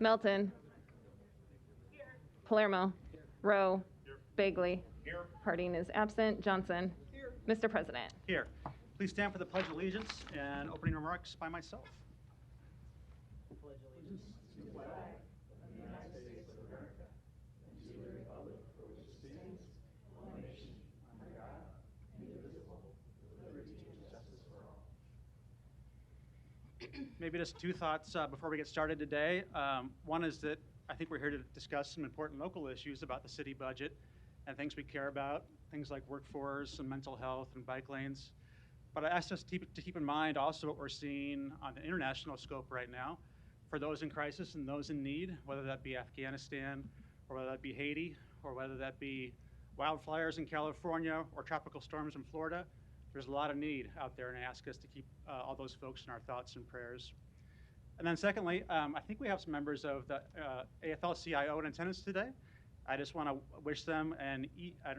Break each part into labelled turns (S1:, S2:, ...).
S1: Melton. Palermo. Rowe. Bagley.
S2: Here.
S1: Harding is absent. Johnson.
S2: Here.
S1: Mr. President.
S2: Here. Please stand for the Pledge of Allegiance and opening remarks by myself. Pledge allegiance to the flag of the United States of America and to the republic for which it stands, one nation, under God, indivisible, with liberty and justice for all. Maybe just two thoughts before we get started today. One is that I think we're here to discuss some important local issues about the city budget and things we care about, things like workforce and mental health and bike lanes. But I asked us to keep in mind also what we're seeing on the international scope right now for those in crisis and those in need, whether that be Afghanistan or whether that be Haiti or whether that be wildfires in California or tropical storms in Florida. There's a lot of need out there, and I ask us to keep all those folks in our thoughts and prayers. And then secondly, I think we have some members of the AFL-CIO in attendance today. I just want to wish them an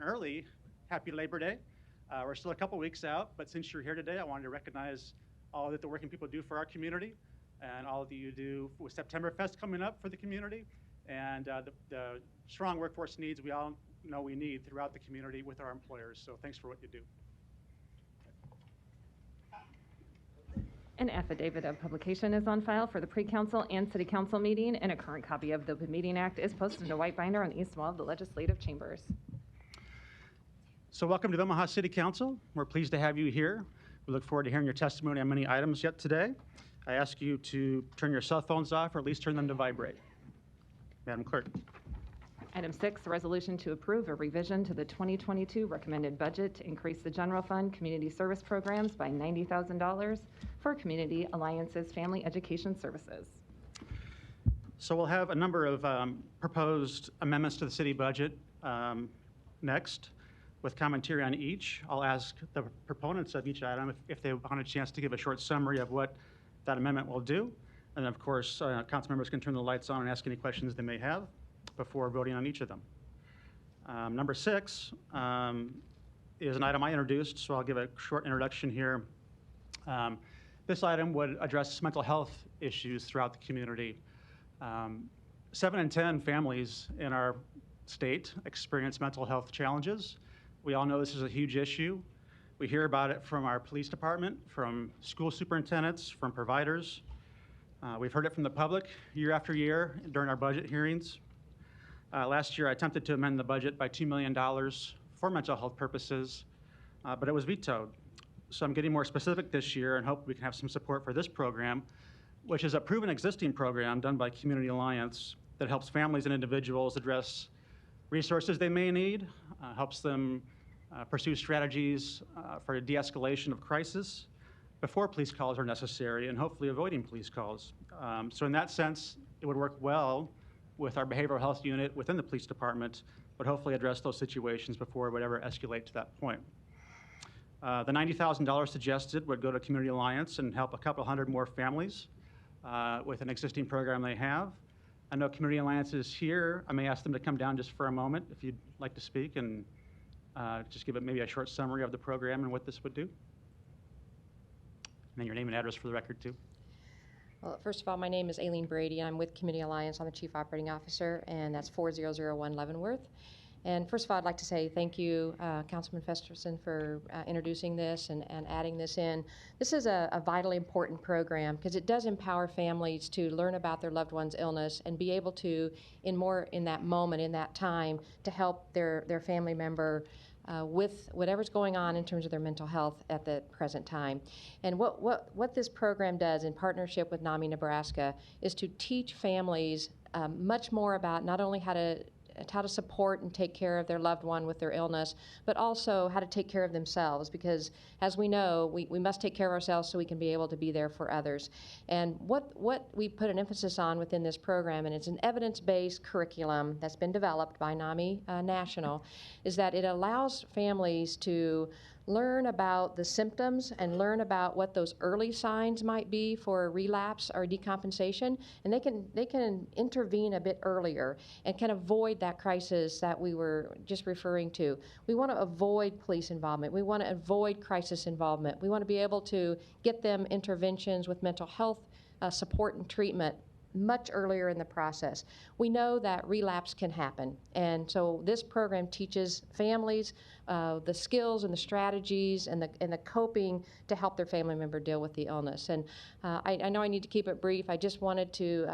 S2: early happy Labor Day. We're still a couple weeks out, but since you're here today, I wanted to recognize all that the working people do for our community and all that you do with September Fest coming up for the community and the strong workforce needs we all know we need throughout the community with our employers. So thanks for what you do.
S1: An affidavit of publication is on file for the pre-council and city council meeting, and a current copy of the Open Meeting Act is posted in a white binder on the east wall of the legislative chambers.
S2: So welcome to the Omaha City Council. We're pleased to have you here. We look forward to hearing your testimony on many items yet today. I ask you to turn your cell phones off or at least turn them to vibrate. Madam Clerk.
S1: Item 6, a resolution to approve a revision to the 2022 recommended budget to increase the general fund community service programs by $90,000 for Community Alliance's Family Education Services.
S2: So we'll have a number of proposed amendments to the city budget next with commentary on each. I'll ask the proponents of each item if they want a chance to give a short summary of what that amendment will do. And of course, council members can turn the lights on and ask any questions they may have before voting on each of them. Number 6 is an item I introduced, so I'll give a short introduction here. This item would address mental health issues throughout the community. 7 in 10 families in our state experience mental health challenges. We all know this is a huge issue. We hear about it from our police department, from school superintendents, from providers. We've heard it from the public year after year during our budget hearings. Last year, I attempted to amend the budget by $2 million for mental health purposes, but it was vetoed. So I'm getting more specific this year and hope we can have some support for this program, which is a proven existing program done by Community Alliance that helps families and individuals address resources they may need, helps them pursue strategies for de-escalation of crisis before police calls are necessary, and hopefully avoiding police calls. So in that sense, it would work well with our behavioral health unit within the police department, but hopefully address those situations before it would ever escalate to that point. The $90,000 suggested would go to Community Alliance and help a couple hundred more families with an existing program they have. I know Community Alliance is here. I may ask them to come down just for a moment if you'd like to speak and just give it maybe a short summary of the program and what this would do. And then your name and address for the record too.
S3: Well, first of all, my name is Aileen Brady. I'm with Community Alliance. I'm the Chief Operating Officer, and that's 4001 Leavenworth. And first of all, I'd like to say thank you, Councilman Festerson, for introducing this and adding this in. This is a vitally important program because it does empower families to learn about their loved one's illness and be able to, in that moment, in that time, to help their family member with whatever's going on in terms of their mental health at the present time. And what this program does in partnership with NAMI Nebraska is to teach families much more about not only how to support and take care of their loved one with their illness, but also how to take care of themselves, because as we know, we must take care of ourselves so we can be able to be there for others. And what we put an emphasis on within this program, and it's an evidence-based curriculum that's been developed by NAMI National, is that it allows families to learn about the symptoms and learn about what those early signs might be for relapse or decompensation, and they can intervene a bit earlier and can avoid that crisis that we were just referring to. We want to avoid police involvement. We want to avoid crisis involvement. We want to be able to get them interventions with mental health support and treatment much earlier in the process. We know that relapse can happen, and so this program teaches families the skills and the strategies and the coping to help their family member deal with the illness. And I know I need to keep it brief. I just wanted to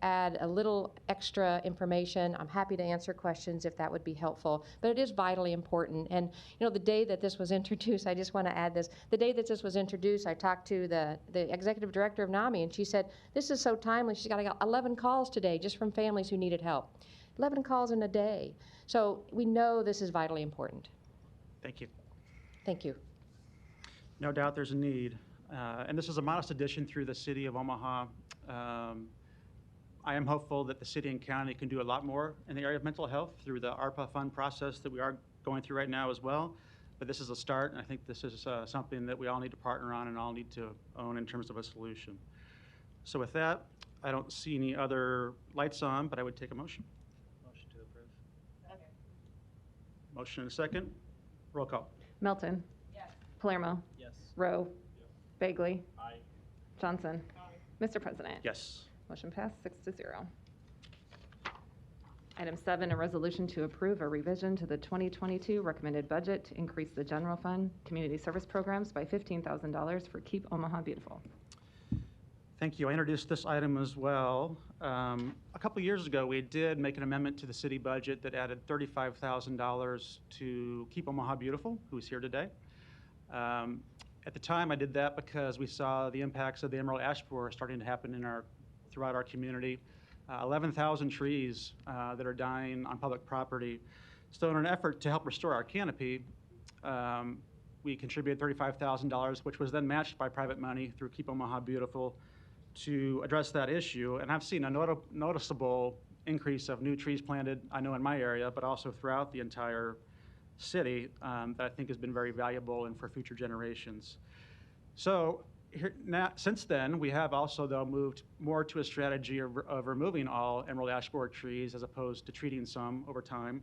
S3: add a little extra information. I'm happy to answer questions if that would be helpful, but it is vitally important. And you know, the day that this was introduced, I just want to add this. The day that this was introduced, I talked to the executive director of NAMI, and she said, "This is so timely." She's got 11 calls today just from families who needed help. 11 calls in a day. So we know this is vitally important.
S2: Thank you.
S3: Thank you.
S2: No doubt there's a need. And this is a modest addition through the city of Omaha. I am hopeful that the city and county can do a lot more in the area of mental health through the ARPA fund process that we are going through right now as well. But this is a start, and I think this is something that we all need to partner on and all need to own in terms of a solution. So with that, I don't see any other lights on, but I would take a motion.
S4: Motion to approve.
S5: Okay.
S2: Motion and a second. Roll call.
S1: Melton.
S5: Yes.
S1: Palermo.
S4: Yes.
S1: Rowe. Bagley.
S4: Aye.
S1: Johnson.
S5: Aye.
S1: Mr. President.
S2: Yes.
S1: Motion passed 6-0. Item 7, a resolution to approve a revision to the 2022 recommended budget to increase the general fund community service programs by $15,000 for Keep Omaha Beautiful.
S2: Thank you. I introduced this item as well. A couple years ago, we did make an amendment to the city budget that added $35,000 to Keep Omaha Beautiful, who's here today. At the time, I did that because we saw the impacts of the emerald ash borer starting to happen throughout our community. 11,000 trees that are dying on public property. So in an effort to help restore our canopy, we contributed $35,000, which was then matched by private money through Keep Omaha Beautiful to address that issue. And I've seen a noticeable increase of new trees planted, I know in my area, but also throughout the entire city that I think has been very valuable and for future generations. So since then, we have also, though, moved more to a strategy of removing all emerald ash borer trees as opposed to treating some over time.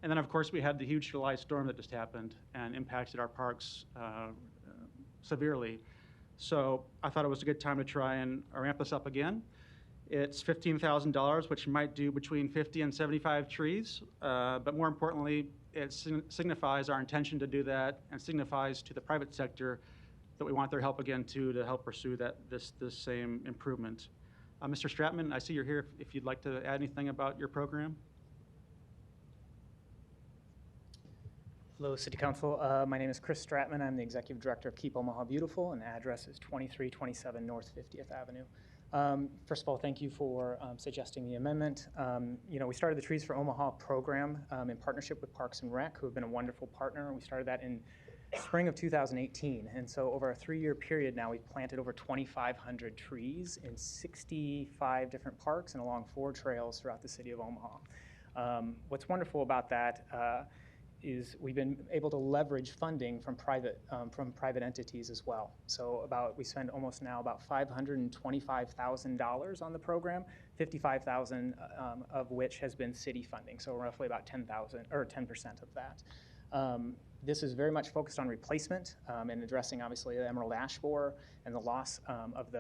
S2: And then, of course, we had the huge July storm that just happened and impacted our parks severely. So I thought it was a good time to try and ramp this up again. It's $15,000, which might do between 50 and 75 trees. But more importantly, it signifies our intention to do that and signifies to the private sector that we want their help again, too, to help pursue this same improvement. Mr. Stratman, I see you're here if you'd like to add anything about your program.
S4: Hello, City Council. My name is Chris Stratman. I'm the Executive Director of Keep Omaha Beautiful, and the address is 2327 North 50th Avenue. First of all, thank you for suggesting the amendment. We started the Trees for Omaha program in partnership with Parks and Rec, who have been a wonderful partner. We started that in spring of 2018, and so over a 3-year period now, we've planted over 2,500 trees in 65 different parks and along 4 trails throughout the city of Omaha. What's wonderful about that is we've been able to leverage funding from private entities as well. So we spend almost now about $525,000 on the program, $55,000 of which has been city funding. So roughly about 10,000 or 10% of that. This is very much focused on replacement and addressing obviously the emerald ash borer and the loss of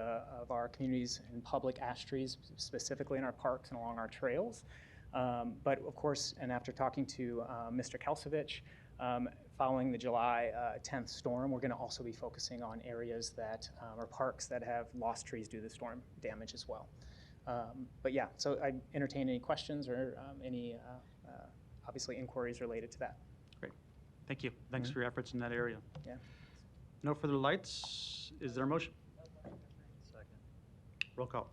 S4: our communities and public ash trees, specifically in our parks and along our trails. But of course, and after talking to Mr. Kelsevich, following the July 10th storm, we're going to also be focusing on areas that are parks that have lost trees due to the storm damage as well. But yeah, so I entertain any questions or any obviously inquiries related to that.
S2: Great. Thank you. Thanks for your efforts in that area.
S4: Yeah.
S2: No further lights. Is there a motion?
S4: Second.
S2: Roll call.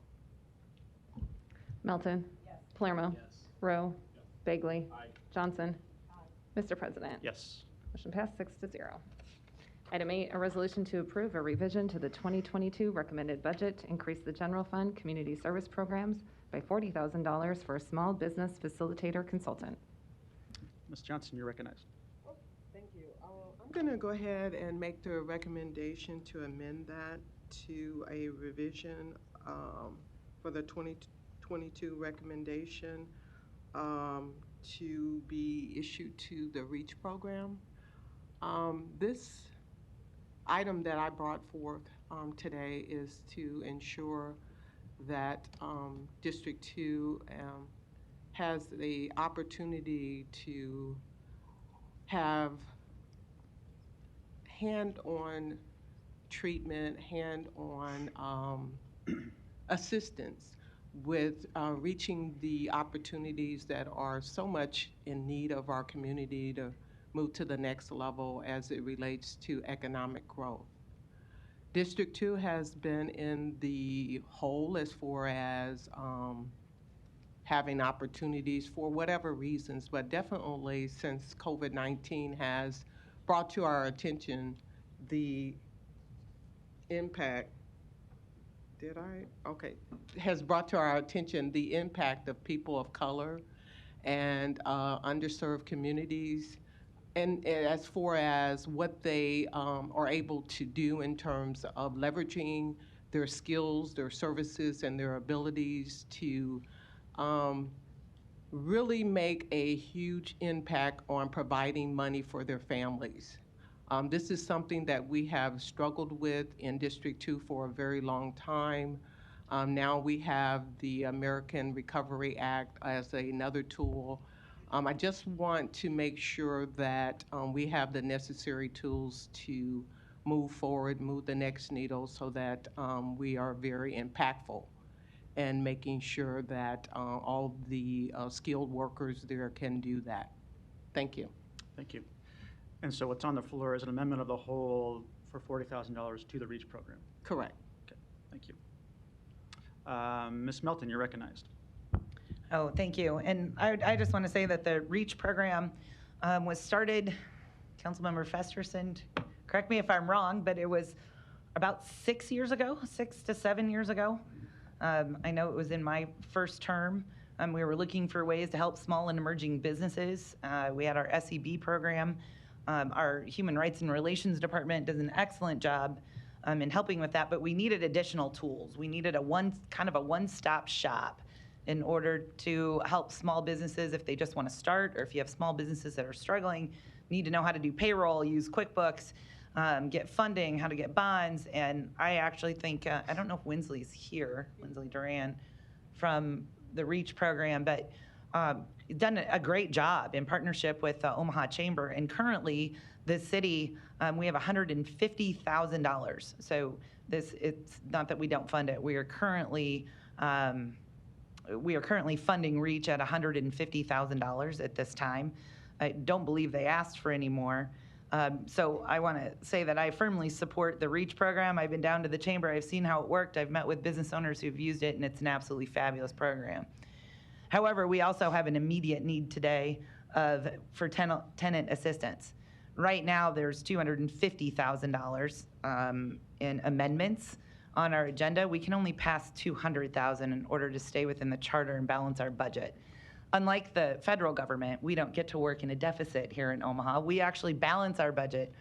S1: Melton.
S5: Yes.
S1: Palermo.
S4: Yes.
S1: Rowe. Bagley.
S4: Aye.
S1: Johnson.
S5: Aye.
S1: Mr. President.
S2: Yes.
S1: Motion passed 6-0. Item 8, a resolution to approve a revision to the 2022 recommended budget to increase the general fund community service programs by $40,000 for a small business facilitator consultant.
S2: Ms. Johnson, you're recognized.
S6: Thank you. I'm going to go ahead and make the recommendation to amend that to a revision for the 2022 recommendation to be issued to the REACH program. This item that I brought forth today is to ensure that District 2 has the opportunity to have hand-on treatment, hand-on assistance with reaching the opportunities that are so much in need of our community to move to the next level as it relates to economic growth. District 2 has been in the hole as far as having opportunities for whatever reasons, but definitely since COVID-19 has brought to our attention the impact, has brought to our attention the impact of people of color and underserved communities, and as far as what they are able to do in terms of leveraging their skills, their services, and their abilities to really make a huge impact on providing money for their families. This is something that we have struggled with in District 2 for a very long time. Now we have the American Recovery Act as another tool. I just want to make sure that we have the necessary tools to move forward, move the next needle so that we are very impactful and making sure that all the skilled workers there can do that. Thank you.
S2: Thank you. And so what's on the floor is an amendment of the whole for $40,000 to the REACH program.
S6: Correct.
S2: Okay, thank you. Ms. Melton, you're recognized.
S5: Oh, thank you. And I just want to say that the REACH program was started, Councilmember Festerson, correct me if I'm wrong, but it was about 6 years ago, 6 to 7 years ago. I know it was in my first term. We were looking for ways to help small and emerging businesses. We had our SEB program. Our Human Rights and Relations Department does an excellent job in helping with that, but we needed additional tools. We needed a one-stop shop in order to help small businesses if they just want to start, or if you have small businesses that are struggling, need to know how to do payroll, use QuickBooks, get funding, how to get bonds. And I actually think, I don't know if Winsley's here, Winsley Duran from the REACH program, but done a great job in partnership with the Omaha Chamber. And currently, the city, we have $150,000. So it's not that we don't fund it. We are currently funding REACH at $150,000 at this time. I don't believe they asked for any more. So I want to say that I firmly support the REACH program. I've been down to the chamber. I've seen how it worked. I've met with business owners who've used it, and it's an absolutely fabulous program. However, we also have an immediate need today for tenant assistance. Right now, there's $250,000 in amendments on our agenda. We can only pass $200,000 in order to stay within the charter and balance our budget. Unlike the federal government, we don't get to work in a deficit here in Omaha. We actually balance our budget,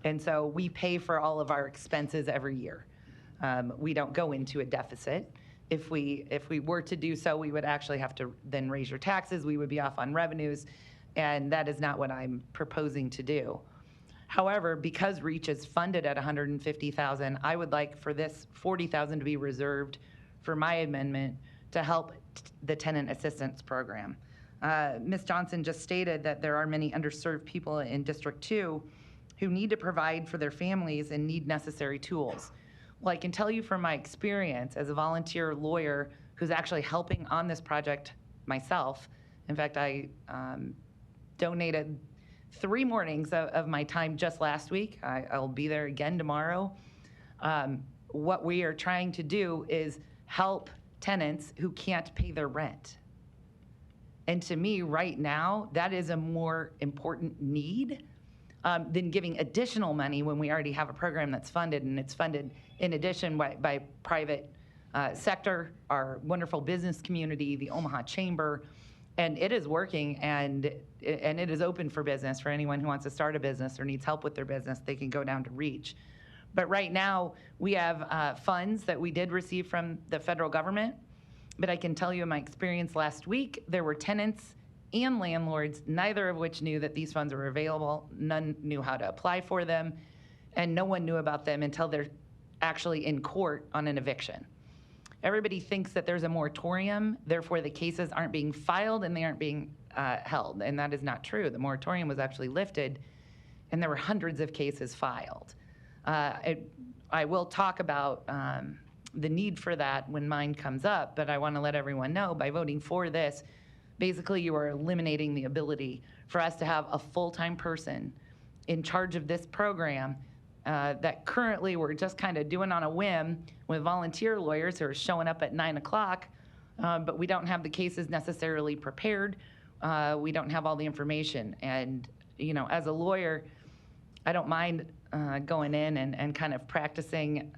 S5: and so we pay for all of our expenses every year. We don't go into a deficit. If we were to do so, we would actually have to then raise your taxes. We would be off on revenues, and that is not what I'm proposing to do. However, because REACH is funded at $150,000, I would like for this $40,000 to be reserved for my amendment to help the tenant assistance program. Ms. Johnson just stated that there are many underserved people in District 2 who need to provide for their families and need necessary tools. Well, I can tell you from my experience as a volunteer lawyer who's actually helping on this project myself. In fact, I donated 3 mornings of my time just last week. I'll be there again tomorrow. What we are trying to do is help tenants who can't pay their rent. And to me, right now, that is a more important need than giving additional money when we already have a program that's funded, and it's funded in addition by private sector, our wonderful business community, the Omaha Chamber, and it is working, and it is open for business for anyone who wants to start a business or needs help with their business. They can go down to REACH. But right now, we have funds that we did receive from the federal government. But I can tell you in my experience last week, there were tenants and landlords, neither of which knew that these funds were available. None knew how to apply for them. And no one knew about them until they're actually in court on an eviction. everybody thinks that there's a moratorium, therefore the cases aren't being filed and they aren't being held, and that is not true. The moratorium was actually lifted, and there were hundreds of cases filed. I will talk about the need for that when mine comes up, but I want to let everyone know by voting for this, basically you are eliminating the ability for us to have a full-time person in charge of this program that currently we're just kind of doing on a whim with volunteer lawyers who are showing up at 9 o'clock, but we don't have the cases necessarily prepared. We don't have all the information. And, you know, as a lawyer, I don't mind going in and kind of practicing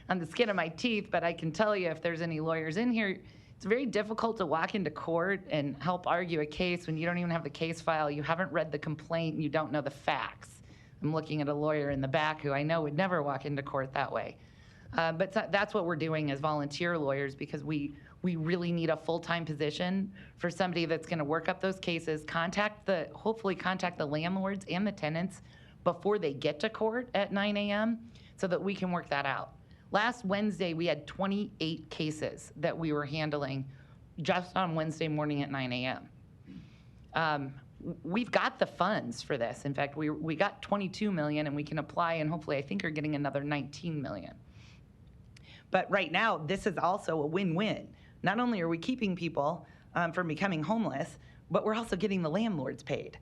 S5: on the skin of my teeth, but I can tell you if there's any lawyers in here, it's very difficult to walk into court and help argue a case when you don't even have the case file, you haven't read the complaint, and you don't know the facts. I'm looking at a lawyer in the back who I know would never walk into court that way. But that's what we're doing as volunteer lawyers, because we really need a full-time position for somebody that's going to work up those cases, hopefully contact the landlords and the tenants before they get to court at 9 a.m. so that we can work that out. Last Wednesday, we had 28 cases that we were handling just on Wednesday morning at 9 a.m. We've got the funds for this. In fact, we got 22 million, and we can apply, and hopefully I think are getting another 19 million. But right now, this is also a win-win. Not only are we keeping people from becoming homeless, but we're also getting the landlords paid.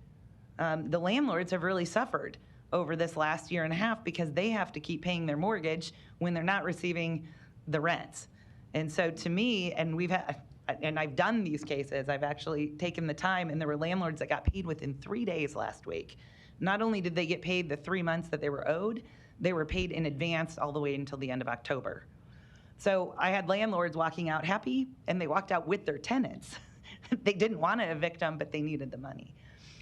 S5: The landlords have really suffered over this last year and a half because they have to keep paying their mortgage when they're not receiving the rents. And so to me, and I've done these cases, I've actually taken the time, and there were landlords that got paid within 3 days last week. Not only did they get paid the 3 months that they were owed, they were paid in advance all the way until the end of October. So I had landlords walking out happy, and they walked out with their tenants. They didn't want to evict them, but they needed the money.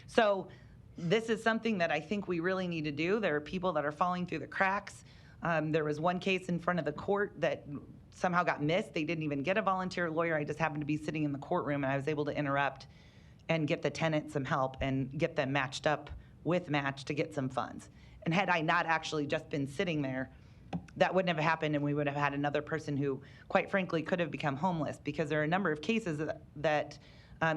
S5: So this is something that I think we really need to do. There are people that are falling through the cracks. There was one case in front of the court that somehow got missed. They didn't even get a volunteer lawyer. I just happened to be sitting in the courtroom, and I was able to interrupt and get the tenant some help and get them matched up with Match to get some funds. And had I not actually just been sitting there, that wouldn't have happened, and we would have had another person who, quite frankly, could have become homeless, because there are a number of cases that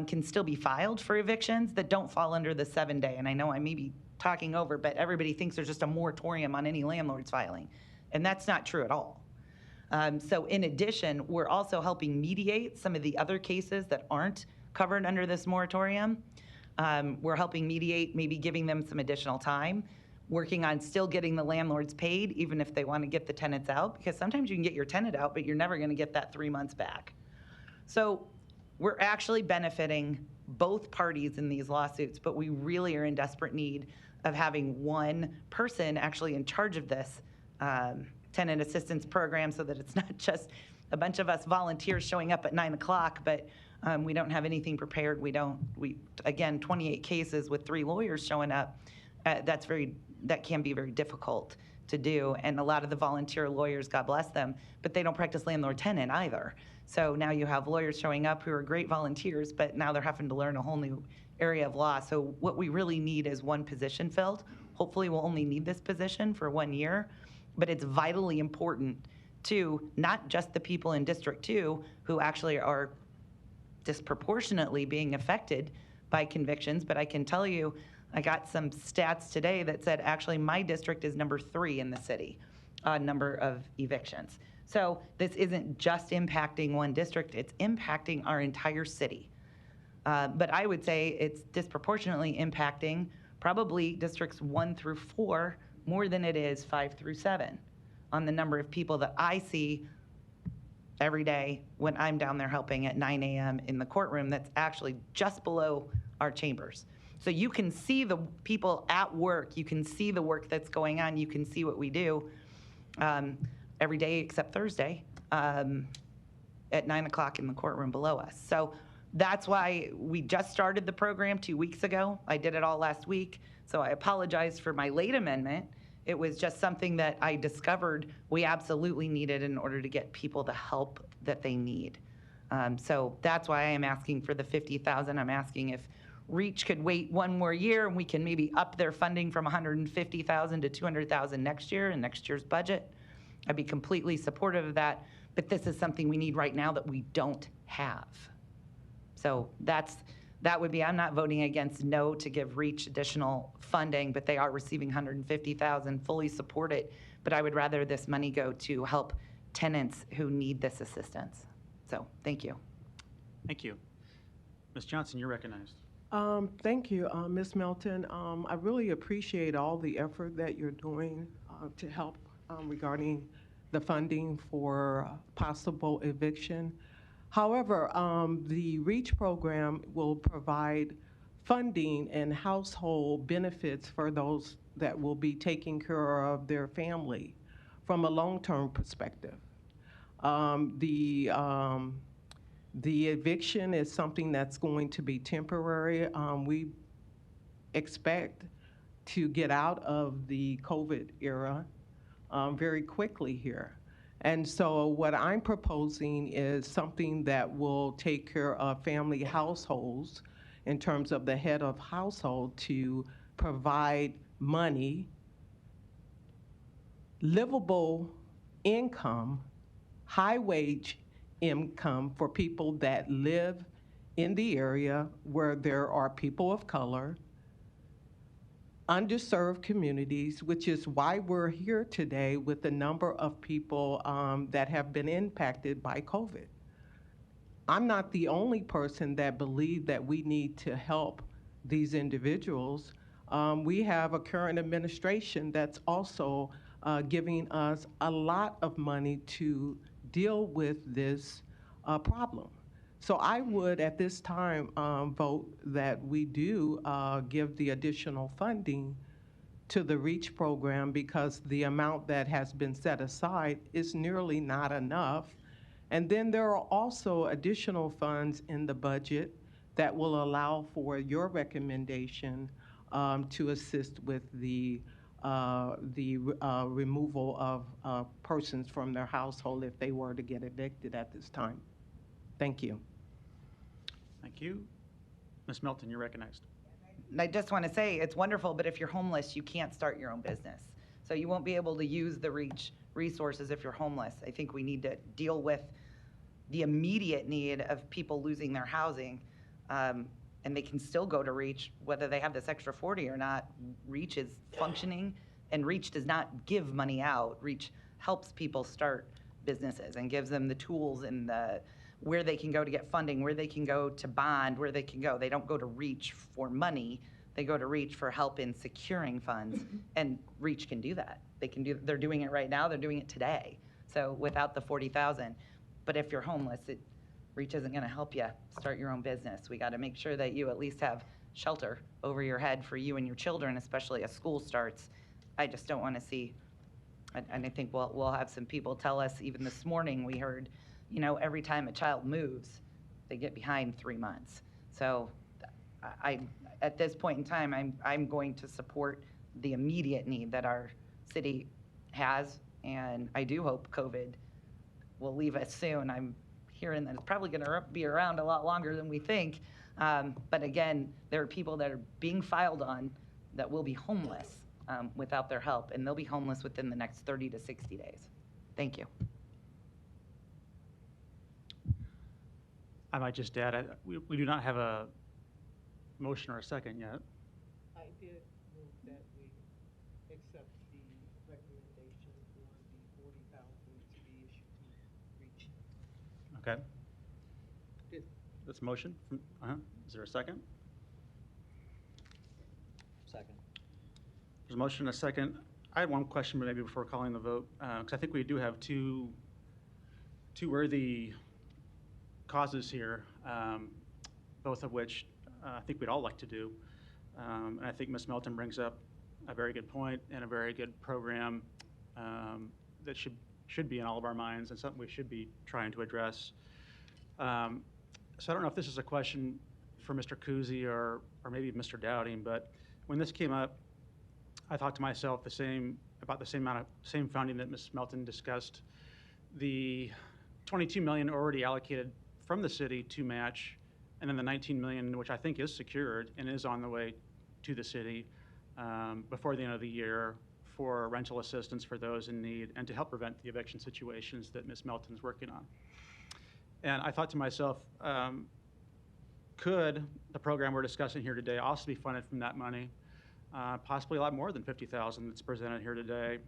S5: can still be filed for evictions that don't fall under the 7-day. And I know I may be talking over, but everybody thinks there's just a moratorium on any landlord's filing. And that's not true at all. So in addition, we're also helping mediate some of the other cases that aren't covered under this moratorium. We're helping mediate, maybe giving them some additional time, working on still getting the landlords paid, even if they want to get the tenants out, because sometimes you can get your tenant out, but you're never going to get that 3 months back. So we're actually benefiting both parties in these lawsuits, but we really are in desperate need of having one person actually in charge of this tenant assistance program, so that it's not just a bunch of us volunteers showing up at 9 o'clock, but we don't have anything prepared. Again, 28 cases with 3 lawyers showing up, that can be very difficult to do. And a lot of the volunteer lawyers, God bless them, but they don't practice landlord-tenant either. So now you have lawyers showing up who are great volunteers, but now they're having to learn a whole new area of law. So what we really need is one position filled. Hopefully we'll only need this position for 1 year, but it's vitally important to not just the people in District 2 who actually are disproportionately being affected by convictions, but I can tell you, I got some stats today that said actually my district is number 3 in the city on number of evictions. So this isn't just impacting one district, it's impacting our entire city. But I would say it's disproportionately impacting probably districts 1 through 4 more than it is 5 through 7 on the number of people that I see every day when I'm down there helping at 9 a.m. in the courtroom that's actually just below our chambers. So you can see the people at work, you can see the work that's going on, you can see what we do every day except Thursday at 9 o'clock in the courtroom below us. So that's why we just started the program 2 weeks ago. I did it all last week, so I apologize for my late amendment. It was just something that I discovered we absolutely needed in order to get people the help that they need. So that's why I am asking for the $50,000. I'm asking if REACH could wait 1 more year and we can maybe up their funding from $150,000 to $200,000 next year in next year's budget. I'd be completely supportive of that. but this is something we need right now that we don't have. So that would be, I'm not voting against no to give REACH additional funding, but they are receiving $150,000, fully support it. But I would rather this money go to help tenants who need this assistance. So thank you.
S2: Thank you. Ms. Johnson, you're recognized.
S6: Thank you, Ms. Melton. I really appreciate all the effort that you're doing to help regarding the funding for possible eviction. However, the REACH program will provide funding and household benefits for those that will be taking care of their family from a long-term perspective. The eviction is something that's going to be temporary. We expect to get out of the COVID era very quickly here. And so what I'm proposing is something that will take care of family households in terms of the head of household to provide money, livable income, high wage income for people that live in the area where there are people of color, underserved communities, which is why we're here today with a number of people that have been impacted by COVID. I'm not the only person that believes that we need to help these individuals. We have a current administration that's also giving us a lot of money to deal with this problem. So I would, at this time, vote that we do give the additional funding to the REACH program because the amount that has been set aside is nearly not enough. And then there are also additional funds in the budget that will allow for your recommendation to assist with the removal of persons from their household if they were to get evicted at this time. Thank you.
S2: Thank you. Ms. Melton, you're recognized.
S5: And I just want to say, it's wonderful, but if you're homeless, you can't start your own business. So you won't be able to use the REACH resources if you're homeless. I think we need to deal with the immediate need of people losing their housing, and they can still go to REACH, whether they have this extra 40 or not. REACH is functioning, and REACH does not give money out. REACH helps people start businesses and gives them the tools and where they can go to get funding, where they can go to bond, where they can go. They don't go to REACH for money. They go to REACH for help in securing funds, and REACH can do that. They're doing it right now. They're doing it today. So without the 40,000, but if you're homeless, REACH isn't going to help you start your own business. We got to make sure that you at least have shelter over your head for you and your children, especially as school starts. I just don't want to see, and I think we'll have some people tell us, even this morning we heard, every time a child moves, they get behind 3 months. So at this point in time, I'm going to support the immediate need that our city has, and I do hope COVID will leave us soon. I'm hearing that it's probably going to be around a lot longer than we think. But again, there are people that are being filed on that will be homeless without their help, and they'll be homeless within the next 30 to 60 days. Thank you.
S2: I might just add, we do not have a motion or a second yet.
S6: I did move that we accept the recommendation for the 40,000 to be issued to REACH.
S2: Okay. That's a motion. Is there a second?
S7: Second.
S2: There's a motion and a second. I had one question, but maybe before calling the vote, because I think we do have two worthy causes here, both of which I think we'd all like to do. And I think Ms. Melton brings up a very good point and a very good program that should be in all of our minds and something we should be trying to address. So I don't know if this is a question for Mr. Kuzy or maybe Mr. Dowding, but when this came up, I thought to myself about the same funding that Ms. Melton discussed. The $22 million already allocated from the city to match, and then the $19 million, which I think is secured and is on the way to the city before the end of the year for rental assistance for those in need and to help prevent the eviction situations that Ms. Melton's working on. And I thought to myself, could the program we're discussing here today also be funded from that money? Possibly a lot more than $50,000 that's presented here today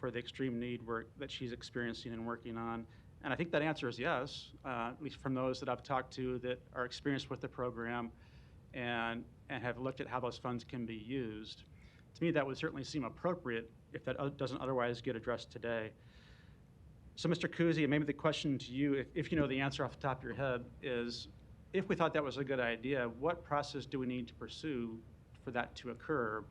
S2: for the extreme need that she's experiencing and working on. And I think that answer is yes, at least from those that I've talked to that are experienced with the program and have looked at how those funds can be used. To me, that would certainly seem appropriate if that doesn't otherwise get addressed today. So, Mr. Kuzy, maybe the question to you, if you know the answer off the top of your head, is if we thought that was a good idea, what process do we need to pursue for that to occur,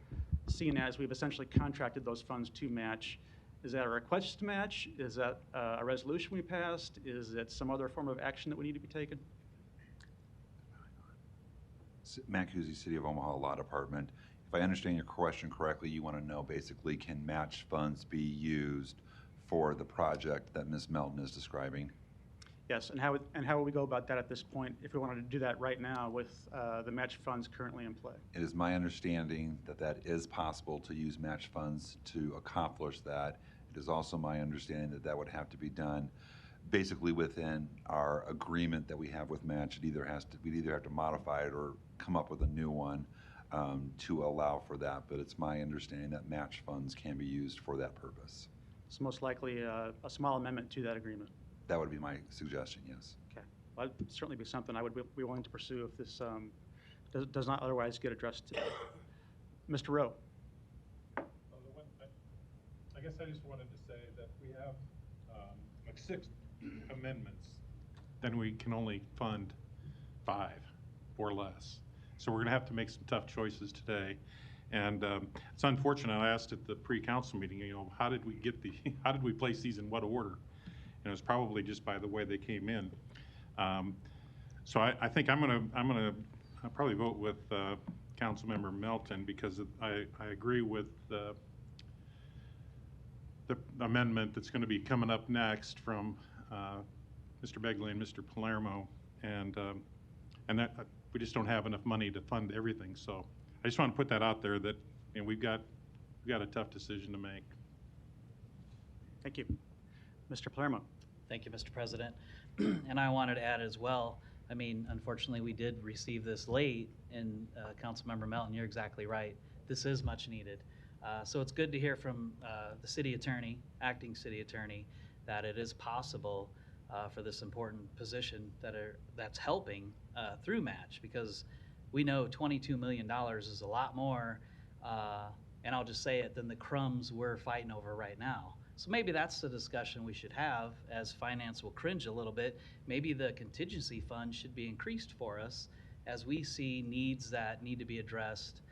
S2: seeing as we've essentially contracted those funds to match? Is that a request to match? Is that a resolution we passed? Is it some other form of action that we need to be taken?
S7: Matt Kuzy, City of Omaha Law Department. If I understand your question correctly, you want to know basically, can match funds be used for the project that Ms. Melton is describing?
S2: Yes, and how would we go about that at this point if we wanted to do that right now with the match funds currently in play?
S7: It is my understanding that that is possible to use match funds to accomplish that. It is also my understanding that that would have to be done basically within our agreement that we have with match. We'd either have to modify it or come up with a new one to allow for that. But it's my understanding that match funds can be used for that purpose.
S2: It's most likely a small amendment to that agreement.
S7: That would be my suggestion, yes.
S2: Okay. Well, that'd certainly be something I would be willing to pursue if this does not otherwise get addressed today. Mr. Rowe.
S8: I guess I just wanted to say that we have like 6 amendments, then we can only fund 5 or less. So we're going to have to make some tough choices today. And it's unfortunate. I asked at the pre-council meeting, how did we place these in what order? And it was probably just by the way they came in. So I think I'm gonna probably vote with Councilmember Melton, because I agree with the amendment that's going to be coming up next from Mr. Begley and Mr. Palermo, and that we just don't have enough money to fund everything. So I just want to put that out there that we've got a tough decision to make.
S2: Thank you. Mr. Palermo.
S9: Thank you, Mr. President. And I wanted to add as well, I mean, unfortunately, we did receive this late, and Councilmember Melton, you're exactly right. This is much needed. So it's good to hear from the city attorney, acting city attorney, that it is possible for this important position that's helping through match, because we know $22 million is a lot more, and I'll just say it, than the crumbs we're fighting over right now. So maybe that's the discussion we should have, as finance will cringe a little bit. Maybe the contingency fund should be increased for us as we see needs that need to be addressed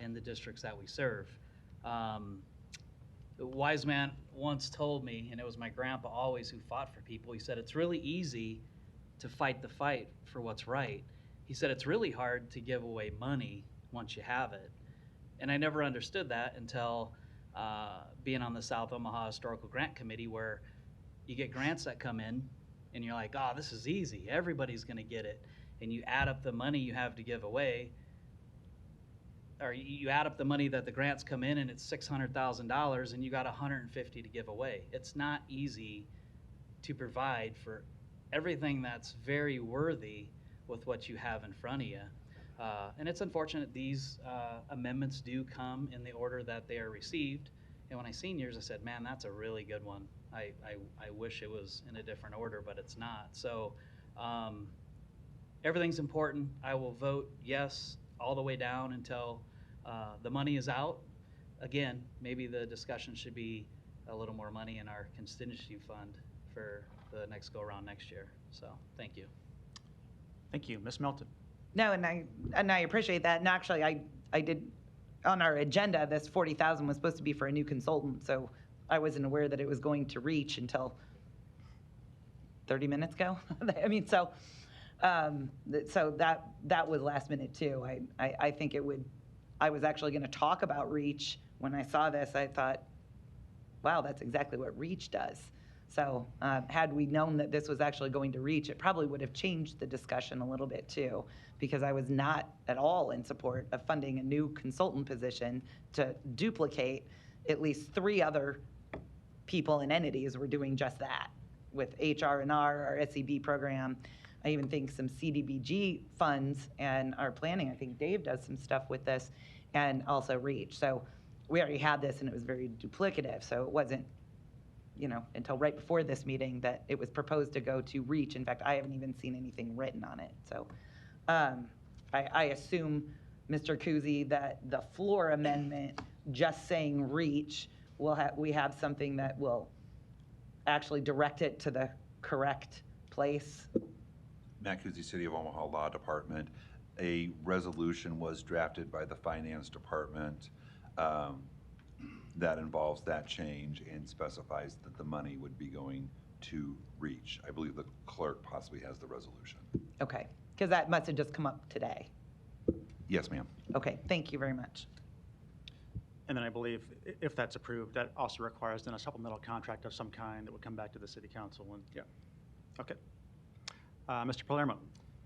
S9: in the districts that we serve. A wise man once told me, and it was my grandpa always who fought for people, he said, it's really easy to fight the fight for what's right. He said, it's really hard to give away money once you have it. And I never understood that until being on the South Omaha Historical Grant Committee, where you get grants that come in and you're like, oh, this is easy, everybody's gonna get it. And you add up the money you have to give away, or you add up the money that the grants come in, and it's $600,000 and you got $150 to give away. It's not easy to provide for everything that's very worthy with what you have in front of you. And it's unfortunate these amendments do come in the order that they are received. And when I seen yours, I said, man, that's a really good one. I wish it was in a different order, but it's not. So everything's important. I will vote yes all the way down until the money is out. Again, maybe the discussion should be a little more money in our contingency fund for the next go around next year. So thank you.
S2: Thank you. Ms. Melton.
S5: No, and I appreciate that. And actually, I did, on our agenda, this $40,000 was supposed to be for a new consultant, so I wasn't aware that it was going to reach until 30 minutes ago. I mean, so that was last minute too. I think it would. I was actually going to talk about REACH when I saw this. I thought, wow, that's exactly what REACH does. So had we known that this was actually going to reach, it probably would have changed the discussion a little bit too, because I was not at all in support of funding a new consultant position to duplicate at least 3 other people and entities were doing just that with HR&R, our SEB program. I even think some CDBG funds and our planning. I think Dave does some stuff with this, and also REACH. So we already had this, and it was very duplicative. So it wasn't, until right before this meeting that it was proposed to go to REACH. In fact, I haven't even seen anything written on it. So I assume, Mr. Kuzi, that the floor amendment just saying REACH, we have something that will actually direct it to the correct place.
S7: Matt Kuzi, City of Omaha Law Department. A resolution was drafted by the Finance Department that involves that change and specifies that the money would be going to REACH. I believe the clerk possibly has the resolution.
S5: Okay, because that must have just come up today.
S7: Yes, ma'am.
S5: Okay, thank you very much.
S2: And then I believe if that's approved, that also requires then a supplemental contract of some kind that would come back to the city council. And yeah, okay. Mr. Palermo.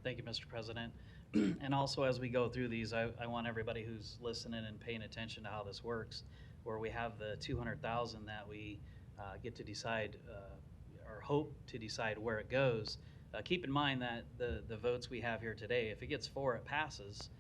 S9: Thank you, Mr. President. And also, as we go through these, I want everybody who's listening and paying attention to how this works, where we have the 200,000 that we get to decide or hope to decide where it goes. Keep in mind that the votes we have here today, if it gets 4, it passes.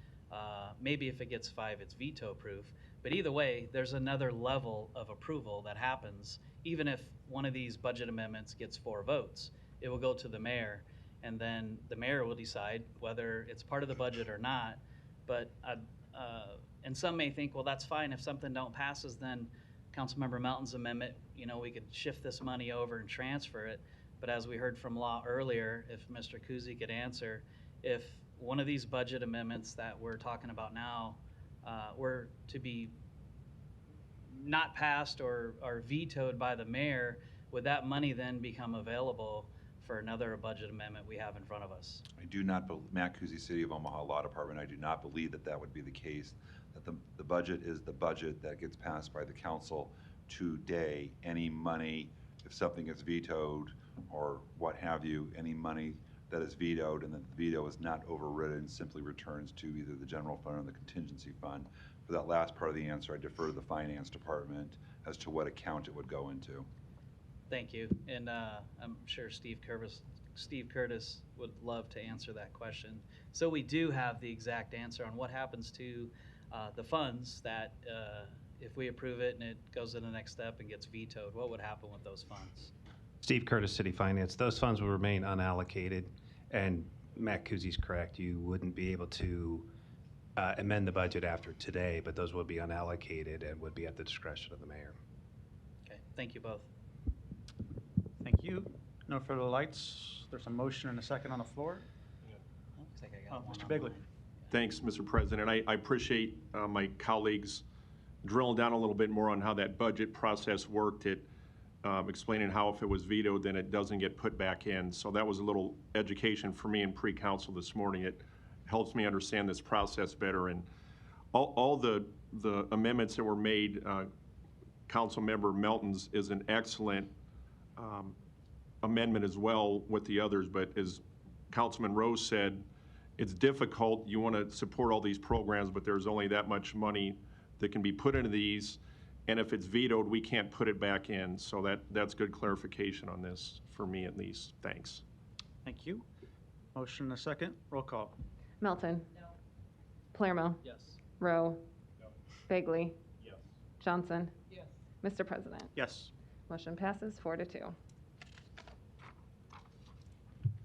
S9: Maybe if it gets 5, it's veto proof. But either way, there's another level of approval that happens. Even if one of these budget amendments gets 4 votes, it will go to the mayor, and then the mayor will decide whether it's part of the budget or not. But and some may think, well, that's fine. If something don't passes, then Councilmember Melton's amendment, we could shift this money over and transfer it. But as we heard from Law earlier, if Mr. Kuzi could answer, if one of these budget amendments that we're talking about now were to be not passed or vetoed by the mayor, would that money then become available for another budget amendment we have in front of us?
S7: I do not, Matt Kuzi, City of Omaha Law Department, I do not believe that that would be the case. That the budget is the budget that gets passed by the council today. Any money, if something is vetoed or what have you, any money that is vetoed and the veto is not overridden simply returns to either the general fund or the contingency fund. For that last part of the answer, I defer to the Finance Department as to what account it would go into.
S9: Thank you. And I'm sure Steve Curtis would love to answer that question. So we do have the exact answer on what happens to the funds that if we approve it and it goes to the next step and gets vetoed, what would happen with those funds?
S10: Steve Curtis, City Finance. Those funds will remain unallocated, and Matt Kuzi's correct. You wouldn't be able to amend the budget after today, but those would be unallocated and would be at the discretion of the mayor.
S9: Okay, thank you both.
S2: Thank you. No further lights. There's a motion and a second on the floor.
S9: Looks like I got one
S2: Mr.
S9: on
S2: Bigley.
S9: mine.
S11: Thanks, Mr. President. I appreciate my colleagues drilling down a little bit more on how that budget process worked. Explaining how if it was vetoed, then it doesn't get put back in. So that was a little education for me in pre-council this morning. It helps me understand this process better. And all the amendments that were made, Councilmember Melton's is an excellent amendment as well with the others. But as Councilman Rose said, it's difficult. You want to support all these programs, but there's only that much money that can be put into these. And if it's vetoed, we can't put it back in. So that's good clarification on this for me at least. Thanks.
S2: Thank you. Motion and a second. Roll call.
S1: Melton. No. Palermo.
S9: Yes.
S1: Rowe.
S8: No.
S1: Bagley.
S8: Yes.
S1: Johnson.
S6: Yes.
S1: Mr. President.
S2: Yes.
S1: Motion passes 4-2.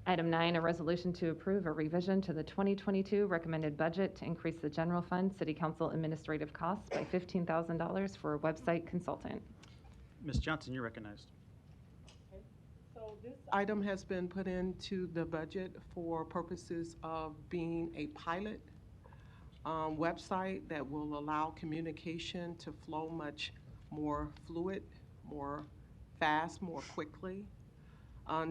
S1: Item 9, a resolution to approve a revision to the 2022 recommended budget to increase the general fund city council administrative costs by $15,000 for a website consultant.
S2: Ms. Johnson, you're recognized.
S6: So this item has been put into the budget for purposes of being a pilot website that will allow communication to flow much more fluid, more fast, more quickly.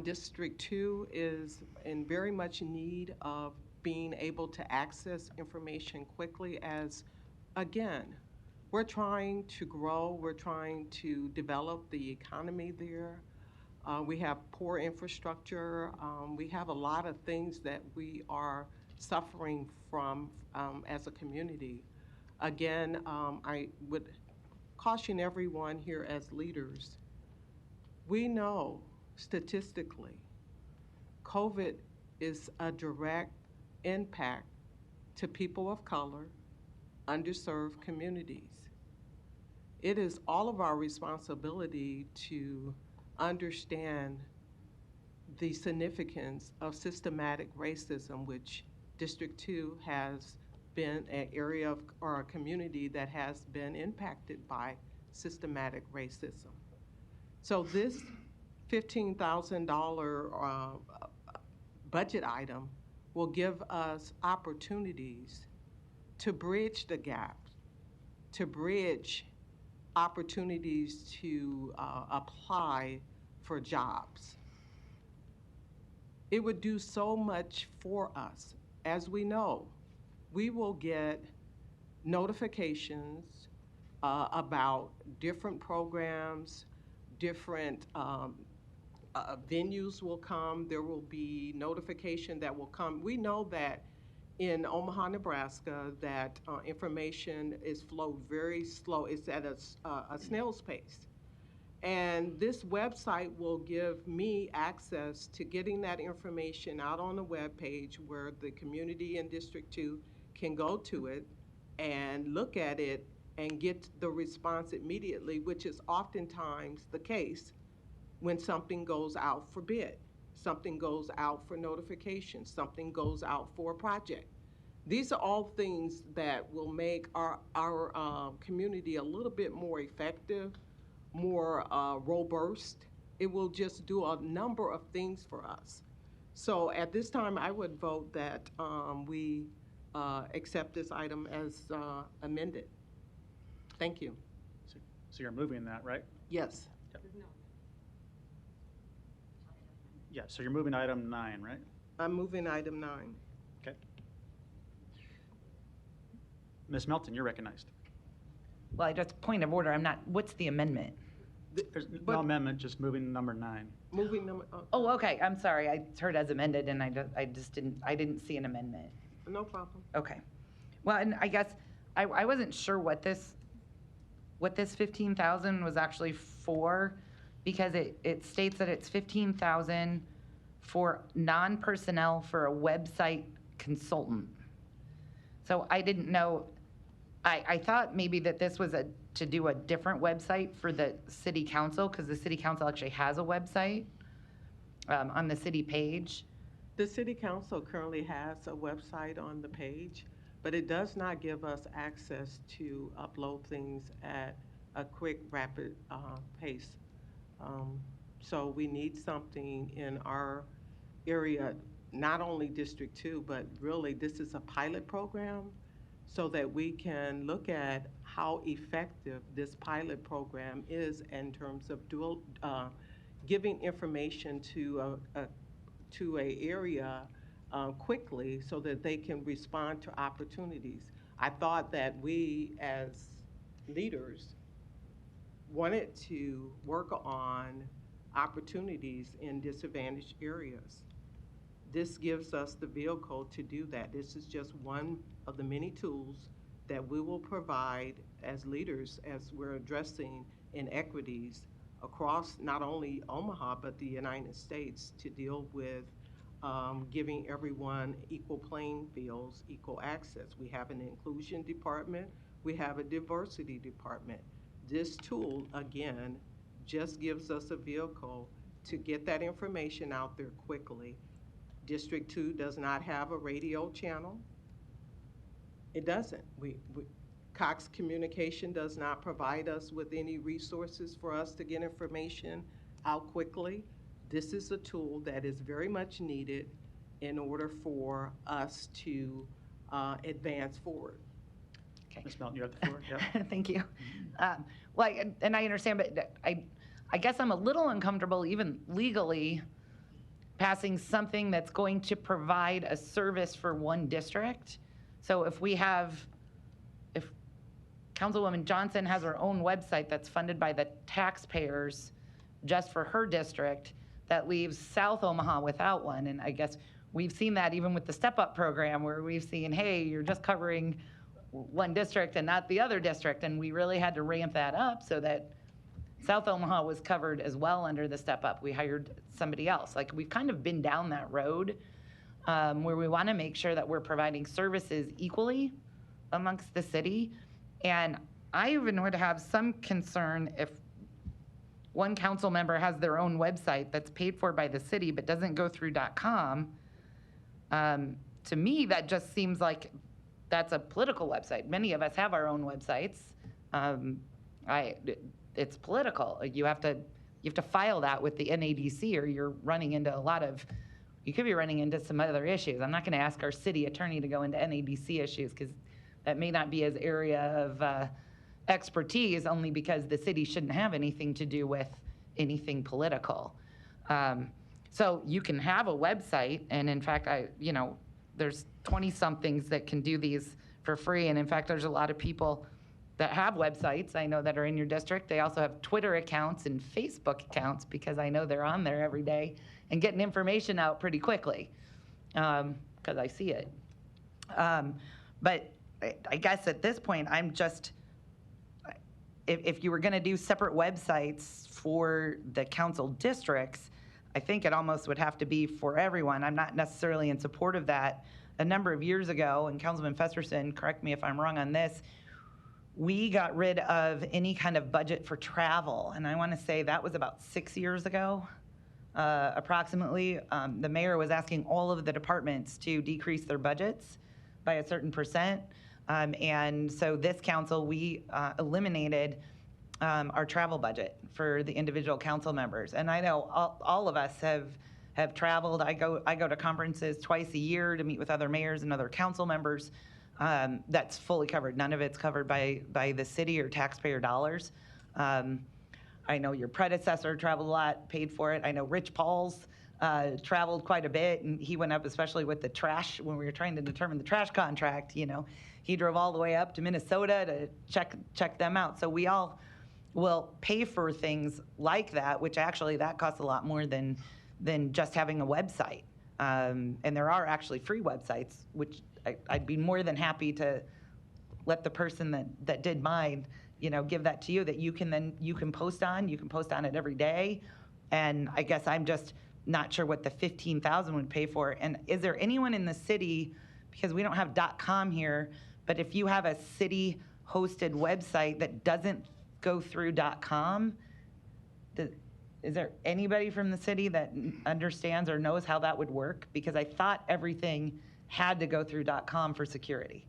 S6: District 2 is in very much need of being able to access information quickly as, again, we're trying to grow, we're trying to develop the economy there. We have poor infrastructure. We have a lot of things that we are suffering from as a community. Again, I would caution everyone here as leaders, we know statistically COVID is a direct impact to people of color, underserved communities. It is all of our responsibility to understand the significance of systematic racism, which District 2 has been an area of, or a community that has been impacted by systematic racism. So this $15,000 budget item will give us opportunities to bridge the gap, to bridge opportunities to apply for jobs. It would do so much for us. As we know, we will get notifications about different programs, different venues will come. There will be notification that will come. We know that in Omaha, Nebraska, that information is flowed very slow. It's at a snail's pace. And this website will give me access to getting that information out on the web page where the community in District 2 can go to it and look at it and get the response immediately, which is oftentimes the case when something goes out for bid, something goes out for notification, something goes out for a project. These are all things that will make our community a little bit more effective, more robust. It will just do a number of things for us. So at this time, I would vote that we accept this item as amended. Thank you.
S2: So you're moving that, right?
S6: Yes.
S2: Yeah, so you're moving item 9, right?
S6: I'm moving item 9.
S2: Okay. Ms. Melton, you're recognized.
S5: Well, just point of order, what's the amendment?
S2: There's no amendment, just moving number 9.
S6: Moving number.
S5: Oh, okay, I'm sorry, I heard as amended and I didn't see an amendment.
S6: No problem.
S5: Okay. Well, and I guess I wasn't sure what this 15,000 was actually for, because it states that it's 15,000 for non-personnel for a website consultant. So I didn't know, I thought maybe that this was to do a different website for the city council, because the city council actually has a website on the city page.
S6: The city council currently has a website on the page, but it does not give us access to upload things at a quick, rapid pace. So we need something in our area, not only District 2, but really this is a pilot program so that we can look at how effective this pilot program is in terms of giving information to a area quickly so that they can respond to opportunities. I thought that we as leaders wanted to work on opportunities in disadvantaged areas. This gives us the vehicle to do that. This is just one of the many tools that we will provide as leaders as we're addressing inequities across not only Omaha, but the United States to deal with giving everyone equal playing fields, equal access. We have an inclusion department, we have a diversity department. This tool, again, just gives us a vehicle to get that information out there quickly. District 2 does not have a radio channel. It doesn't. Cox Communication does not provide us with any resources for us to get information out quickly. This is a tool that is very much needed in order for us to advance forward.
S5: Okay.
S2: Ms. Melton, you have the floor. Yeah.
S5: Thank you. Well, and I understand, but I guess I'm a little uncomfortable, even legally, passing something that's going to provide a service for one district. So if Councilwoman Johnson has her own website that's funded by the taxpayers just for her district, that leaves South Omaha without one. And I guess we've seen that even with the Step Up program, where we've seen, hey, you're just covering one district and not the other district, and we really had to ramp that up so that South Omaha was covered as well under the step up. We hired somebody else. Like, we've kind of been down that road where we want to make sure that we're providing services equally amongst the city. And I even would have some concern if one council member has their own website that's paid for by the city but doesn't go through .com. To me, that just seems like that's a political website. Many of us have our own websites. It's political. You have to file that with the NADC, or you're running into you could be running into some other issues. I'm not going to ask our city attorney to go into NADC issues because that may not be his area of expertise, only because the city shouldn't have anything to do with anything political. So you can have a website, and in fact, there's 20-somethings that can do these for free. And in fact, there's a lot of people that have websites, I know, that are in your district. They also have Twitter accounts and Facebook accounts, because I know they're on there every day and getting information out pretty quickly, because I see it. But I guess at this point, I'm just, if you were gonna do separate websites for the council districts, I think it almost would have to be for everyone. I'm not necessarily in support of that. A number of years ago, and Councilman Festerson, correct me if I'm wrong on this, we got rid of any kind of budget for travel. And I want to say that was about 6 years ago, approximately. The mayor was asking all of the departments to decrease their budgets by a certain percent. And so this council, we eliminated our travel budget for the individual council members. And I know all of us have traveled. I go to conferences twice a year to meet with other mayors and other council members. That's fully covered. None of it's covered by the city or taxpayer dollars. I know your predecessor traveled a lot, paid for it. I know Rich Paul's traveled quite a bit, and he went up, especially with the trash, when we were trying to determine the trash contract. He drove all the way up to Minnesota to check them out. So we all will pay for things like that, which actually that costs a lot more than just having a website. And there are actually free websites, which I'd be more than happy to let the person that did mine, give that to you, that you can post on. You can post on it every day. And I guess I'm just not sure what the $15,000 would pay for. And is there anyone in the city, because we don't have .com here, but if you have a city hosted website that doesn't go through .com, is there anybody from the city that understands or knows how that would work? Because I thought everything had to go through .com for security.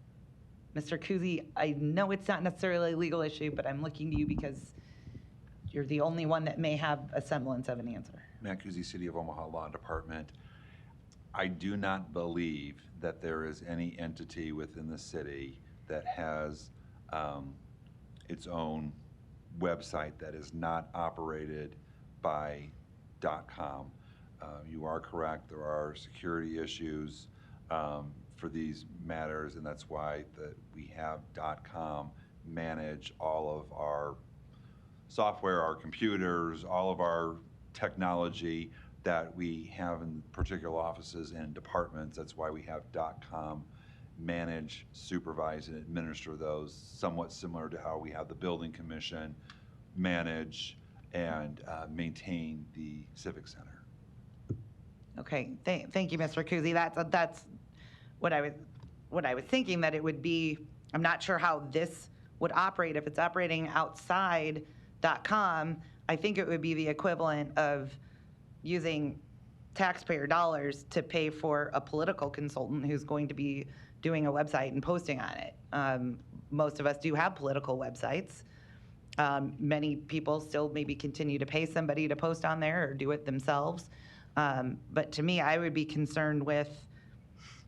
S5: Mr. Kuzi, I know it's not necessarily a legal issue, but I'm looking to you because you're the only one that may have a semblance of an answer.
S7: Matt Kuzi, City of Omaha Law Department. I do not believe that there is any entity within the city that has its own website that is not operated by .com. You are correct, there are security issues for these matters, and that's why we have .com manage all of our software, our computers, all of our technology that we have in particular offices and departments. That's why we have .com manage, supervise, and administer those, somewhat similar to how we have the building commission manage and maintain the Civic Center.
S5: Okay, thank you, Mr. Kuzi. That's what I was thinking, that it would be. I'm not sure how this would operate. If it's operating outside .com, I think it would be the equivalent of using taxpayer dollars to pay for a political consultant who's going to be doing a website and posting on it. Most of us do have political websites. Many people still maybe continue to pay somebody to post on there or do it themselves. But to me, I would be concerned with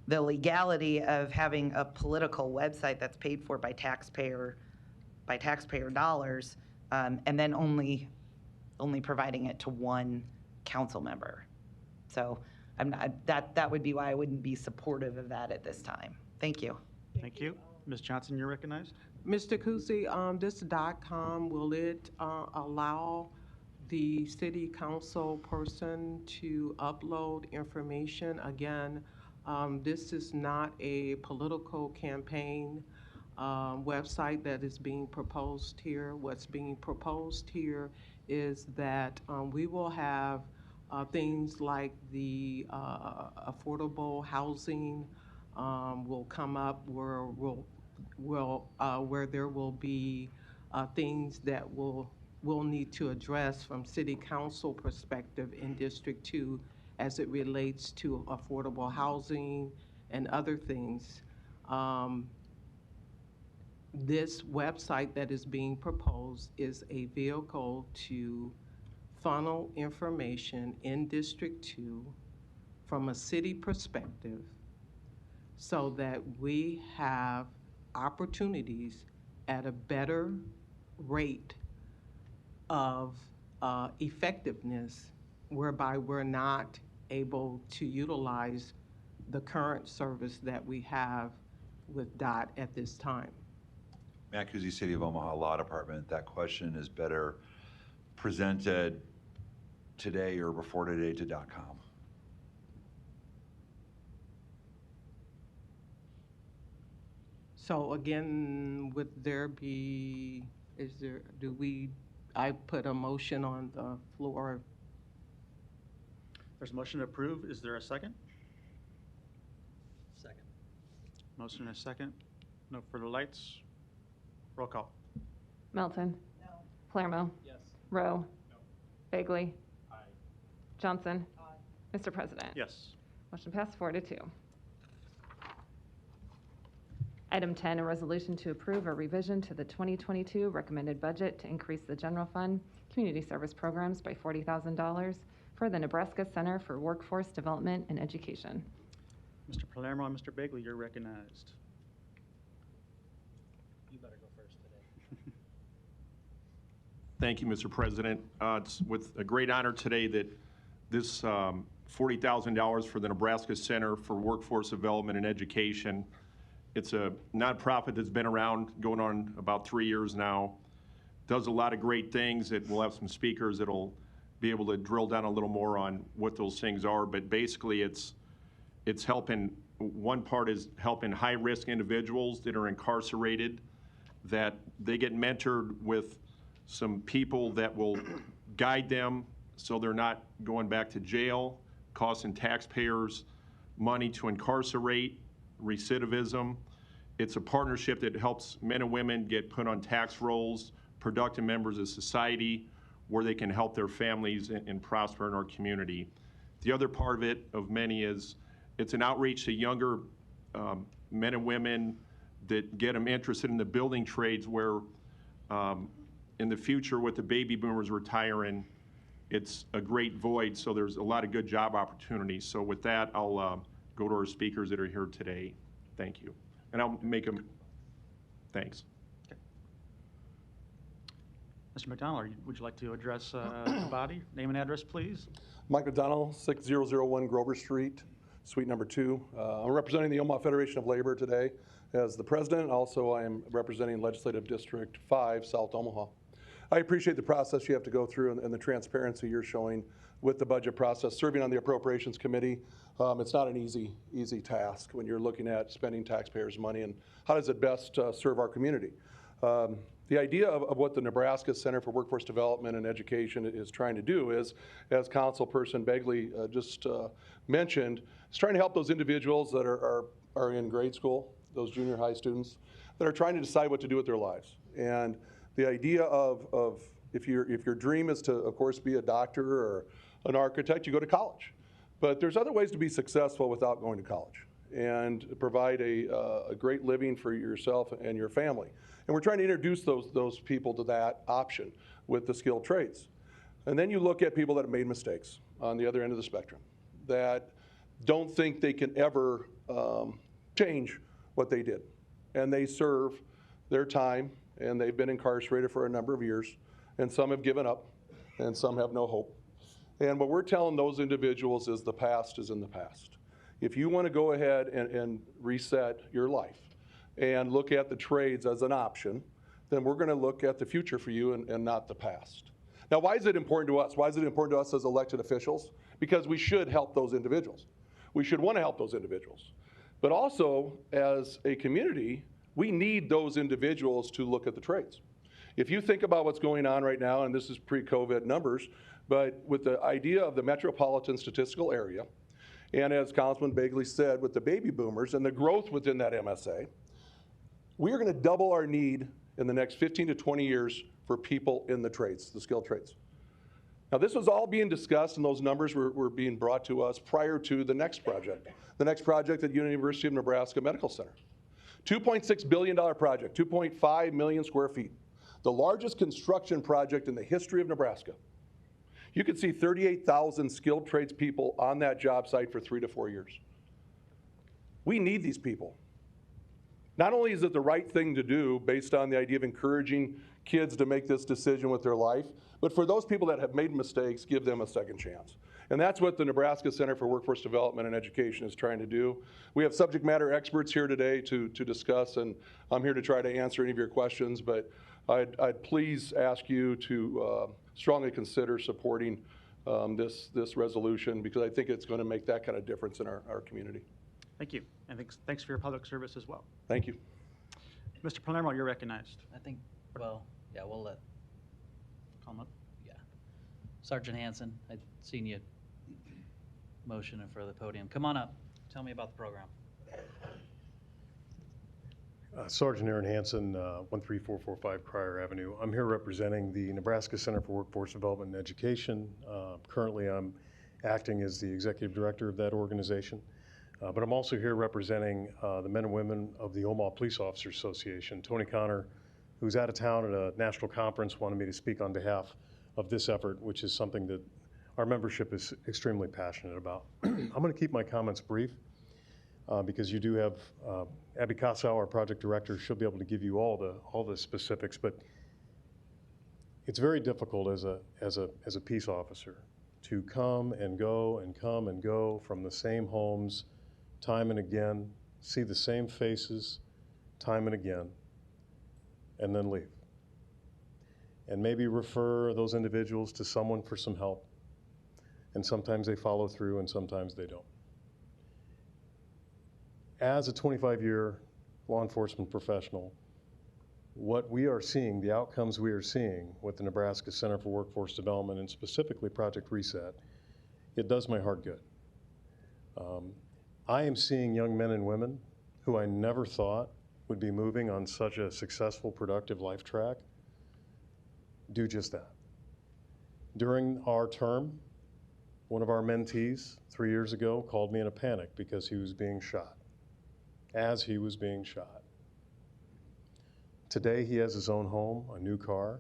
S5: the legality of having a political website that's paid for by taxpayer dollars, and then only providing it to one council member. So that would be why I wouldn't be supportive of that at this time. Thank you.
S2: Thank you. Ms. Johnson, you're recognized.
S6: Mr. Kuzi, this .com, will it allow the city council person to upload information? Again, this is not a political campaign. website that is being proposed here. What's being proposed here is that we will have things like the affordable housing will come up where where there will be things that we'll need to address from city council perspective in District 2 as it relates to affordable housing and other things. This website that is being proposed is a vehicle to funnel information in District 2 from a city perspective so that we have opportunities at a better rate of effectiveness, whereby we're not able to utilize the current service that we have with DOT at this time.
S7: Matt Kuzi, City of Omaha Law Department, that question is better presented today or before today to DOTComm.
S6: So again, would there be, I put a motion on the floor.
S2: There's a motion to approve. Is there a second?
S9: Second.
S2: Motion and a second. No further lights. Roll call.
S1: Melton. No. Palermo.
S9: Yes.
S1: Rowe.
S8: No.
S1: Bagley.
S8: Aye.
S1: Johnson. Mr. President.
S2: Yes.
S1: Motion passed 4-2. Item 10, a resolution to approve a revision to the 2022 recommended budget to increase the general fund community service programs by $40,000 for the Nebraska Center for Workforce Development and Education.
S2: Mr. Palermo and Mr. Bagley, you're recognized.
S9: You better go first today.
S11: Thank you, Mr. President. It's with a great honor today that this $40,000 for the Nebraska Center for Workforce Development and Education. It's a nonprofit that's been around going on about 3 years now. Does a lot of great things. We'll have some speakers that'll be able to drill down a little more on what those things are. But basically, it's helping. One part is helping high-risk individuals that are incarcerated, that they get mentored with some people that will guide them so they're not going back to jail, costing taxpayers money to incarcerate, recidivism. It's a partnership that helps men and women get put on tax rolls, productive members of society, where they can help their families and prosper in our community. The other part of it, of many, is it's an outreach to younger men and women that get them interested in the building trades, where in the future with the baby boomers retiring, it's a great void, so there's a lot of good job opportunities. So with that, I'll go to our speakers that are here today. Thank you. And I'll make them, thanks.
S2: Okay. Mr. McDonald, would you like to address the body? Name and address, please.
S12: Mike McDonald, 6001 Grover Street, Suite number 2. I'm representing the Omaha Federation of Labor today as the president. Also, I am representing Legislative District 5, South Omaha. I appreciate the process you have to go through and the transparency you're showing with the budget process. Serving on the Appropriations Committee, it's not an easy task when you're looking at spending taxpayers' money and how does it best serve our community. The idea of what the Nebraska Center for Workforce Development and Education is trying to do is, as Councilperson Begley just mentioned, is trying to help those individuals that are in grade school, those junior high students, that are trying to decide what to do with their lives. And the idea of if your dream is to, of course, be a doctor or an architect, you go to college. But there's other ways to be successful without going to college and provide a great living for yourself and your family. And we're trying to introduce those people to that option with the skilled trades. And then you look at people that have made mistakes on the other end of the spectrum, that don't think they can ever change what they did. And they serve their time, and they've been incarcerated for a number of years, and some have given up, and some have no hope. And what we're telling those individuals is the past is in the past. If you want to go ahead and reset your life and look at the trades as an option, then we're going to look at the future for you and not the past. Now, why is it important to us? Why is it important to us as elected officials? Because we should help those individuals. We should want to help those individuals. But also, as a community, We need those individuals to look at the trades. If you think about what's going on right now, and this is pre-COVID numbers, but with the idea of the metropolitan statistical area, and as Councilman Bagley said, with the baby boomers and the growth within that MSA, we are going to double our need in the next 15 to 20 years for people in the trades, the skilled trades. Now, this was all being discussed, and those numbers were being brought to us prior to the next project at University of Nebraska Medical Center. $2.6 billion project, 2.5 million square feet, the largest construction project in the history of Nebraska. You could see 38,000 skilled trades people on that job site for 3 to 4 years. We need these people. Not only is it the right thing to do based on the idea of encouraging kids to make this decision with their life, but for those people that have made mistakes, give them a second chance. And that's what the Nebraska Center for Workforce Development and Education is trying to do. We have subject matter experts here today to discuss, and I'm here to try to answer any of your questions, but I'd please ask you to strongly consider supporting this resolution, because I think it's going to make that kind of difference in our community.
S2: Thank you, and thanks for your public service as well.
S12: Thank you.
S2: Mr. Palermo, you're recognized.
S9: I think, well, yeah, we'll let,
S2: Call him up.
S9: yeah. Sergeant Hanson, I'd seen you motion in front of the podium. Come on up. Tell me about the program.
S13: Sergeant Aaron Hanson, 13445 Crier Avenue. I'm here representing the Nebraska Center for Workforce Development and Education. Currently, I'm acting as the executive director of that organization. But I'm also here representing the men and women of the Omaha Police Officers Association. Tony Connor, who's out of town at a national conference, wanted me to speak on behalf of this effort, which is something that our membership is extremely passionate about. I'm going to keep my comments brief because you do have Abby Kassow, our project director. She'll be able to give you all the specifics, but it's very difficult as a peace officer to come and go from the same homes time and again, see the same faces time and again, and then leave. And maybe refer those individuals to someone for some help. And sometimes they follow through and sometimes they don't. As a 25-year law enforcement professional, what we are seeing, the outcomes we are seeing with the Nebraska Center for Workforce Development and specifically Project Reset, it does my heart good. I am seeing young men and women who I never thought would be moving on such a successful, productive life track do just that. During our term, one of our mentees 3 years ago called me in a panic because he was being shot, as he was being shot. Today, he has his own home, a new car,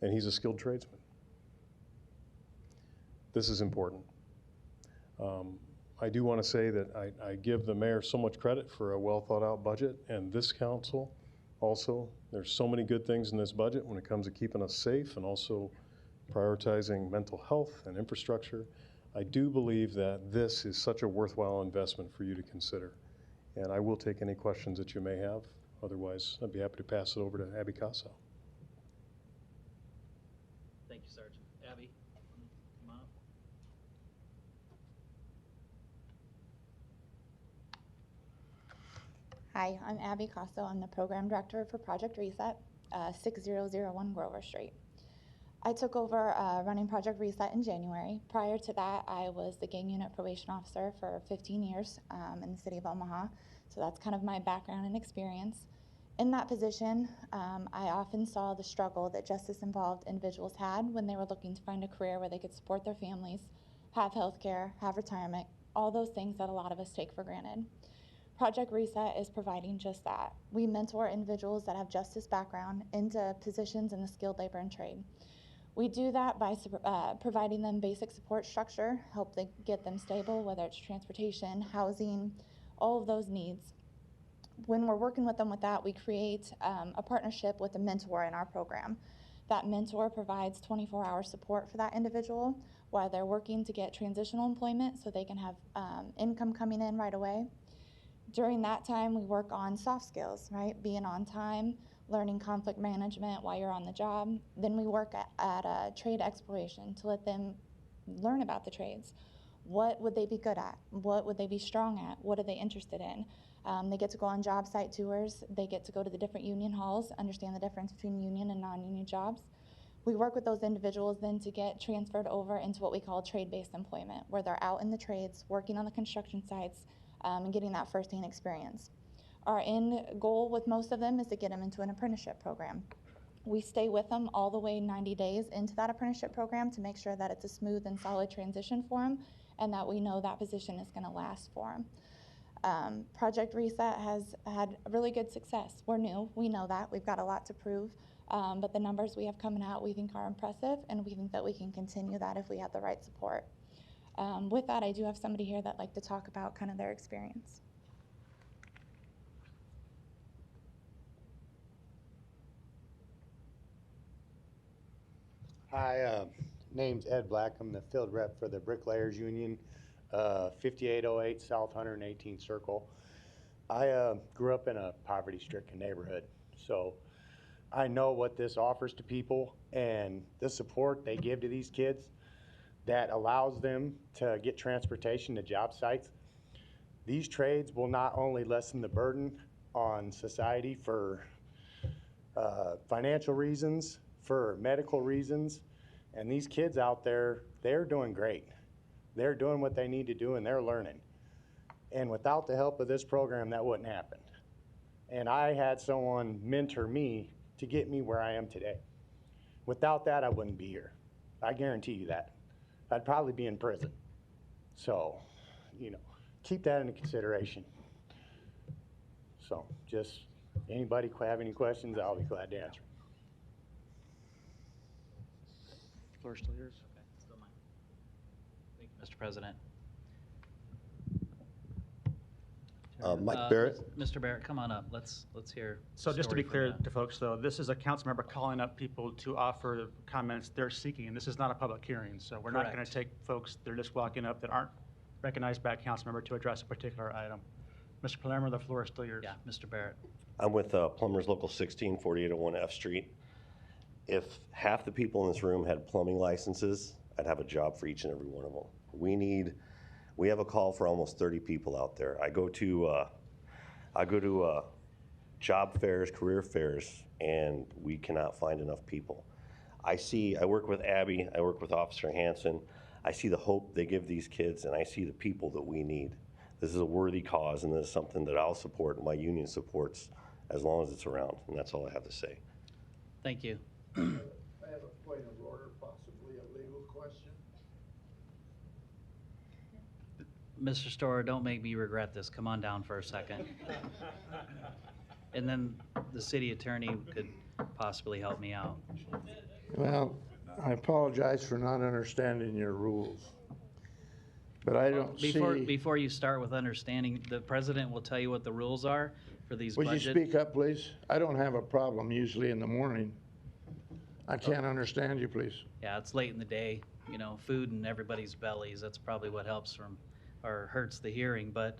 S13: and he's a skilled tradesman. This is important. I do want to say that I give the mayor so much credit for a well-thought-out budget, and this council also. There's so many good things in this budget when it comes to keeping us safe and also prioritizing mental health and infrastructure. I do believe that this is such a worthwhile investment for you to consider. And I will take any questions that you may have. Otherwise, I'd be happy to pass it over to Abby Kassow.
S9: Thank you, Sergeant. Abby, come on up.
S14: Hi, I'm Abby Kassow. I'm the program director for Project Reset, 6001 Grover Street. I took over running Project Reset in January. Prior to that, I was the gang unit probation officer for 15 years in the city of Omaha. So that's kind of my background and experience. In that position, I often saw the struggle that justice-involved individuals had when they were looking to find a career where they could support their families, have health care, have retirement, all those things that a lot of us take for granted. Project Reset is providing just that. We mentor individuals that have justice background into positions in the skilled labor and trade. We do that by providing them basic support structure, help get them stable, whether it's transportation, housing, all of those needs. When we're working with them with that, we create a partnership with a mentor in our program. That mentor provides 24-hour support for that individual while they're working to get transitional employment so they can have income coming in right away. During that time, we work on soft skills, right? Being on time, learning conflict management while you're on the job. Then we work at trade exploration to let them learn about the trades. What would they be good at? What would they be strong at? What are they interested in? They get to go on job site tours. They get to go to the different union halls, understand the difference between union and non-union jobs. We work with those individuals then to get transferred over into what we call trade-based employment, where they're out in the trades, working on the construction sites, and getting that firsthand experience. Our end goal with most of them is to get them into an apprenticeship program. We stay with them all the way 90 days into that apprenticeship program to make sure that it's a smooth and solid transition for them and that we know that position is going to last for them. Project Reset has had really good success. We're new, we know that, we've got a lot to prove, but the numbers we have coming out we think are impressive, and we think that we can continue that if we have the right support. With that, I do have somebody here that'd like to talk about kind of their experience.
S15: Hi, name's Ed Black. I'm the field rep for the Bricklayers Union, 5808 South 118th Circle. I grew up in a poverty-stricken neighborhood, so I know what this offers to people and the support they give to these kids that allows them to get transportation to job sites. These trades will not only lessen the burden on society for financial reasons, for medical reasons, and these kids out there, they're doing great. They're doing what they need to do and they're learning. And without the help of this program, that wouldn't happen. And I had someone mentor me to get me where I am today. Without that, I wouldn't be here. I guarantee you that. I'd probably be in prison. So, you know, keep that into consideration. So just anybody have any questions, I'll be glad to answer.
S9: Floor still yours? Okay, still mine. Thank you, Mr. President.
S16: Mike Barrett.
S9: Mr. Barrett, come on up. Let's hear.
S2: So
S9: the
S2: just to
S9: story
S2: be clear
S9: from you.
S2: to folks, though, this is a council member calling up people to offer comments they're seeking, and this is not a public hearing. So we're not going
S9: Correct.
S2: to take folks that are just walking up that aren't recognized by a council member to address a particular item. Mr. Palermo, the floor is still yours.
S9: Yeah, Mr. Barrett.
S16: I'm with Plumbers Local 16, 4801 F Street. If half the people in this room had plumbing licenses, I'd have a job for each and every one of them. We have a call for almost 30 people out there. I go to job fairs, career fairs, and we cannot find enough people. I work with Abby, I work with Officer Hanson. I see the hope they give these kids, and I see the people that we need. This is a worthy cause, and this is something that I'll support, and my union supports, as long as it's around, and that's all I have to say.
S9: Thank you.
S17: I have a point of order, possibly a legal question.
S9: Mr. Storer, don't make me regret this. Come on down for a second. And then the city attorney could possibly help me out.
S17: Well, I apologize for not understanding your rules, but I don't see.
S9: Before you start with understanding, the president will tell you what the rules are for these
S17: Would
S9: budget.
S17: you speak up, please? I don't have a problem usually in the morning. I can't understand you, please.
S9: Yeah, it's late in the day, you know, food in everybody's bellies. That's probably what helps from, or hurts the hearing. But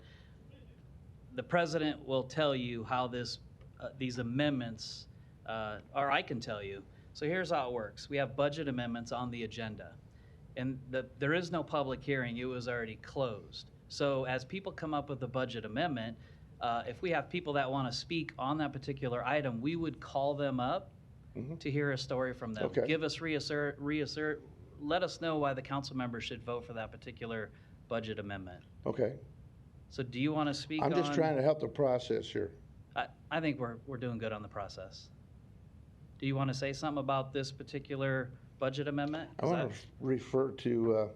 S9: the president will tell you how these amendments, or I can tell you. So here's how it works. We have budget amendments on the agenda. And there is no public hearing. It was already closed. So as people come up with a budget amendment, if we have people that want to speak on that particular item, we would call them up to hear a story from them.
S17: Okay.
S9: Give us let us know why the council member should vote for that particular budget amendment.
S17: Okay.
S9: So do you want to speak
S17: I'm just trying to help the process here.
S9: I think we're doing good on the process. Do you want to say something about this particular budget amendment?
S17: I want to refer to,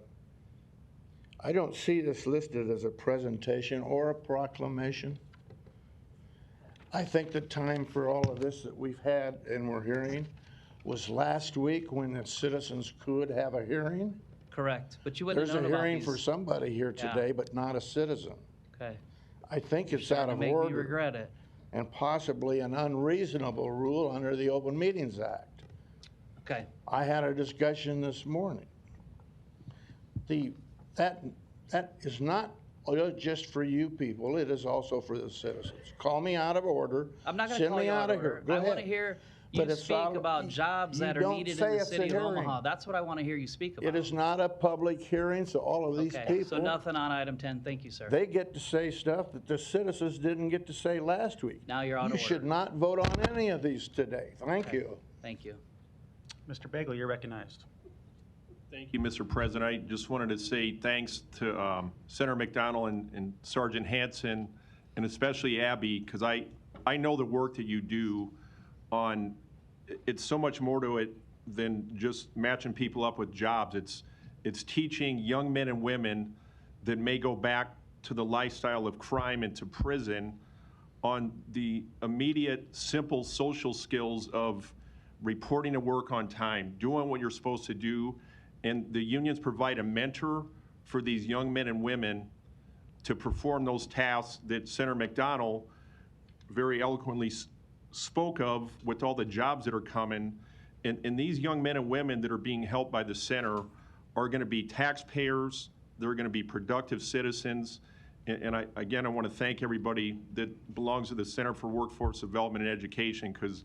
S17: I don't see this listed as a presentation or a proclamation. I think the time for all of this that we've had and we're hearing was last week when the citizens could have a hearing.
S9: Correct, but you wouldn't
S17: There's
S9: have
S17: a
S9: known about
S17: hearing
S9: these.
S17: for somebody here today, but not a citizen.
S9: Okay.
S17: I think it's
S9: Starting
S17: out
S9: to
S17: of
S9: make me
S17: order.
S9: regret it.
S17: And possibly an unreasonable rule under the Open Meetings Act.
S9: Okay.
S17: I had a discussion this morning. That is not just for you people, it is also for the citizens. Call me out of order.
S9: I'm not going to
S17: Send
S9: call
S17: me
S9: you
S17: out of
S9: order.
S17: here. Go
S9: I
S17: ahead.
S9: want to hear You
S17: But it's
S9: speak
S17: all-
S9: about jobs
S17: you
S9: that are
S17: don't
S9: needed in
S17: say
S9: the
S17: it's a
S9: city of
S17: hearing.
S9: Omaha. That's what I want to hear you speak about.
S17: It is not a public hearing, so all of these
S9: Okay,
S17: people.
S9: so nothing on item 10. Thank you, sir.
S17: They get to say stuff that the citizens didn't get to say last week.
S9: Now you're out of
S17: You
S9: order.
S17: should not vote on any of these today. Thank
S9: Okay.
S17: you.
S9: Thank you.
S2: Mr. Bagel, you're recognized.
S11: Thank you, Mr. President. I just wanted to say thanks to Senator McDonald and Sergeant Hansen, and especially Abby, because I know the work that you do on, it's so much more to it than just matching people up with jobs. It's teaching young men and women that may go back to the lifestyle of crime and to prison on the immediate, simple social skills of reporting to work on time, doing what you're supposed to do. And the unions provide a mentor for these young men and women to perform those tasks that Senator McDonald very eloquently spoke of with all the jobs that are coming. And these young men and women that are being helped by the center are going to be taxpayers, they're going to be productive citizens. And I want to thank everybody that belongs to the Center for Workforce Development and Education, because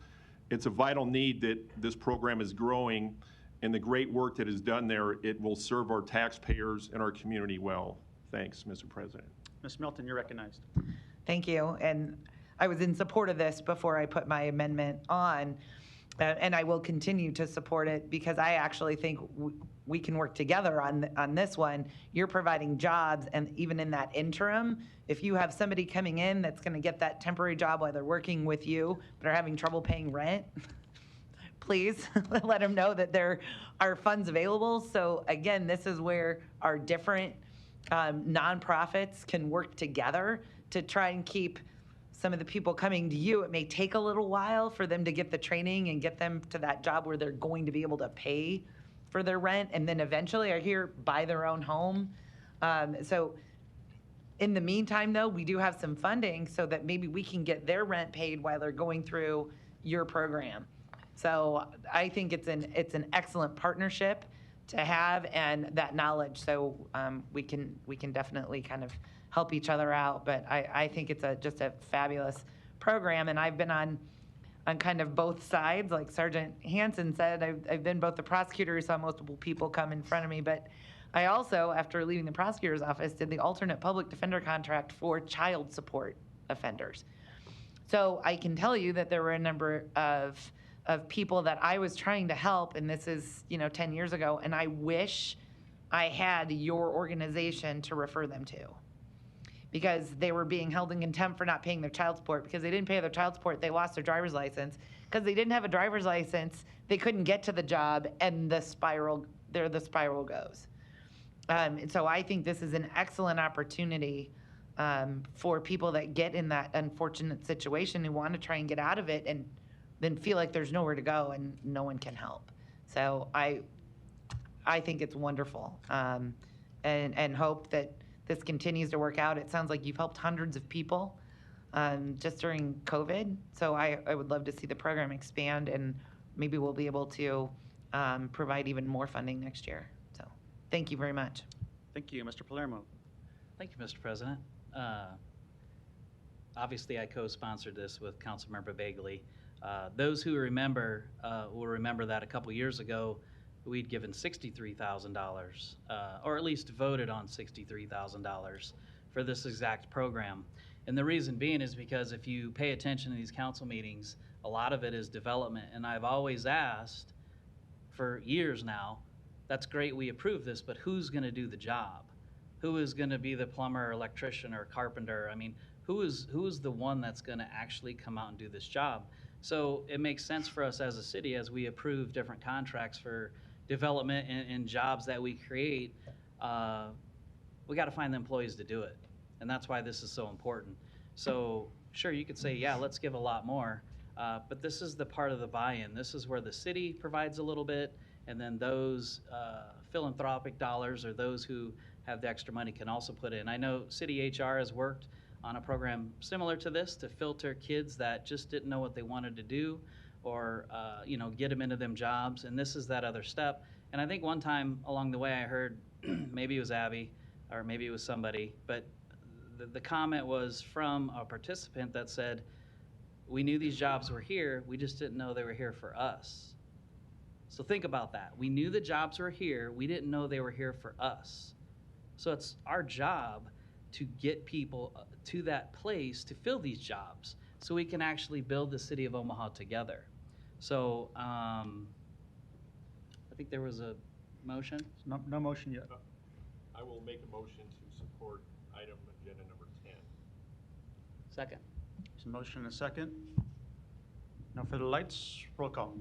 S11: it's a vital need that this program is growing, and the great work that is done there, it will serve our taxpayers and our community well. Thanks, Mr. President.
S2: Ms. Milton, you're recognized.
S5: Thank you. And I was in support of this before I put my amendment on, and I will continue to support it because I actually think we can work together on this one. You're providing jobs, and even in that interim, if you have somebody coming in that's going to get that temporary job while they're working with you but are having trouble paying rent, please let them know that there are funds available. So again, this is where our different nonprofits can work together to try and keep some of the people coming to you. It may take a little while for them to get the training and get them to that job where they're going to be able to pay for their rent, and then eventually are here, buy their own home. So in the meantime, though, we do have some funding so that maybe we can get their rent paid while they're going through your program. So I think it's an excellent partnership to have, and that knowledge. So we can definitely kind of help each other out. But I think it's just a fabulous program, and I've been on kind of both sides. Like Sergeant Hansen said, I've been both the prosecutor who saw multiple people come in front of me, but I also, after leaving the prosecutor's office, did the alternate public defender contract for child support offenders. So I can tell you that there were a number of people that I was trying to help, and this is 10 years ago, and I wish I had your organization to refer them to, because they were being held in contempt for not paying their child support. Because they didn't pay their child support, they lost their driver's license. Because they didn't have a driver's license, they couldn't get to the job, and the spiral goes. And so I think this is an excellent opportunity for people that get in that unfortunate situation who want to try and get out of it and then feel like there's nowhere to go and no one can help. So I think it's wonderful, and hope that this continues to work out. It sounds like you've helped hundreds of people just during COVID. So I would love to see the program expand, and maybe we'll be able to provide even more funding next year. So thank you very much.
S2: Thank you. Mr. Palermo.
S9: Thank you, Mr. President. Obviously, I co-sponsored this with Councilmember Bagley. Those who remember will remember that a couple years ago, we'd given $63,000, or at least voted on $63,000 for this exact program. And the reason being is because if you pay attention to these council meetings, a lot of it is development. And I've always asked for years now, that's great, we approve this, but who's going to do the job? Who is going to be the plumber, electrician, or carpenter? I mean, who is the one that's going to actually come out and do this job? So it makes sense for us as a city, as we approve different contracts for development and jobs that we create, we got to find the employees to do it. And that's why this is so important. So sure, you could say, yeah, let's give a lot more, but this is the part of the buy-in. This is where the city provides a little bit, and then those philanthropic dollars, or those who have the extra money, can also put in. I know City HR has worked on a program similar to this to filter kids that just didn't know what they wanted to do, or get them into them jobs, and this is that other step. And I think one time along the way I heard, maybe it was Abby, or maybe it was somebody, but the comment was from a participant that said, We knew these jobs were here, we just didn't know they were here for us. So think about that. We knew the jobs were here, we didn't know they were here for us. So it's our job to get people to that place to fill these jobs so we can actually build the city of Omaha together. So I think there was a motion.
S2: No motion yet.
S11: I will make a motion to support item agenda number 10.
S9: Second.
S2: There's a motion and a second. Now for the lights, roll call.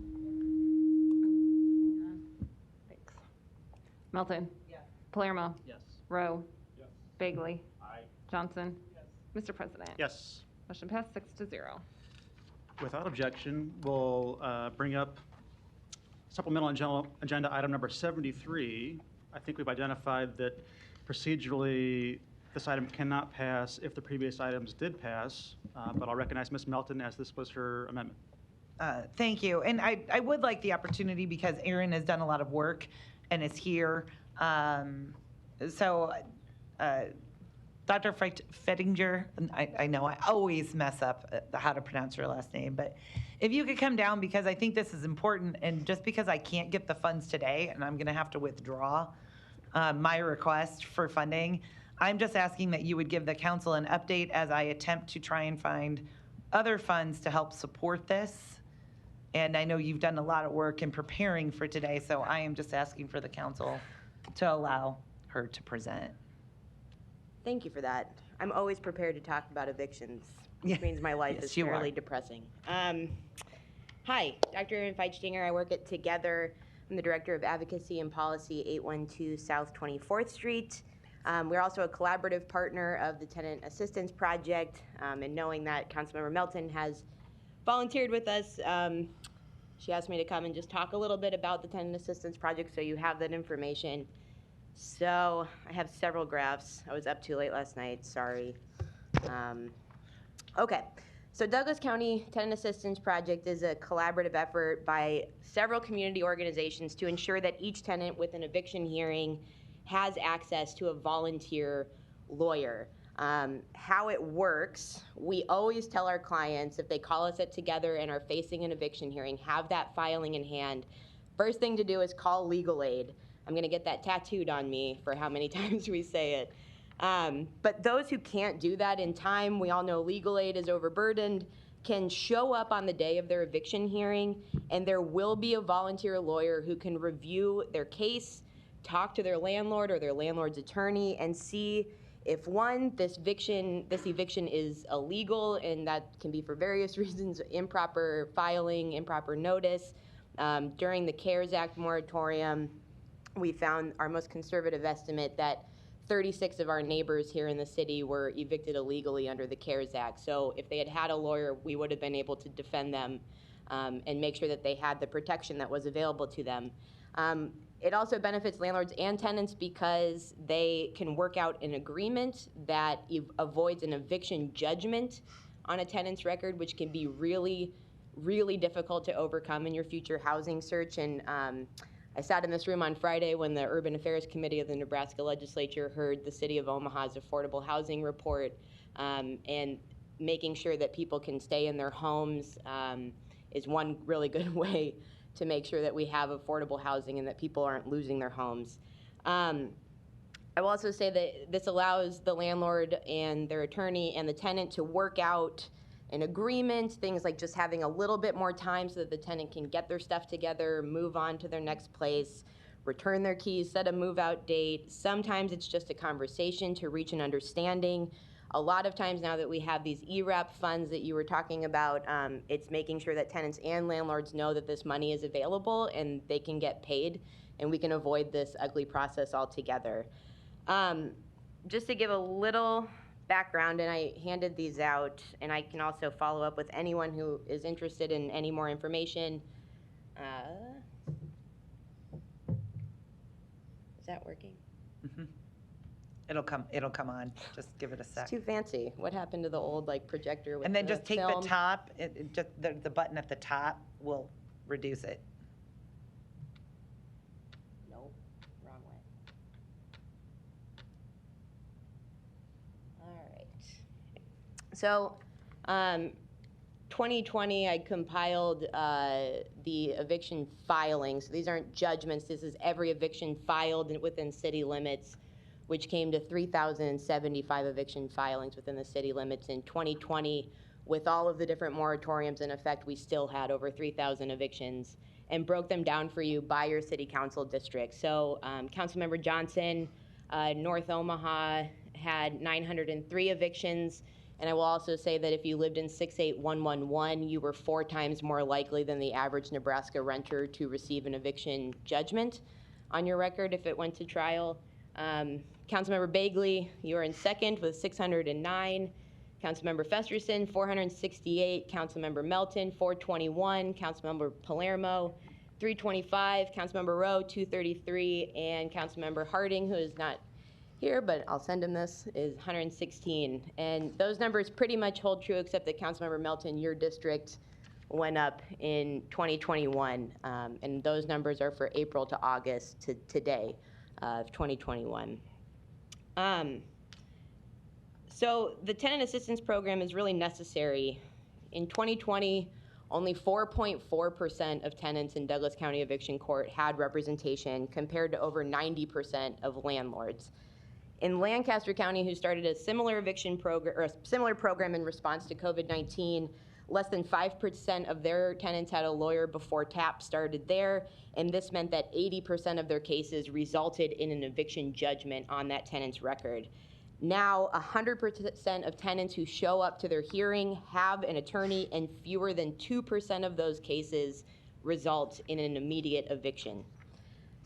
S1: Thanks. Melton.
S9: Yes.
S1: Palermo.
S9: Yes.
S1: Rowe.
S11: Yes.
S1: Bagley.
S11: Aye.
S1: Johnson. Mr. President.
S2: Yes.
S1: Motion passed 6-0.
S2: Without objection, we'll bring up supplemental agenda item number 73. I think we've identified that procedurally this item cannot pass if the previous items did pass, but I'll recognize Ms. Melton as this was her amendment.
S5: Thank you. And I would like the opportunity because Aaron has done a lot of work and is here. Dr. Fettinger, I know I always mess up how to pronounce her last name, but if you could come down because I think this is important, and just because I can't get the funds today and I'm going to have to withdraw my request for funding, I'm just asking that you would give the council an update as I attempt to try and find other funds to help support this. And I know you've done a lot of work in preparing for today, so I am just asking for the council to allow her to present.
S18: Thank you for that. I'm always prepared to talk about evictions, which means my life
S5: Yes,
S18: is
S5: you
S18: fairly
S5: are.
S18: depressing. Hi, Dr. Erin Feitstinger. I work at Together. I'm the Director of Advocacy and Policy, 812 South 24th Street. We're also a collaborative partner of the Tenant Assistance Project, and knowing that Councilmember Melton has volunteered with us, she asked me to come and just talk a little bit about the Tenant Assistance Project so you have that information. So I have several graphs. I was up too late last night, sorry. Okay, so Douglas County Tenant Assistance Project is a collaborative effort by several community organizations to ensure that each tenant with an eviction hearing has access to a volunteer lawyer. How it works, we always tell our clients if they call us at Together and are facing an eviction hearing, have that filing in hand. First thing to do is call legal aid. I'm going to get that tattooed on me for how many times we say it. But those who can't do that in time, we all know legal aid is overburdened, can show up on the day of their eviction hearing, and there will be a volunteer lawyer who can review their case, talk to their landlord or their landlord's attorney, and see if one, this eviction is illegal, and that can be for various reasons, improper filing, improper notice. During the CARES Act moratorium, we found our most conservative estimate that 36 of our neighbors here in the city were evicted illegally under the CARES Act. So if they had had a lawyer, we would have been able to defend them and make sure that they had the protection that was available to them. It also benefits landlords and tenants because they can work out an agreement that avoids an eviction judgment on a tenant's record, which can be really, really difficult to overcome in your future housing search. And I sat in this room on Friday when the Urban Affairs Committee of the Nebraska Legislature heard the City of Omaha's affordable housing report, and making sure that people can stay in their homes is one really good way to make sure that we have affordable housing and that people aren't losing their homes. I will also say that this allows the landlord and their attorney and the tenant to work out an agreement, things like just having a little bit more time so that the tenant can get their stuff together, move on to their next place, return their keys, set a move-out date. Sometimes it's just a conversation to reach an understanding. A lot of times now that we have these ERAP funds that you were talking about, it's making sure that tenants and landlords know that this money is available and they can get paid, and we can avoid this ugly process altogether. Just to give a little background, and I handed these out, and I can also follow up with anyone who is interested in any more information. Is that working?
S5: Mm-hmm. It'll come on. Just give it a sec.
S18: It's too fancy. What happened to the old projector with
S5: And then
S18: the
S5: just take
S18: film?
S5: the top, just the button at the top will reduce it.
S18: Nope, wrong way. All right. So, 2020, I compiled the eviction filings. These aren't judgments. This is every eviction filed within city limits, which came to 3,075 eviction filings within the city limits in 2020. With all of the different moratoriums in effect, we still had over 3,000 evictions, and broke them down for you by your city council district. So Councilmember Johnson, North Omaha had 903 evictions. And I will also say that if you lived in 68111, you were 4 times more likely than the average Nebraska renter to receive an eviction judgment on your record if it went to trial. Councilmember Bagley, you are in second with 609. Councilmember Festerson, 468. Councilmember Melton, 421. Councilmember Palermo, 325. Councilmember Rowe, 233. And Councilmember Harding, who is not here, but I'll send him this, is 116. And those numbers pretty much hold true, except that Councilmember Melton, your district went up in 2021. And those numbers are for April to August to today of 2021. So the Tenant Assistance Program is really necessary. In 2020, only 4.4% of tenants in Douglas County Eviction Court had representation, compared to over 90% of landlords. In Lancaster County, who started a similar eviction program, or a similar program in response to COVID-19, less than 5% of their tenants had a lawyer before TAP started there, and this meant that 80% of their cases resulted in an eviction judgment on that tenant's record. Now, 100% of tenants who show up to their hearing have an attorney, and fewer than 2% of those cases result in an immediate eviction.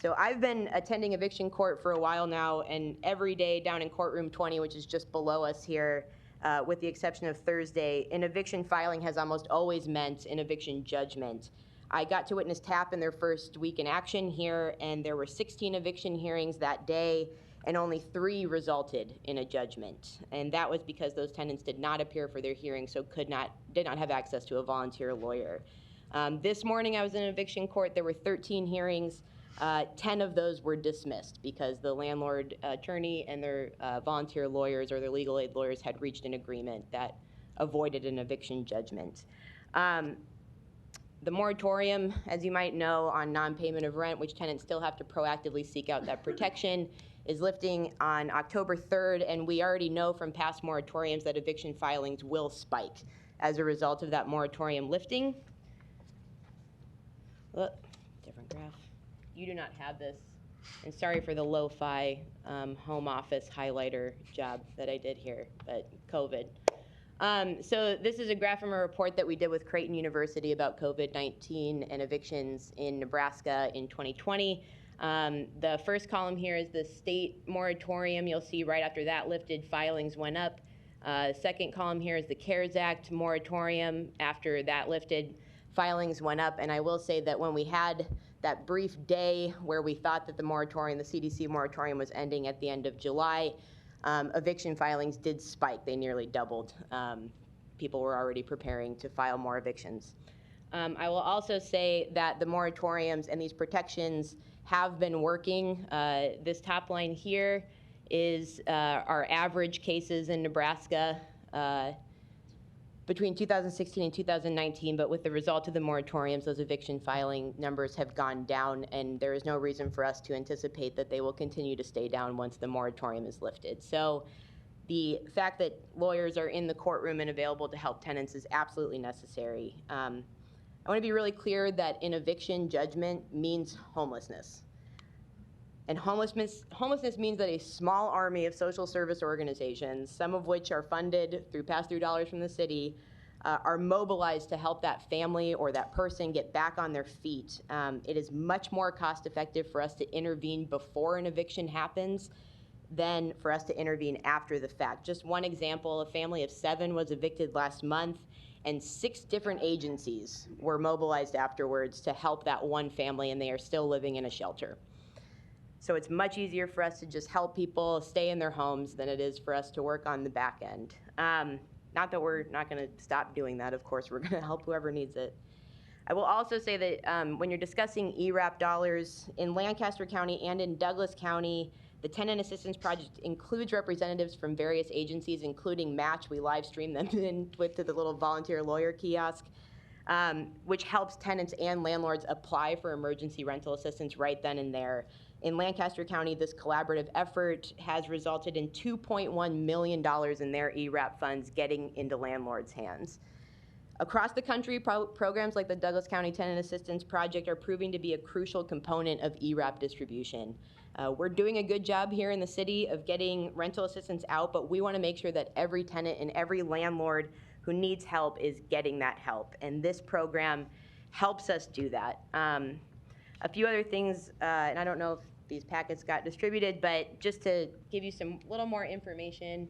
S18: So I've been attending eviction court for a while now, and every day down in courtroom 20, which is just below us here, with the exception of Thursday, an eviction filing has almost always meant an eviction judgment. I got to witness TAP in their first week in action here, and there were 16 eviction hearings that day, and only 3 resulted in a judgment. And that was because those tenants did not appear for their hearing, so did not have access to a volunteer lawyer. This morning I was in eviction court. There were 13 hearings. 10 of those were dismissed because the landlord attorney and their volunteer lawyers or their legal aid lawyers had reached an agreement that avoided an eviction judgment. The moratorium, as you might know, on non-payment of rent, which tenants still have to proactively seek out that protection, is lifting on October 3rd, and we already know from past moratoriums that eviction filings will spike as a result of that moratorium lifting. Different graph. You do not have this, and sorry for the lo-fi home office highlighter job that I did here, but COVID. So this is a graph from a report that we did with Creighton University about COVID-19 and evictions in Nebraska in 2020. The first column here is the state moratorium. You'll see right after that lifted, filings went up. Second column here is the CARES Act moratorium. After that lifted, filings went up. And I will say that when we had that brief day where we thought that the moratorium, the CDC moratorium, was ending at the end of July, eviction filings did spike. They nearly doubled. People were already preparing to file more evictions. I will also say that the moratoriums and these protections have been working. This top line here is our average cases in Nebraska between 2016 and 2019, but with the result of the moratoriums, those eviction filing numbers have gone down, and there is no reason for us to anticipate that they will continue to stay down once the moratorium is lifted. So the fact that lawyers are in the courtroom and available to help tenants is absolutely necessary. I want to be really clear that an eviction judgment means homelessness. And homelessness means that a small army of social service organizations, some of which are funded through pass-through dollars from the city, are mobilized to help that family or that person get back on their feet. It is much more cost-effective for us to intervene before an eviction happens than for us to intervene after the fact. Just one example, a family of 7 was evicted last month, and 6 different agencies were mobilized afterwards to help that one family, and they are still living in a shelter. So it's much easier for us to just help people stay in their homes than it is for us to work on the back end. Not that we're not going to stop doing that, of course. We're going to help whoever needs it. I will also say that when you're discussing ERAP dollars, in Lancaster County and in Douglas County, The Tenant Assistance Project includes representatives from various agencies, including Match. We live stream them in to the little volunteer lawyer kiosk, which helps tenants and landlords apply for emergency rental assistance right then and there. In Lancaster County, this collaborative effort has resulted in $2.1 million in their ERAP funds getting into landlords' hands. Across the country, programs like the Douglas County Tenant Assistance Project are proving to be a crucial component of ERAP distribution. We're doing a good job here in the city of getting rental assistance out, but we want to make sure that every tenant and every landlord who needs help is getting that help, and this program helps us do that. A few other things, and I don't know if these packets got distributed, but just to give you some little more information,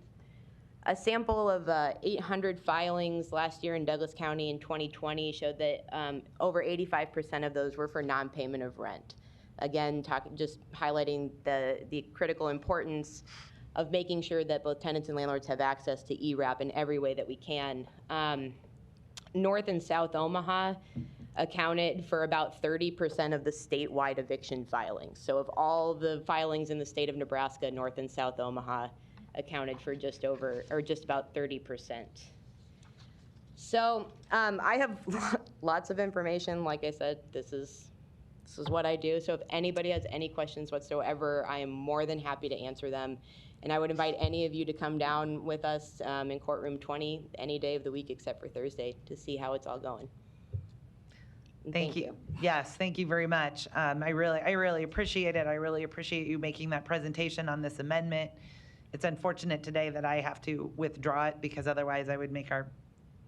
S18: a sample of 800 filings last year in Douglas County in 2020 showed that over 85% of those were for non-payment of rent. Again, just highlighting the critical importance of making sure that both tenants and landlords have access to ERAP in every way that we can. North and South Omaha accounted for about 30% of the statewide eviction filings. So of all the filings in the state of Nebraska, North and South Omaha accounted for just about 30%. So I have lots of information. Like I said, this is what I do. So if anybody has any questions whatsoever, I am more than happy to answer them. And I would invite any of you to come down with us in courtroom 20 any day of the week except for Thursday to see how it's all going. And
S5: Thank you. Yes, thank you very much. I really appreciate it. I really appreciate you making that presentation on this amendment. It's unfortunate today that I have to withdraw it because otherwise it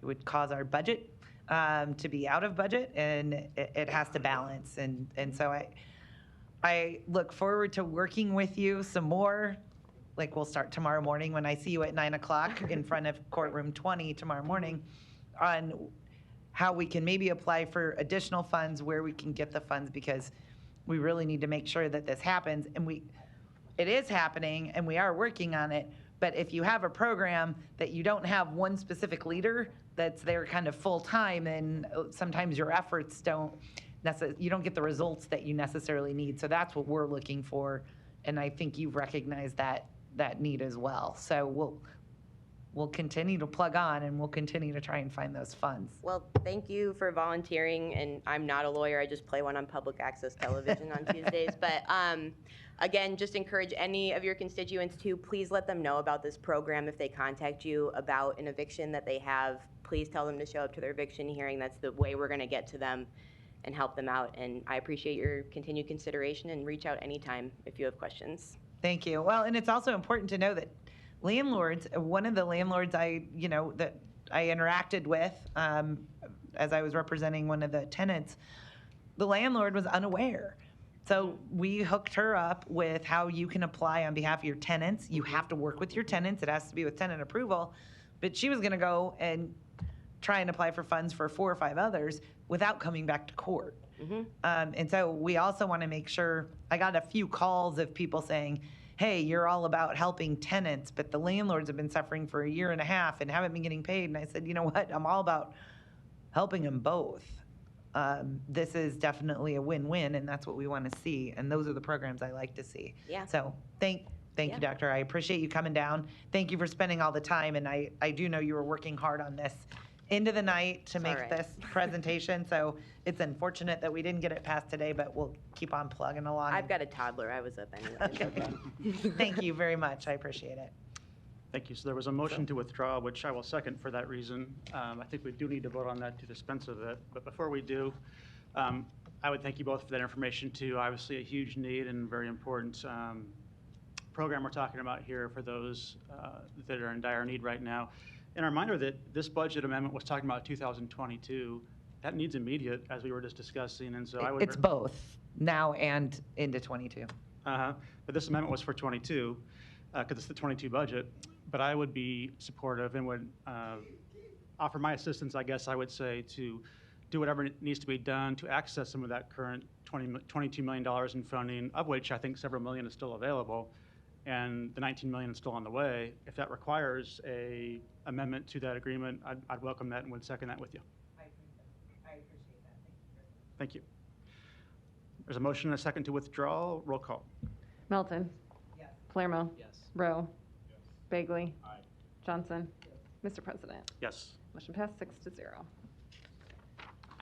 S5: would cause our budget to be out of budget, and it has to balance. And so I look forward to working with you some more. Like we'll start tomorrow morning when I see you at 9 o'clock in front of courtroom 20 tomorrow morning on how we can maybe apply for additional funds, where we can get the funds, because we really need to make sure that this happens. And it is happening and we are working on it. But if you have a program that you don't have one specific leader that's there kind of full time, then sometimes your efforts you don't get the results that you necessarily need. So that's what we're looking for. And I think you've recognized that need as well. So we'll continue to plug on, and we'll continue to try and find those funds.
S18: Well, thank you for volunteering, and I'm not a lawyer, I just play one on public access television on Tuesdays, but again, just encourage any of your constituents to please let them know about this program. If they contact you about an eviction that they have, please tell them to show up to their eviction hearing. That's the way we're gonna get to them and help them out, and I appreciate your continued consideration, and reach out anytime if you have questions.
S5: Thank you. Well, and it's also important to know that landlords, one of the landlords that I interacted with as I was representing one of the tenants, the landlord was unaware. So we hooked her up with how you can apply on behalf of your tenants. You have to work with your tenants. It has to be with tenant approval. But she was going to go and try and apply for funds for 4 or 5 others without coming back to court. And so we also want to make sure, I got a few calls of people saying, hey, you're all about helping tenants, but the landlords have been suffering for 1.5 years and haven't been getting paid. And I said, you know what? I'm all about helping them both. This is definitely a win-win, and that's what we want to see. And those are the programs I like to see.
S18: Yeah.
S5: So thank you, Doctor. I appreciate you coming down. Thank you for spending all the time. And I do know you were working hard on this into the night to make this presentation. So it's unfortunate that we didn't get it passed today, but we'll keep on plugging along.
S18: I've got a toddler. I was up anyway.
S5: Okay. Thank you very much. I appreciate it.
S2: Thank you. So there was a motion to withdraw, which I will second for that reason. I think we do need to vote on that to dispense with it. But before we do, I would thank you both for that information too. Obviously a huge need and very important program we're talking about here for those that are in dire need right now. And a reminder that this budget amendment was talking about 2022. That needs immediate, as we were just discussing, and so I would.
S5: It's both now and into 22.
S2: But this amendment was for 22, because it's the 22 budget. But I would be supportive and would offer my assistance, I guess I would say, to do whatever needs to be done to access some of that current $22 million in funding, of which I think several million is still available, and the 19 million is still on the way. If that requires a amendment to that agreement, I'd welcome that and would second that with you.
S5: I appreciate that.
S2: Thank you. There's a motion and a second to withdraw. Roll call.
S1: Melton.
S5: Yes.
S1: Palermo.
S9: Yes.
S1: Rowe. Bagley. Johnson. Mr. President.
S2: Yes.
S1: Motion passed 6-0.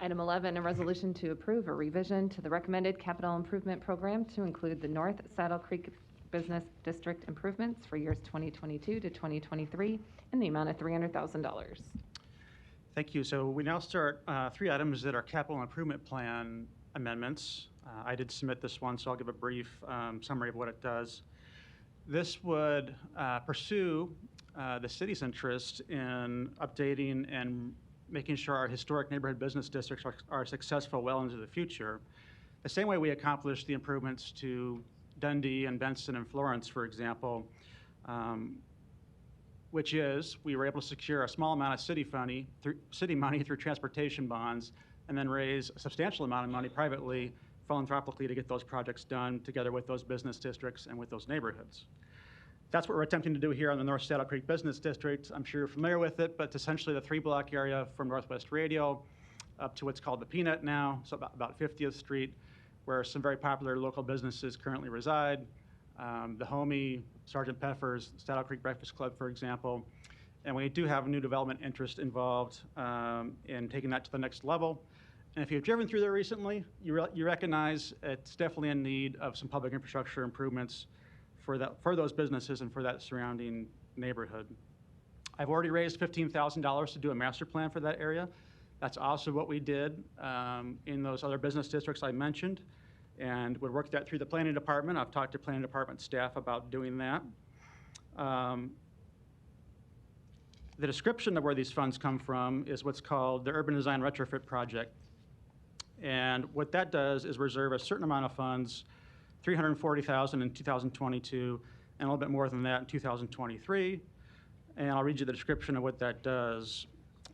S1: Item 11, a resolution to approve a revision to the recommended capital improvement program to include the North Saddle Creek Business District improvements for years 2022 to 2023 in the amount of $300,000.
S2: Thank you. So we now start 3 items that are capital improvement plan amendments. I did submit this one, so I'll give a brief summary of what it does. This would pursue the city's interest in updating and making sure our historic neighborhood business districts are successful well into the future. The same way we accomplished the improvements to Dundee and Benson and Florence, for example, which is we were able to secure a small amount of city money through transportation bonds and then raise a substantial amount of money privately, philanthropically, to get those projects done together with those business districts and with those neighborhoods. That's what we're attempting to do here on the North Saddle Creek Business District. I'm sure you're familiar with it, but it's essentially the 3-block area from Northwest Radio up to what's called the Peanut now, so about 50th Street, where some very popular local businesses currently reside. The Homie, Sergeant Pepper's, Saddle Creek Breakfast Club, for example. And we do have a new development interest involved in taking that to the next level. And if you've driven through there recently, you recognize it's definitely in need of some public infrastructure improvements for those businesses and for that surrounding neighborhood. I've already raised $15,000 to do a master plan for that area. That's also what we did in those other business districts I mentioned, and would work that through the planning department. I've talked to planning department staff about doing that. The description of where these funds come from is what's called the Urban Design Retrofit Project. And what that does is reserve a certain amount of funds, $340,000 in 2022, and a little bit more than that in 2023. And I'll read you the description of what that does.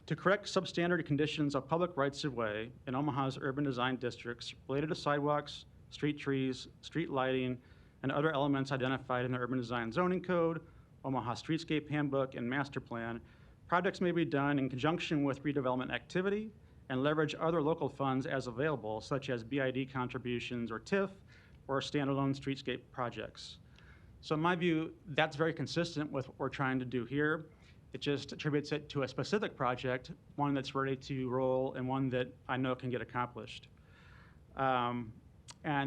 S2: To correct substandard conditions of public rights-of-way in Omaha's urban design districts related to sidewalks, street trees, street lighting, and other elements identified in the Urban Design Zoning Code, Omaha Streetscape Handbook, and Master Plan, projects may be done in conjunction with redevelopment activity and leverage other local funds as available, such as BID contributions or TIF, or standalone streetscape projects. So in my view, that's very consistent with what we're trying to do here. It just attributes it to a specific project, one that's ready to roll and one that I know can get accomplished. And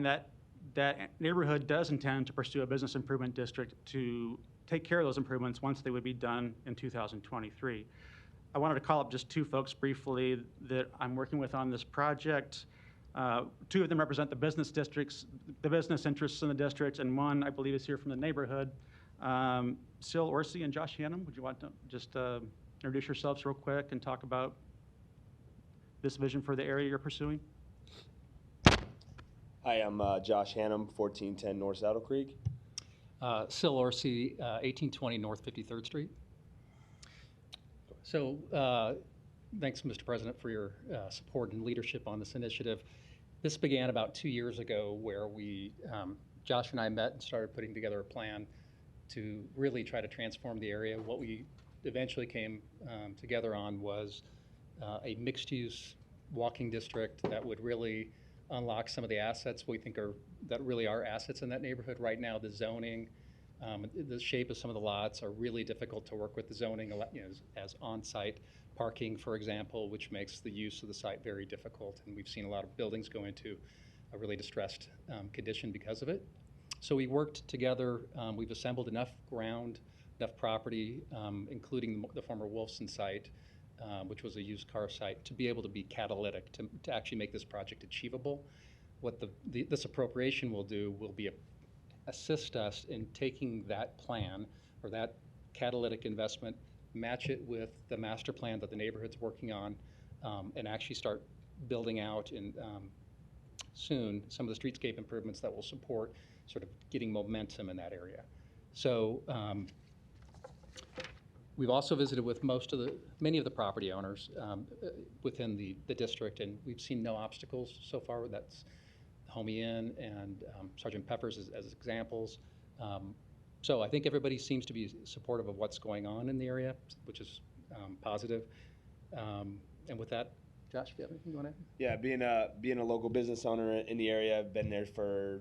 S2: that neighborhood does intend to pursue a business improvement district to take care of those improvements once they would be done in 2023. I wanted to call up just 2 folks briefly that I'm working with on this project. 2 of them represent the business districts, the business interests in the districts, and 1, I believe, is here from the neighborhood. Sil Orsi and Josh Hannum, would you want to just introduce yourselves real quick and talk about this vision for the area you're pursuing?
S19: Hi, I'm Josh Hannum, 1410 North Saddle Creek.
S20: Sil Orsi, 1820 North 53rd Street. So thanks, Mr. President, for your support and leadership on this initiative. This began about 2 years ago where we, Josh and I met and started putting together a plan to really try to transform the area. What we eventually came together on was a mixed-use walking district that would really unlock some of the assets we think that really are assets in that neighborhood. Right now, the zoning, the shape of some of the lots are really difficult to work with the zoning, as on-site parking, for example, which makes the use of the site very difficult. And we've seen a lot of buildings go into a really distressed condition because of it. So we worked together. We've assembled enough ground, enough property, including the former Wolfson site, which was a used car site, to be able to be catalytic, to actually make this project achievable. What this appropriation will do will be assist us in taking that plan or that catalytic investment, match it with the master plan that the neighborhood's working on, and actually start building out soon some of the streetscape improvements that will support sort of getting momentum in that area. So we've also visited with many of the property owners within the district, and we've seen no obstacles so far. That's Homie Inn and Sergeant Pepper's as examples. So I think everybody seems to be supportive of what's going on in the area, which is positive. And with that, Josh, do you have anything you want to add?
S19: Yeah, being a local business owner in the area, I've been there for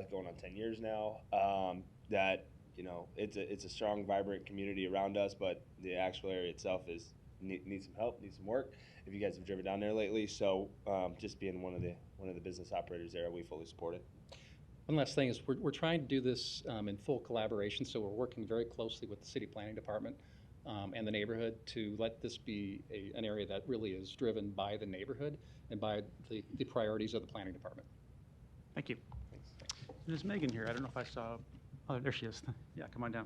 S19: going on 10 years now. That you know, it's a strong, vibrant community around us, but the actual area itself needs some help, needs some work. If you guys have driven down there lately, so just being one of the business operators there, we fully support it.
S20: One last thing is we're trying to do this in full collaboration, so we're working very closely with the city planning department and the neighborhood to let this be an area that really is driven by the neighborhood and by the priorities of the planning department.
S2: Thank you. There's Megan here. I don't know if I saw. Oh, there she is. Yeah, come on down.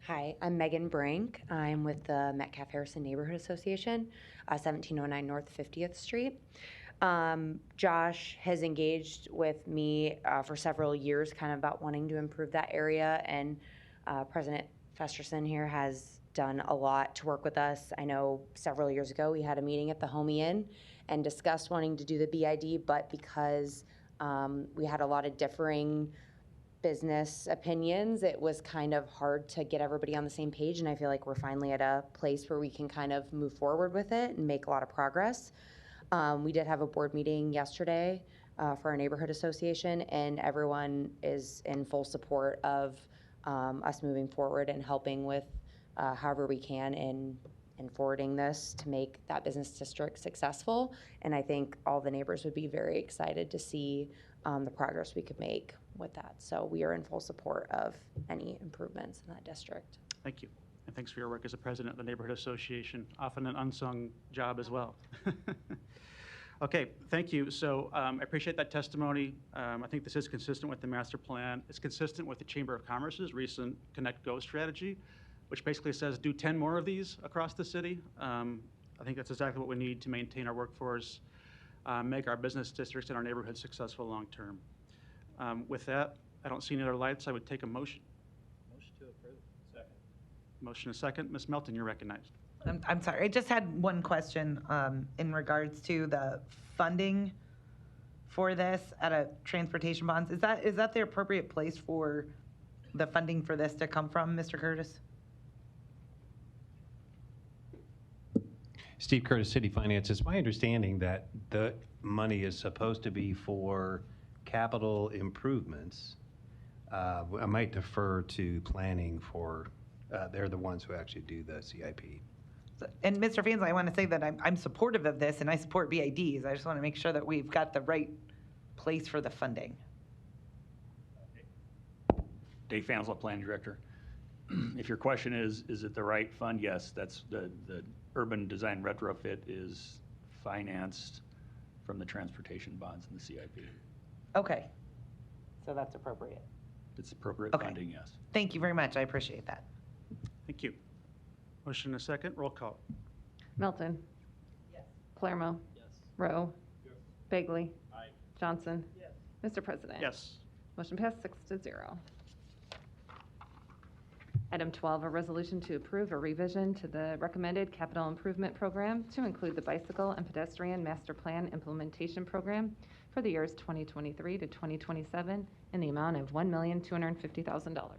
S21: Hi, I'm Megan Brink. I'm with the Metcalf Harrison Neighborhood Association, 1709 North 50th Street. Josh has engaged with me for several years kind of about wanting to improve that area, and President Festerson here has done a lot to work with us. I know several years ago we had a meeting at the Homey Inn and discussed wanting to do the BID, but because we had a lot of differing business opinions, it was kind of hard to get everybody on the same page, and I feel like we're finally at a place where we can kind of move forward with it and make a lot of progress. We did have a board meeting yesterday for our neighborhood association, and everyone is in full support of us moving forward and helping with however we can in forwarding this to make that business district successful. And I think all the neighbors would be very excited to see the progress we could make with that. So we are in full support of any improvements in that district.
S2: Thank you. And thanks for your work as a president of the Neighborhood Association, often an unsung job as well. Okay, thank you. So I appreciate that testimony. I think this is consistent with the master plan. It's consistent with the Chamber of Commerce's recent Connect Go strategy, which basically says do 10 more of these across the city. I think that's exactly what we need to maintain our workforce, make our business districts and our neighborhoods successful long term. With that, I don't see any other lights. I would take a motion.
S9: Motion to approve. Second.
S2: Motion is second. Ms. Melton, you're recognized.
S5: I'm sorry, I just had one question in regards to the funding for this out of transportation bonds. Is that the appropriate place for the funding for this to come from, Mr. Curtis?
S10: Steve Curtis, City Finance. It's my understanding that the money is supposed to be for capital improvements. I might defer to planning for, they're the ones who actually do the CIP.
S5: And Mr. Fansland, I want to say that I'm supportive of this and I support BIDs. I just want to make sure that we've got the right place for the funding.
S22: Dave Fansland, Planning Director. If your question is it the right fund? Yes, that's the urban design retrofit is financed from the transportation bonds in the CIP.
S5: Okay, so that's appropriate.
S22: It's appropriate funding, yes.
S5: Thank you very much. I appreciate that.
S2: Thank you. Motion and a second. Roll call.
S1: Melton.
S9: Yes.
S1: Palermo.
S9: Yes.
S1: Rowe.
S8: Yes.
S1: Bagley.
S9: Aye.
S1: Johnson.
S9: Yes.
S1: Mr. President.
S2: Yes.
S1: Motion passed 6-0. Item 12, a resolution to approve a revision to the recommended capital improvement program to include the bicycle and pedestrian master plan implementation program for the years 2023 to 2027 in the amount of $1,250,000.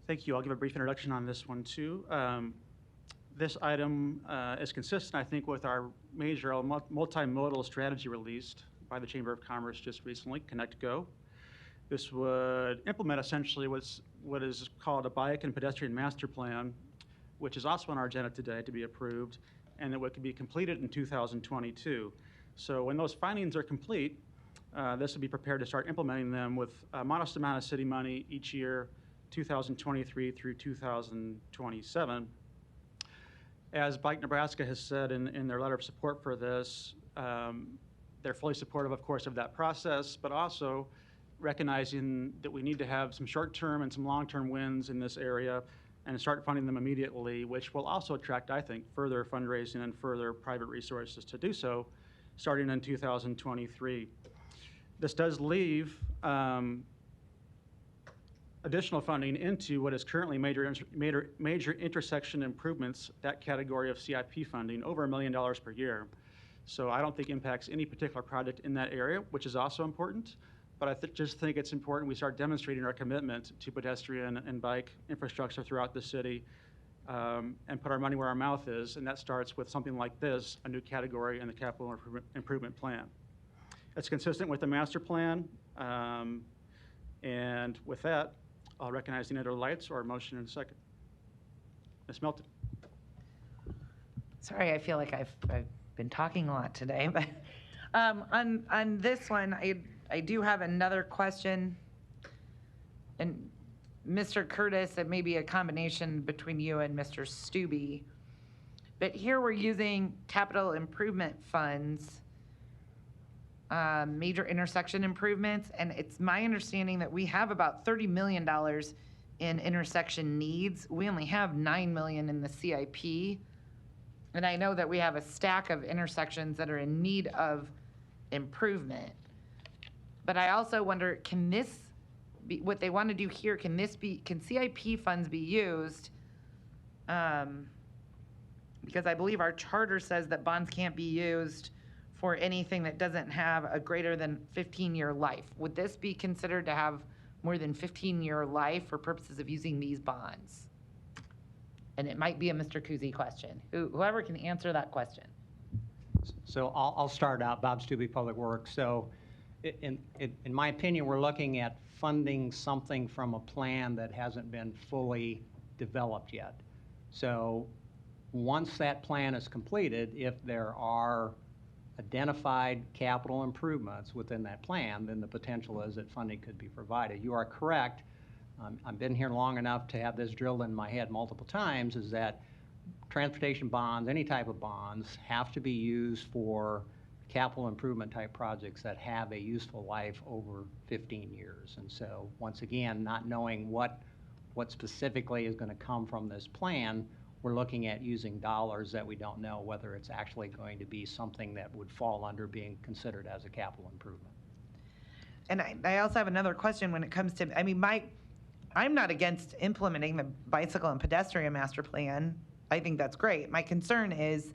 S2: Thank you. I'll give a brief introduction on this one too. This item is consistent, I think, with our major multimodal strategy released by the Chamber of Commerce just recently, Connect Go. This would implement essentially what is called a bike and pedestrian master plan, which is also on our agenda today to be approved, and that could be completed in 2022. So when those findings are complete, this will be prepared to start implementing them with a modest amount of city money each year, 2023 through 2027. As Bike Nebraska has said in their letter of support for this, they're fully supportive, of course, of that process, but also recognizing that we need to have some short-term and some long-term wins in this area and start funding them immediately, which will also attract, I think, further fundraising and further private resources to do so, starting in 2023. This does leave additional funding into what is currently major intersection improvements, that category of CIP funding, over $1 million per year. So I don't think impacts any particular project in that area, which is also important. But I just think it's important we start demonstrating our commitment to pedestrian and bike infrastructure throughout the city and put our money where our mouth is. And that starts with something like this, a new category in the capital improvement plan. It's consistent with the master plan. And with that, I'll recognize the other lights or a motion in a second. Ms. Melton.
S5: Sorry, I feel like I've been talking a lot today, but on this one, I do have another question. And Mr. Curtis, it may be a combination between you and Mr. Stubbe. But here we're using capital improvement funds, major intersection improvements, and it's my understanding that we have about $30 million in intersection needs. We only have $9 million in the CIP. And I know that we have a stack of intersections that are in need of improvement. But I also wonder, can this be, what they want to do here, can CIP funds be used? Because I believe our charter says that bonds can't be used for anything that doesn't have a greater than 15-year life. Would this be considered to have more than 15-year life for purposes of using these bonds? And it might be a Mr. Kuzy question. Whoever can answer that question.
S3: So I'll start out, Bob Stubbe, Public Works. So in my opinion, we're looking at funding something from a plan that hasn't been fully developed yet. So once that plan is completed, if there are identified capital improvements within that plan, then the potential is that funding could be provided. You are correct. I've been here long enough to have this drilled in my head multiple times, is that transportation bonds, any type of bonds, have to be used for capital improvement type projects that have a useful life over 15 years. And so once again, not knowing what specifically is going to come from this plan, we're looking at using dollars that we don't know whether it's actually going to be something that would fall under being considered as a capital improvement.
S5: And I also have another question when it comes to, I mean, I'm not against implementing the bicycle and pedestrian master plan. I think that's great. My concern is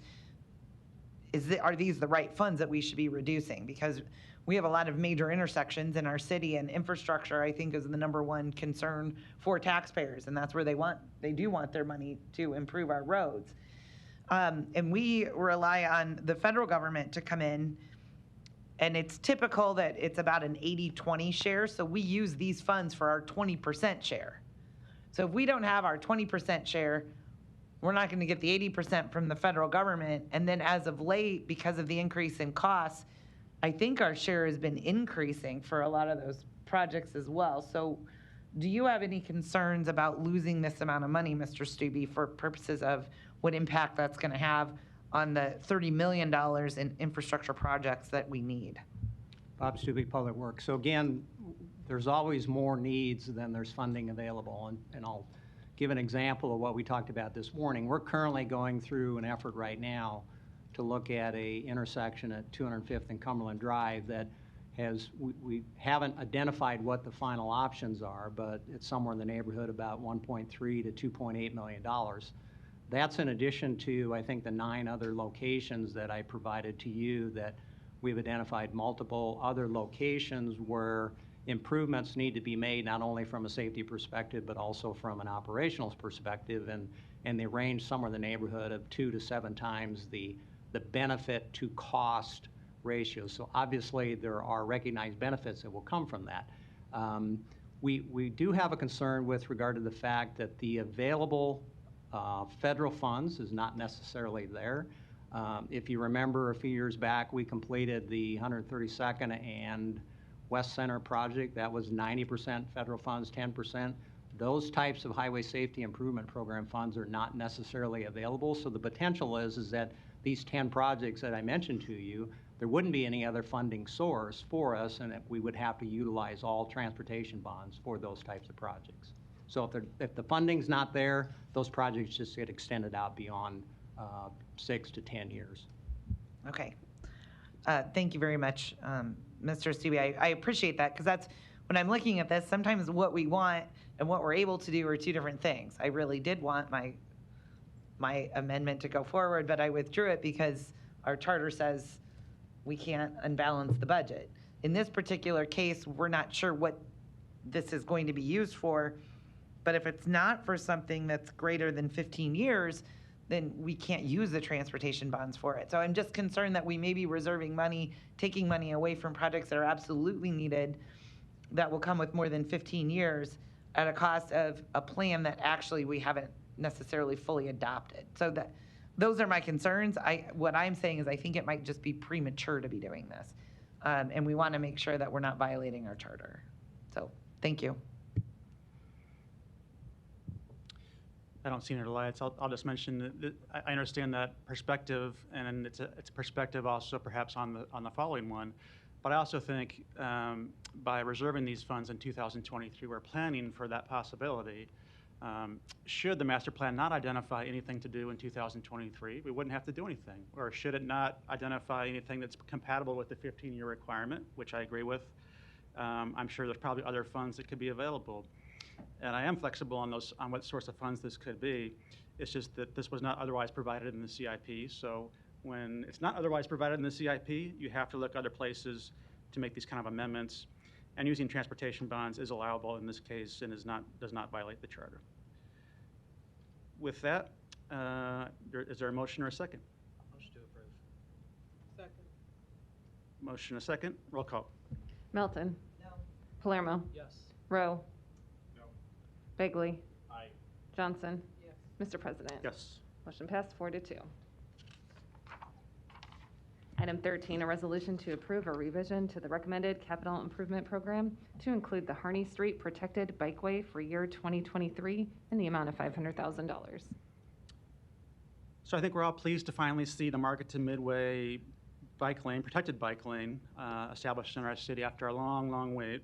S5: are these the right funds that we should be reducing? Because we have a lot of major intersections in our city, and infrastructure, I think, is the #1 concern for taxpayers, and that's where they do want their money to improve our roads. And we rely on the federal government to come in, and it's typical that it's about an 80-20 share, so we use these funds for our 20% share. So if we don't have our 20% share, we're not going to get the 80% from the federal government. And then as of late, because of the increase in costs, I think our share has been increasing for a lot of those projects as well. So do you have any concerns about losing this amount of money, Mr. Stubbe, for purposes of what impact that's going to have on the $30 million in infrastructure projects that we need?
S3: Bob Stubbe, Public Works. So again, there's always more needs than there's funding available. And I'll give an example of what we talked about this morning. We're currently going through an effort right now to look at a intersection at 205th and Cumberland Drive that we haven't identified what the final options are, but it's somewhere in the neighborhood about $1.3 to $2.8 million. That's in addition to, I think, the 9 other locations that I provided to you that we've identified multiple other locations where improvements need to be made, not only from a safety perspective, but also from an operational perspective, and they range somewhere in the neighborhood of 2 to 7 times the benefit to cost ratio. So obviously there are recognized benefits that will come from that. We do have a concern with regard to the fact that the available federal funds is not necessarily there. If you remember a few years back, we completed the 132nd and West Center project. That was 90% federal funds, 10%. Those types of highway safety improvement program funds are not necessarily available. So the potential is that these 10 projects that I mentioned to you, there wouldn't be any other funding source for us, and we would have to utilize all transportation bonds for those types of projects. So if the funding's not there, those projects just get extended out beyond 6 to 10 years.
S5: Okay. Thank you very much, Mr. Stubbe. I appreciate that, because that's, when I'm looking at this, sometimes what we want and what we're able to do are 2 different things. I really did want my amendment to go forward, but I withdrew it because our charter says we can't unbalance the budget. In this particular case, we're not sure what this is going to be used for, but if it's not for something that's greater than 15 years, then we can't use the transportation bonds for it. So I'm just concerned that we may be reserving money, taking money away from projects that are absolutely needed, that will come with more than 15 years at a cost of a plan that actually we haven't necessarily fully adopted. So those are my concerns. What I'm saying is I think it might just be premature to be doing this. And we want to make sure that we're not violating our charter. So, thank you.
S2: I don't see any lights. I'll just mention that I understand that perspective, and it's a perspective also perhaps on the following one. But I also think by reserving these funds in 2023, we're planning for that possibility. Should the master plan not identify anything to do in 2023, we wouldn't have to do anything. Or should it not identify anything that's compatible with the 15-year requirement, which I agree with, I'm sure there's probably other funds that could be available. And I am flexible on what source of funds this could be. It's just that this was not otherwise provided in the CIP. So when it's not otherwise provided in the CIP, you have to look other places to make these kind of amendments. And using transportation bonds is allowable in this case and does not violate the charter. With that, is there a motion or a second?
S9: Motion to approve.
S6: Second.
S2: Motion a second. Roll call.
S1: Melton.
S5: No.
S1: Palermo.
S9: Yes.
S1: Rowe.
S8: No.
S1: Begley.
S8: Aye.
S1: Johnson.
S6: Yes.
S1: Mr. President.
S2: Yes.
S1: Motion passed 4-2. Item 13, a resolution to approve a revision to the recommended capital improvement program to include the Harney Street Protected Bikeway for year 2023 in the amount of $500,000.
S2: So I think we're all pleased to finally see the Market to Midway bike lane, protected bike lane, established in our city after a long, long wait.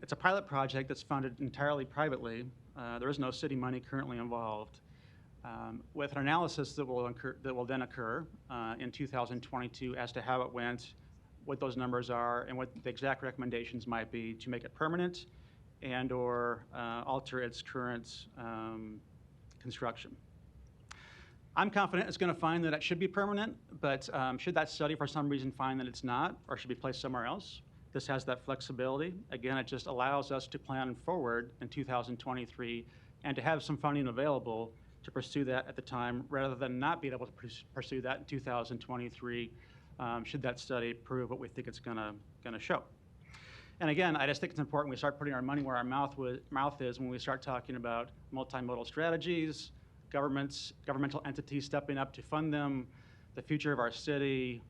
S2: It's a pilot project that's funded entirely privately. There is no city money currently involved. With an analysis that will then occur in 2022 as to how it went, what those numbers are, and what the exact recommendations might be to make it permanent and/or alter its current construction. I'm confident it's going to find that it should be permanent, but should that study for some reason find that it's not or should be placed somewhere else, this has that flexibility. Again, it just allows us to plan forward in 2023 and to have some funding available to pursue that at the time rather than not being able to pursue that in 2023 should that study prove what we think it's going to show. And again, I just think it's important we start putting our money where our mouth is when we start talking about multimodal strategies, governmental entities stepping up to fund them, the future of our city,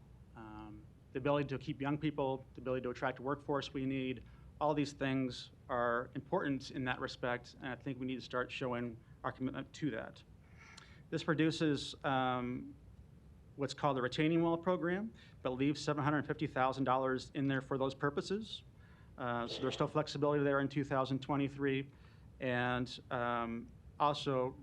S2: the ability to keep young people, the ability to attract a workforce we need. All these things are important in that respect, and I think we need to start showing our commitment to that. This produces what's called the retaining wall program, but leaves $750,000 in there for those purposes. So there's still flexibility there in 2023, and also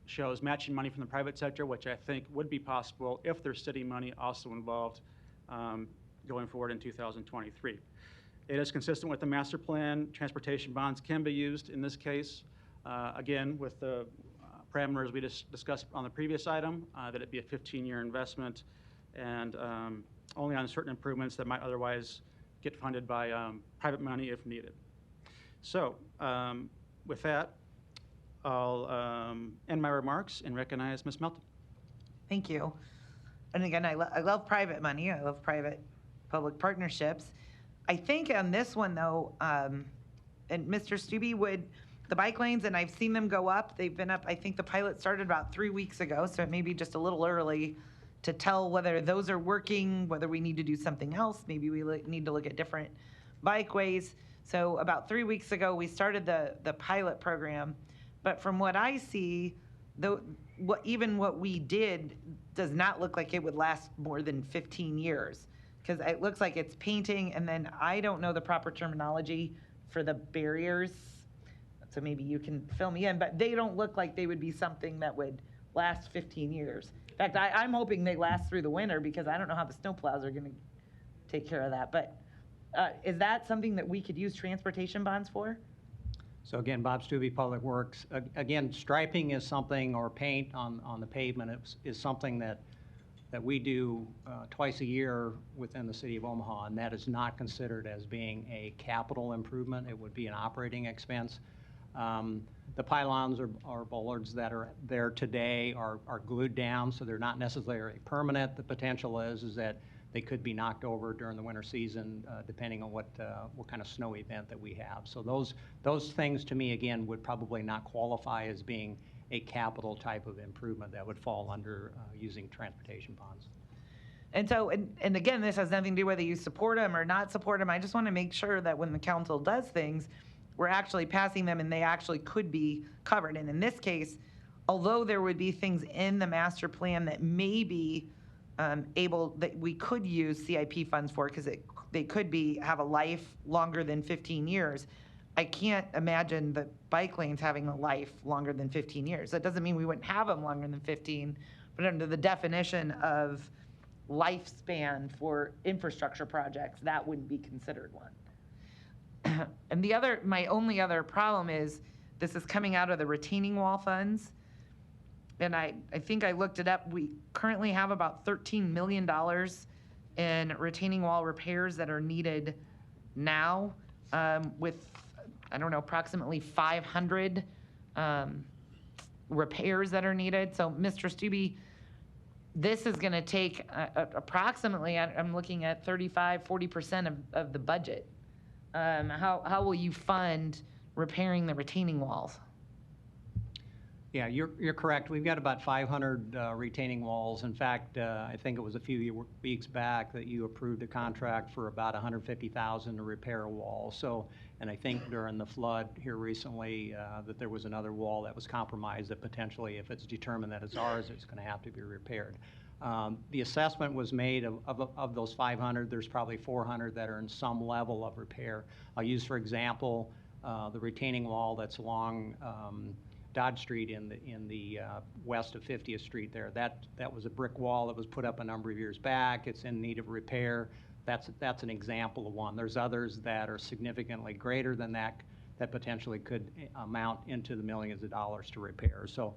S2: shows matching money from the private sector, which I think would be possible if there's city money also involved going forward in 2023. It is consistent with the master plan. Transportation bonds can be used in this case. Again, with the parameters we just discussed on the previous item, that it be a 15-year investment and only on certain improvements that might otherwise get funded by private money if needed. So with that, I'll end my remarks and recognize Ms. Melton.
S5: Thank you. And again, I love private money. I love private-public partnerships. I think on this one, though, and Mr. Stubbe the bike lanes, and I've seen them go up. They've been up, I think the pilot started about 3 weeks ago, so it may be just a little early to tell whether those are working, whether we need to do something else. Maybe we need to look at different bikeways. So about 3 weeks ago, we started the pilot program. But from what I see, even what we did does not look like it would last more than 15 years. Because it looks like it's painting, and then I don't know the proper terminology for the barriers. So maybe you can fill me in, but they don't look like they would be something that would last 15 years. In fact, I'm hoping they last through the winter because I don't know how the snowplows are going to take care of that. But is that something that we could use transportation bonds for?
S3: So again, Bob Stubbe, Public Works. Again, striping is something, or paint on the pavement is something that we do twice a year within the city of Omaha, and that is not considered as being a capital improvement. It would be an operating expense. The pylons or bollards that are there today are glued down, so they're not necessarily permanent. The potential is that they could be knocked over during the winter season, depending on what kind of snow event that we have. So those things, to me, again, would probably not qualify as being a capital type of improvement that would fall under using transportation bonds.
S5: And so, and again, this has nothing to do whether you support them or not support them. I just want to make sure that when the council does things, we're actually passing them and they actually could be covered. And in this case, although there would be things in the master plan that may be that we could use CIP funds for, because they could have a life longer than 15 years. I can't imagine the bike lanes having a life longer than 15 years. That doesn't mean we wouldn't have them longer than 15, but under the definition of lifespan for infrastructure projects, that wouldn't be considered one. And my only other problem is this is coming out of the retaining wall funds. And I think I looked it up. We currently have about $13 million in retaining wall repairs that are needed now, with, I don't know, approximately 500 repairs that are needed. So, Mr. Stubbe, this is going to take approximately, I'm looking at 35-40% of the budget. How will you fund repairing the retaining walls?
S3: Yeah, you're correct. We've got about 500 retaining walls. In fact, I think it was a few weeks back that you approved a contract for about $150,000 to repair a wall. So, and I think during the flood here recently that there was another wall that was compromised that potentially, if it's determined that it's ours, it's going to have to be repaired. The assessment was made of those 500. There's probably 400 that are in some level of repair. I'll use, for example, the retaining wall that's along Dodge Street in the west of 50th Street there. That was a brick wall that was put up a number of years back. It's in need of repair. That's an example of one. There's others that are significantly greater than that potentially could amount into the millions of dollars to repair. So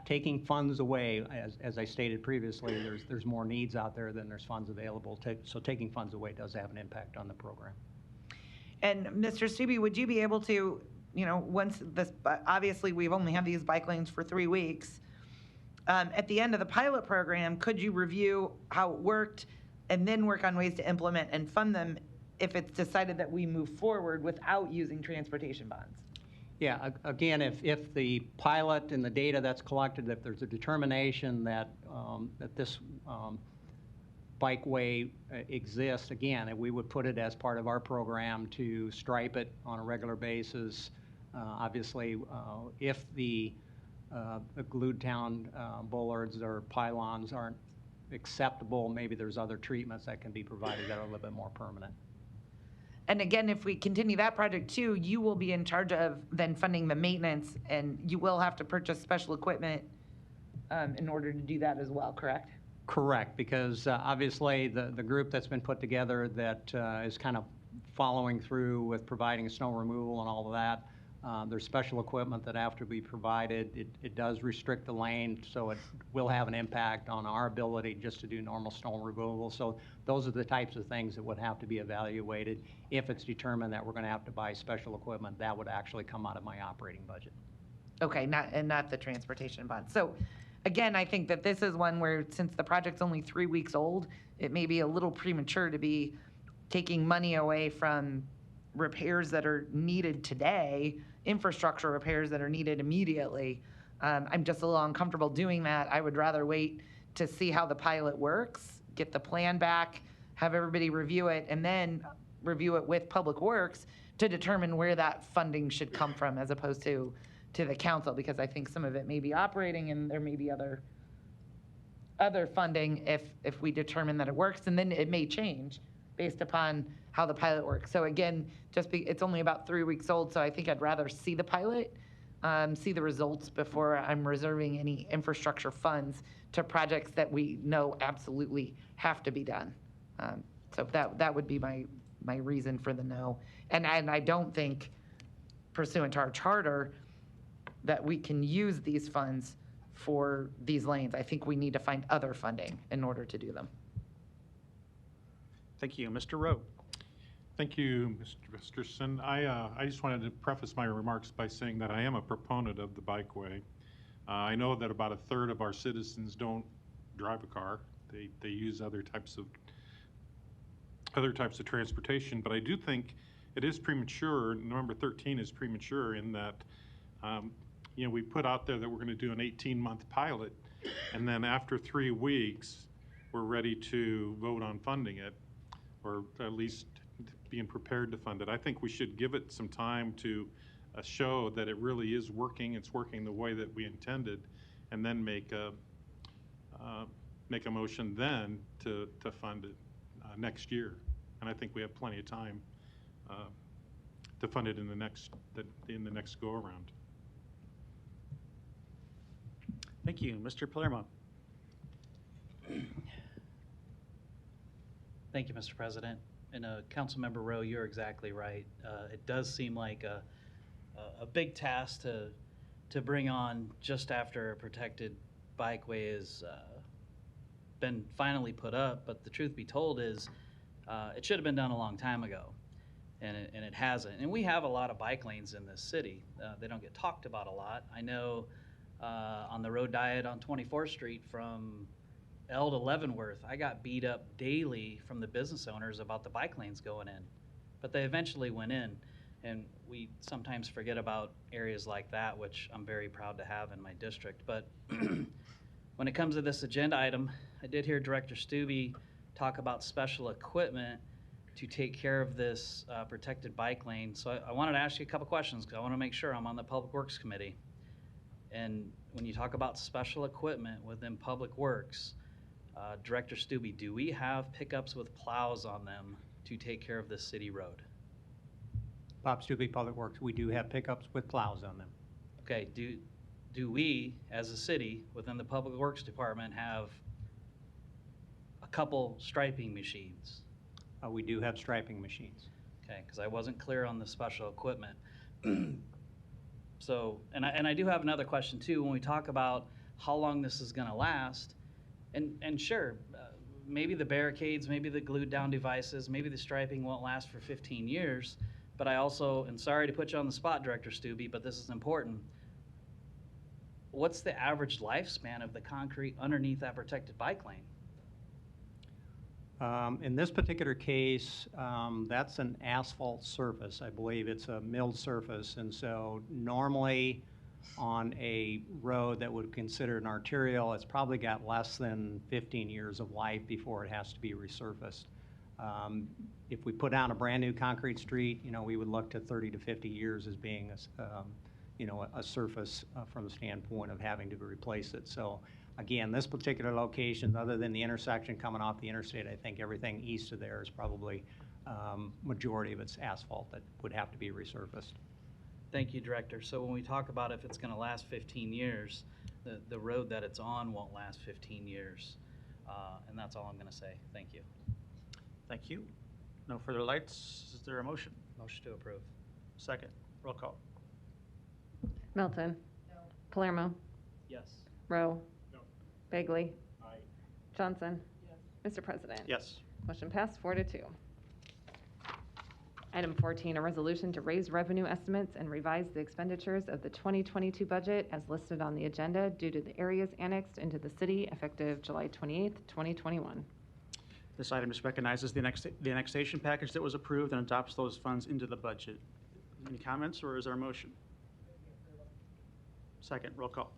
S3: taking funds away, as I stated previously, there's more needs out there than there's funds available. So taking funds away does have an impact on the program.
S5: And Mr. Stubbe, would you be able to, once this, obviously we've only had these bike lanes for 3 weeks. At the end of the pilot program, could you review how it worked and then work on ways to implement and fund them if it's decided that we move forward without using transportation bonds?
S3: Yeah, again, if the pilot and the data that's collected, if there's a determination that this bikeway exists, again, we would put it as part of our program to stripe it on a regular basis. Obviously, if the glued down bollards or pylons aren't acceptable, maybe there's other treatments that can be provided that are a little bit more permanent.
S5: And again, if we continue that project too, you will be in charge of then funding the maintenance, and you will have to purchase special equipment in order to do that as well, correct?
S3: Correct, because obviously the group that's been put together that is kind of following through with providing snow removal and all of that, there's special equipment that have to be provided. It does restrict the lane, so it will have an impact on our ability just to do normal snow removal. So those are the types of things that would have to be evaluated. If it's determined that we're going to have to buy special equipment, that would actually come out of my operating budget.
S5: Okay, not the transportation bond. So again, I think that this is one where, since the project's only 3 weeks old, it may be a little premature to be taking money away from repairs that are needed today, infrastructure repairs that are needed immediately. I'm just a little uncomfortable doing that. I would rather wait to see how the pilot works, get the plan back, have everybody review it, and then review it with Public Works to determine where that funding should come from, as opposed to the council, because I think some of it may be operating and there may be other funding if we determine that it works, and then it may change based upon how the pilot works. So again, it's only about 3 weeks old, so I think I'd rather see the pilot, see the results before I'm reserving any infrastructure funds to projects that we know absolutely have to be done. So that would be my reason for the no. And I don't think, pursuant to our charter, that we can use these funds for these lanes. I think we need to find other funding in order to do them.
S2: Thank you. Mr. Rowe.
S8: Thank you, Mr. Visterson. I just wanted to preface my remarks by saying that I am a proponent of the bikeway. I know that about a third of our citizens don't drive a car. They use other types of transportation, but I do think it is premature. November 13 is premature in that, we put out there that we're going to do an 18-month pilot, and then after 3 weeks, we're ready to vote on funding it, or at least being prepared to fund it. I think we should give it some time to show that it really is working. It's working the way that we intended, and then make a motion then to fund it next year. And I think we have plenty of time to fund it in the next go around.
S2: Thank you. Mr. Palermo.
S9: Thank you, Mr. President. And Councilmember Rowe, you're exactly right. It does seem like a big task to bring on just after a protected bikeway has been finally put up. But the truth be told is it should have been done a long time ago, and it hasn't. And we have a lot of bike lanes in this city. They don't get talked about a lot. I know on the road diet on 24th Street from L to Leavenworth, I got beat up daily from the business owners about the bike lanes going in, but they eventually went in, and we sometimes forget about areas like that, which I'm very proud to have in my district. But when it comes to this agenda item, I did hear Director Stubbe talk about special equipment to take care of this protected bike lane. So I wanted to ask you a couple questions because I want to make sure I'm on the Public Works Committee. And when you talk about special equipment within Public Works, Director Stubbe, do we have pickups with plows on them to take care of this city road?
S3: Bob Stubbe, Public Works, we do have pickups with plows on them.
S9: Okay, do we, as a city, within the Public Works Department, have a couple striping machines?
S3: We do have striping machines.
S9: Okay, because I wasn't clear on the special equipment. So, and I do have another question too. When we talk about how long this is going to last, and sure, maybe the barricades, maybe the glued down devices, maybe the striping won't last for 15 years, but I also, and sorry to put you on the spot, Director Stubbe, but this is important. What's the average lifespan of the concrete underneath that protected bike lane?
S3: In this particular case, that's an asphalt surface. I believe it's a milled surface, and so normally on a road that would consider an arterial, it's probably got less than 15 years of life before it has to be resurfaced. If we put down a brand new concrete street, we would look to 30 to 50 years as being a surface from the standpoint of having to replace it. So again, this particular location, other than the intersection coming off the interstate, I think everything east of there is probably majority of it's asphalt that would have to be resurfaced.
S9: Thank you, Director. So when we talk about if it's going to last 15 years, the road that it's on won't last 15 years. And that's all I'm going to say. Thank you.
S2: Thank you. No further lights. Is there a motion?
S9: Motion to approve.
S2: Second. Roll call.
S1: Melton. No. Palermo.
S9: Yes.
S1: Rowe.
S8: No.
S1: Bagley.
S8: Aye.
S1: Johnson. Yes. Mr. President.
S2: Yes.
S1: Motion passed 4-2. Item 14, a resolution to raise revenue estimates and revise the expenditures of the 2022 budget as listed on the agenda due to the areas annexed into the city effective July 28th, 2021.
S2: This item just recognizes the annexation package that was approved and adopts those funds into the budget. Any comments, or is there a motion? Second. Roll call.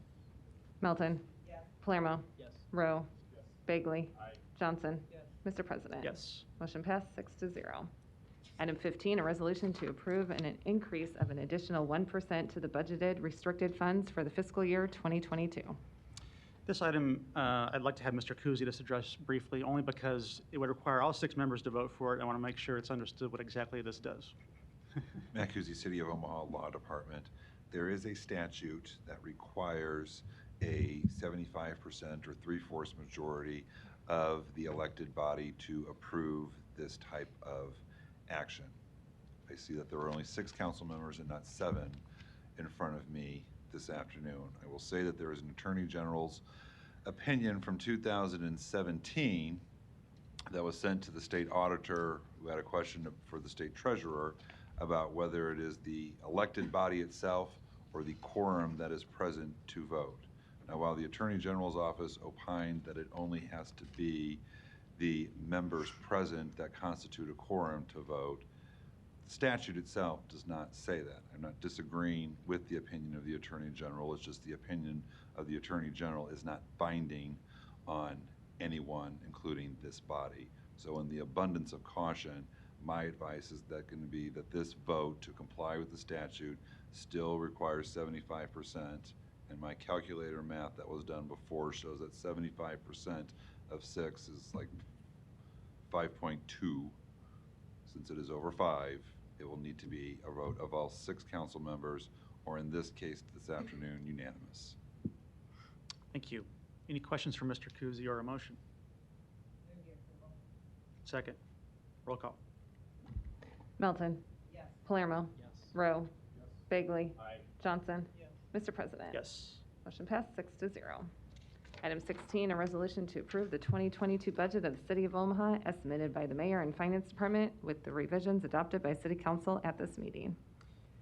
S1: Melton. Yes. Palermo.
S9: Yes.
S1: Rowe.
S8: Yes.
S1: Bagley.
S8: Aye.
S1: Johnson.
S9: Yes.
S1: Mr. President.
S2: Yes.
S1: Motion passed 6-0. Item 15, a resolution to approve an increase of an additional 1% to the budgeted restricted funds for the fiscal year 2022.
S2: This item, I'd like to have Mr. Kuzi just address briefly, only because it would require all 6 members to vote for it. I want to make sure it's understood what exactly this does.
S4: Matt Kuzi, City of Omaha Law Department. There is a statute that requires a 75% or 3/4 majority of the elected body to approve this type of action. I see that there are only 6 council members and not 7 in front of me this afternoon. I will say that there is an Attorney General's opinion from 2017 that was sent to the state auditor, who had a question for the state treasurer about whether it is the elected body itself or the quorum that is present to vote. Now, while the Attorney General's office opined that it only has to be the members present that constitute a quorum to vote, the statute itself does not say that. I'm not disagreeing with the opinion of the Attorney General. It's just the opinion of the Attorney General is not binding on anyone, including this body. So in the abundance of caution, my advice is that going to be that this vote to comply with the statute still requires 75%, and my calculator math that was done before shows that 75% of 6 is like 5.2. Since it is over 5, it will need to be a vote of all 6 council members, or in this case this afternoon, unanimous.
S2: Thank you. Any questions for Mr. Kuzi or a motion? Second. Roll call.
S1: Melton.
S5: Yes.
S1: Palermo.
S9: Yes.
S1: Rowe. Bagley.
S8: Aye.
S1: Johnson. Mr. President.
S2: Yes.
S1: Motion passed 6-0. Item 16, a resolution to approve the 2022 budget of the City of Omaha as submitted by the Mayor and Finance Department with the revisions adopted by City Council at this meeting.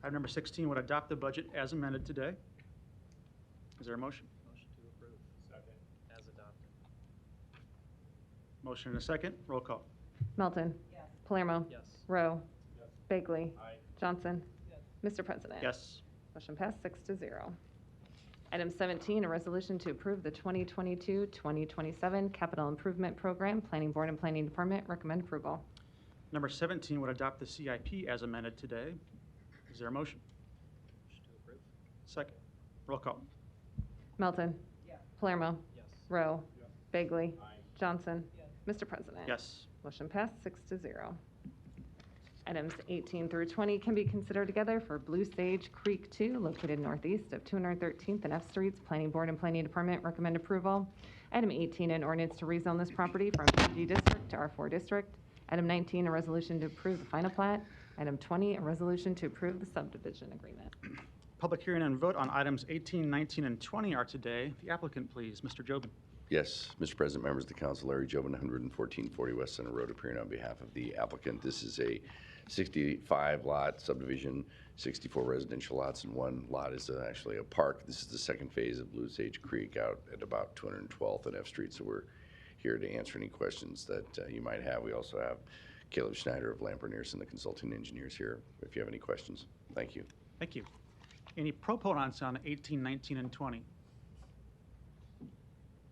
S2: Item number 16 would adopt the budget as amended today. Is there a motion?
S9: Motion to approve. Second. As adopted.
S2: Motion and a second. Roll call.
S1: Melton.
S5: Yes.
S1: Palermo.
S9: Yes.
S1: Rowe.
S8: Yes.
S1: Bagley.
S8: Aye.
S1: Johnson. Mr. President.
S2: Yes.
S1: Motion passed 6-0. Item 17, a resolution to approve the 2022-2027 Capital Improvement Program. Planning Board and Planning Department recommend approval.
S2: Number 17 would adopt the CIP as amended today. Is there a motion?
S9: Motion to approve.
S2: Second. Roll call.
S1: Melton.
S5: Yes.
S1: Palermo.
S9: Yes.
S1: Rowe.
S8: Yes.
S1: Bagley.
S8: Aye.
S1: Johnson.
S5: Yes.
S1: Mr. President.
S2: Yes.
S1: Motion passed 6-0. Items 18 through 20 can be considered together for Blue Sage Creek 2, located northeast of 213th and F Streets. Planning Board and Planning Department recommend approval. Item 18, an ordinance to rezone this property from PG District to R4 District. Item 19, a resolution to approve the final plat. Item 20, a resolution to approve the subdivision agreement.
S2: Public hearing and vote on items 18, 19, and 20 are today. The applicant, please. Mr. Jobin.
S7: Yes, Mr. President, members of the council, Larry Jobin, 11440 West Center Road, appearing on behalf of the applicant. This is a 65-lot subdivision, 64 residential lots, and 1 lot is actually a park. This is the second phase of Blue Sage Creek out at about 212th and F Street, so we're here to answer any questions that you might have. We also have Caleb Schneider of Lamper Nearson, the consulting engineers here, if you have any questions. Thank you.
S2: Thank you. Any proponents on 18, 19, and 20?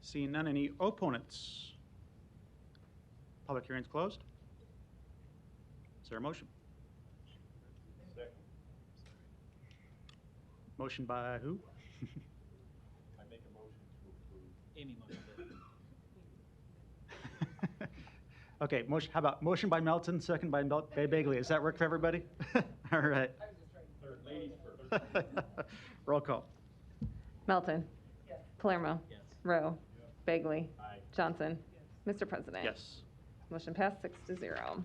S2: Seeing none, any opponents? Public hearing's closed. Is there a motion?
S8: Second.
S2: Motion by who?
S8: I make a motion to approve.
S9: Amy motioned it.
S2: Okay, motion, how about motion by Melton, second by Bagley. Does that work for everybody? All right.
S8: Third, ladies first.
S2: Roll call.
S1: Melton.
S5: Yes.
S1: Palermo.
S9: Yes.
S1: Rowe. Bagley.
S8: Aye.
S1: Johnson. Mr. President.
S2: Yes.
S1: Motion passed 6-0.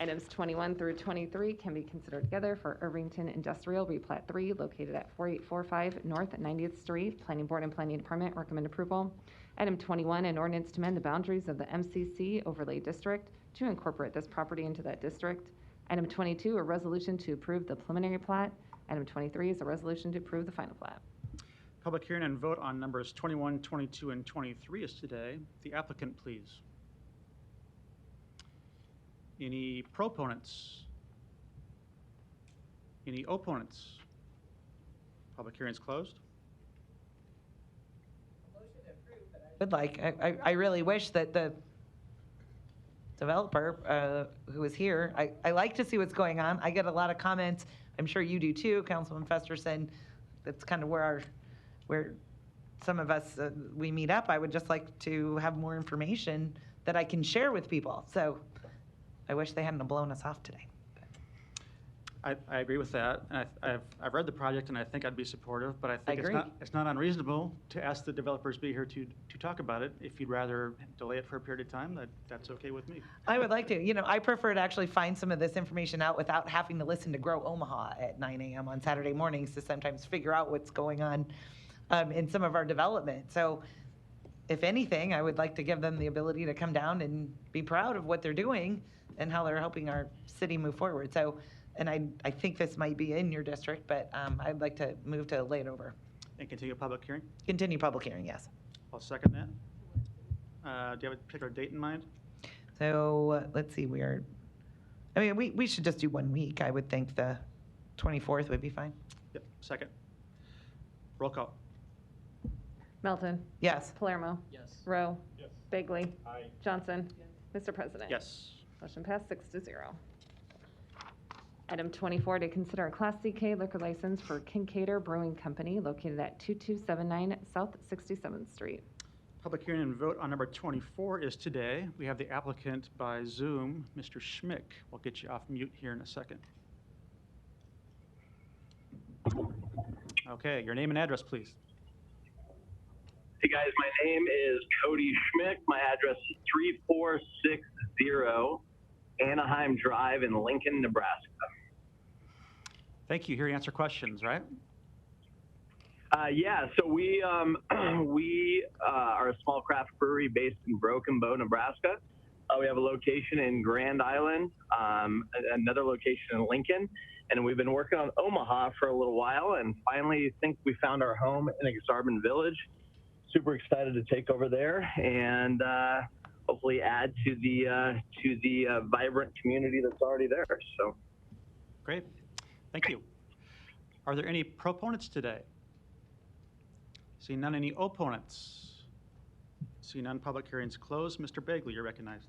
S1: Items 21 through 23 can be considered together for Irvington Industrial Replat 3, located at 4845 North 90th Street. Planning Board and Planning Department recommend approval. Item 21, an ordinance to amend the boundaries of the MCC overlay district to incorporate this property into that district. Item 22, a resolution to approve the preliminary plat. Item 23 is a resolution to approve the final plat.
S2: Public hearing and vote on numbers 21, 22, and 23 is today. The applicant, please. Any proponents? Any opponents? Public hearing is closed.
S5: Would like, I really wish that the developer who is here, I like to see what's going on. I get a lot of comments. I'm sure you do too, Councilman Festerson. That's kind of where some of us, we meet up. I would just like to have more information that I can share with people. So I wish they hadn't blown us off today.
S2: I agree with that. And I've read the project and I think I'd be supportive, but I think
S5: agree.
S2: it's not unreasonable to ask the developers to be here to talk about it. If you'd rather delay it for a period of time, that's okay with me.
S5: I would like to. You know, I prefer to actually find some of this information out without having to listen to Grow Omaha at 9 a.m. on Saturday mornings to sometimes figure out what's going on in some of our development. So if anything, I would like to give them the ability to come down and be proud of what they're doing and how they're helping our city move forward. So, and I think this might be in your district, but I'd like to move to lay it over.
S2: And continue public hearing?
S5: Continue public hearing, yes.
S2: I'll second that. Do you have a particular date in mind?
S5: So let's see, we should just do 1 week. I would think the 24th would be fine.
S2: Yep, second. Roll call.
S1: Melton.
S5: Yes.
S1: Palermo.
S9: Yes.
S1: Rowe.
S8: Yes.
S1: Bagley.
S8: Aye.
S1: Johnson. Mr. President.
S2: Yes.
S1: Motion passed 6-0. Item 24, to consider a Class CK liquor license for Kincaidor Brewing Company located at 2279 South 67th Street.
S2: Public hearing and vote on number 24 is today. We have the applicant by Zoom, Mr. Schmick. We'll get you off mute here in a second. Okay, your name and address, please.
S12: Hey guys, my name is Cody Schmick. My address is 3460 Anaheim Drive in Lincoln, Nebraska.
S2: Thank you. Here to answer questions, right?
S12: Yeah, so we are a small craft brewery based in Broken Bow, Nebraska. We have a location in Grand Island, another location in Lincoln, and we've been working on Omaha for a little while, and finally think we found our home in Exarban Village. Super excited to take over there and hopefully add to the vibrant community that's already there. So,
S2: great. Thank you. Are there any proponents today? See none. Any opponents? See none. Public hearings closed. Mr. Bagley, you're recognized.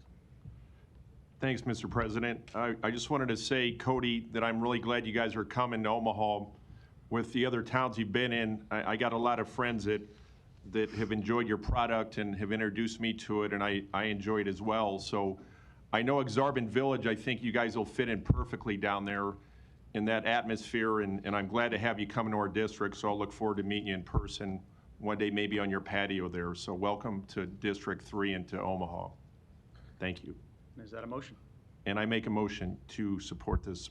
S11: Thanks, Mr. President. I just wanted to say, Cody, that I'm really glad you guys are coming to Omaha with the other towns you've been in. I got a lot of friends that have enjoyed your product and have introduced me to it, and I enjoy it as well. So I know Exarban Village, I think you guys will fit in perfectly down there in that atmosphere, and I'm glad to have you come into our district, so I'll look forward to meeting you in person one day, maybe on your patio there. So welcome to District 3 and to Omaha. Thank you.
S2: Is that a motion?
S11: And I make a motion to support this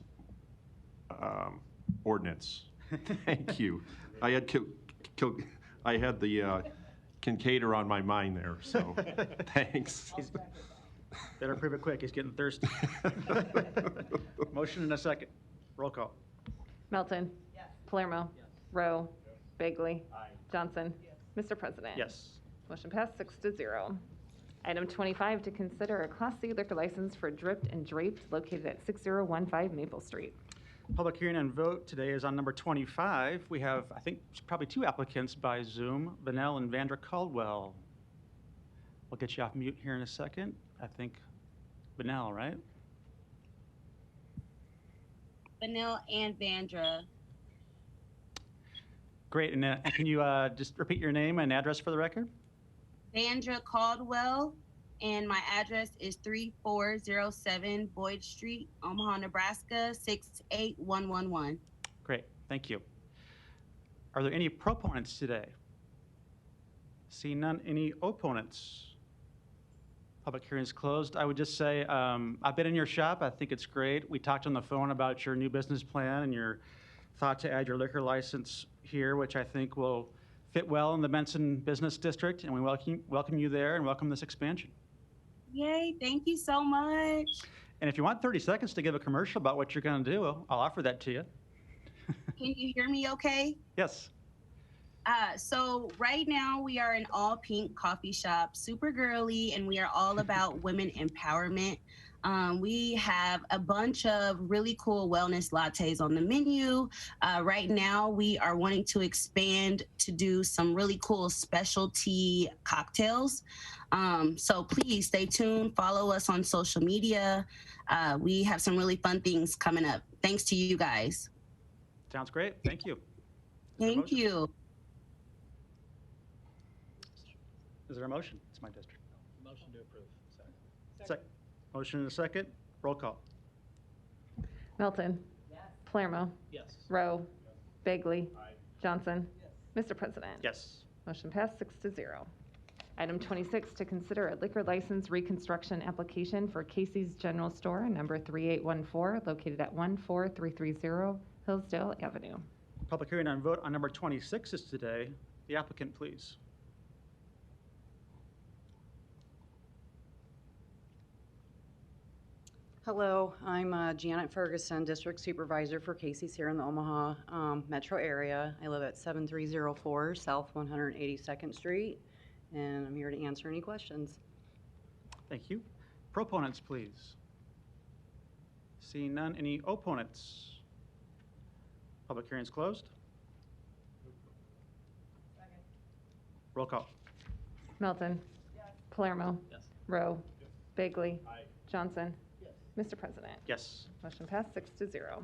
S11: ordinance. Thank you. I had the Kincaidor on my mind there, so thanks.
S2: Better prove it quick. He's getting thirsty. Motion and a second. Roll call.
S1: Melton. Yes. Palermo. Yes. Rowe. Yes. Bagley. Aye. Johnson. Yes. Mr. President.
S2: Yes.
S1: Motion passed 6-0. Item 25, to consider a Class C liquor license for Dripped and Draped located at 6015 Maple Street.
S2: Public hearing and vote today is on number 25. We have, I think, probably two applicants by Zoom, Vanell and Vandra Caldwell. We'll get you off mute here in a second. I think Vanell, right?
S13: Vanilla and Vandra.
S2: Great. And can you just repeat your name and address for the record?
S13: Vandra Caldwell, and my address is 3407 Boyd Street, Omaha, Nebraska, 68111.
S2: Great. Thank you. Are there any proponents today? See none. Any opponents? Public hearing is closed. I would just say I've been in your shop. I think it's great. We talked on the phone about your new business plan and your thought to add your liquor license here, which I think will fit well in the Benson Business District, and we welcome you there and welcome this expansion.
S13: Yay, thank you so much.
S2: And if you want 30 seconds to give a commercial about what you're going to do, I'll offer that to you.
S13: Can you hear me okay?
S2: Yes.
S13: So right now we are an all pink coffee shop, super girly, and we are all about women empowerment. We have a bunch of really cool wellness lattes on the menu. Right now we are wanting to expand to do some really cool specialty cocktails. So please stay tuned, follow us on social media. We have some really fun things coming up. Thanks to you guys.
S2: Sounds great. Thank you.
S13: Thank you.
S2: Is there a motion? It's my district.
S9: Motion to approve.
S2: Second. Motion and a second. Roll call.
S1: Melton. Yes. Palermo.
S9: Yes.
S1: Rowe. Yes. Bagley. Aye. Johnson. Yes. Mr. President.
S2: Yes.
S1: Motion passed 6-0. Item 26, to consider a liquor license reconstruction application for Casey's General Store, number 3814, located at 14330 Hillsdale Avenue.
S2: Public hearing and vote on number 26 is today. The applicant, please.
S14: Hello, I'm Janet Ferguson, District Supervisor for Casey's here in the Omaha metro area. I live at 7304 South 182nd Street, and I'm here to answer any questions.
S2: Thank you. Proponents, please. Seeing none, any opponents? Public hearing is closed. Roll call.
S1: Melton. Palermo. Rowe. Bagley. Johnson. Mr. President.
S2: Yes.
S1: Motion passed 6-0.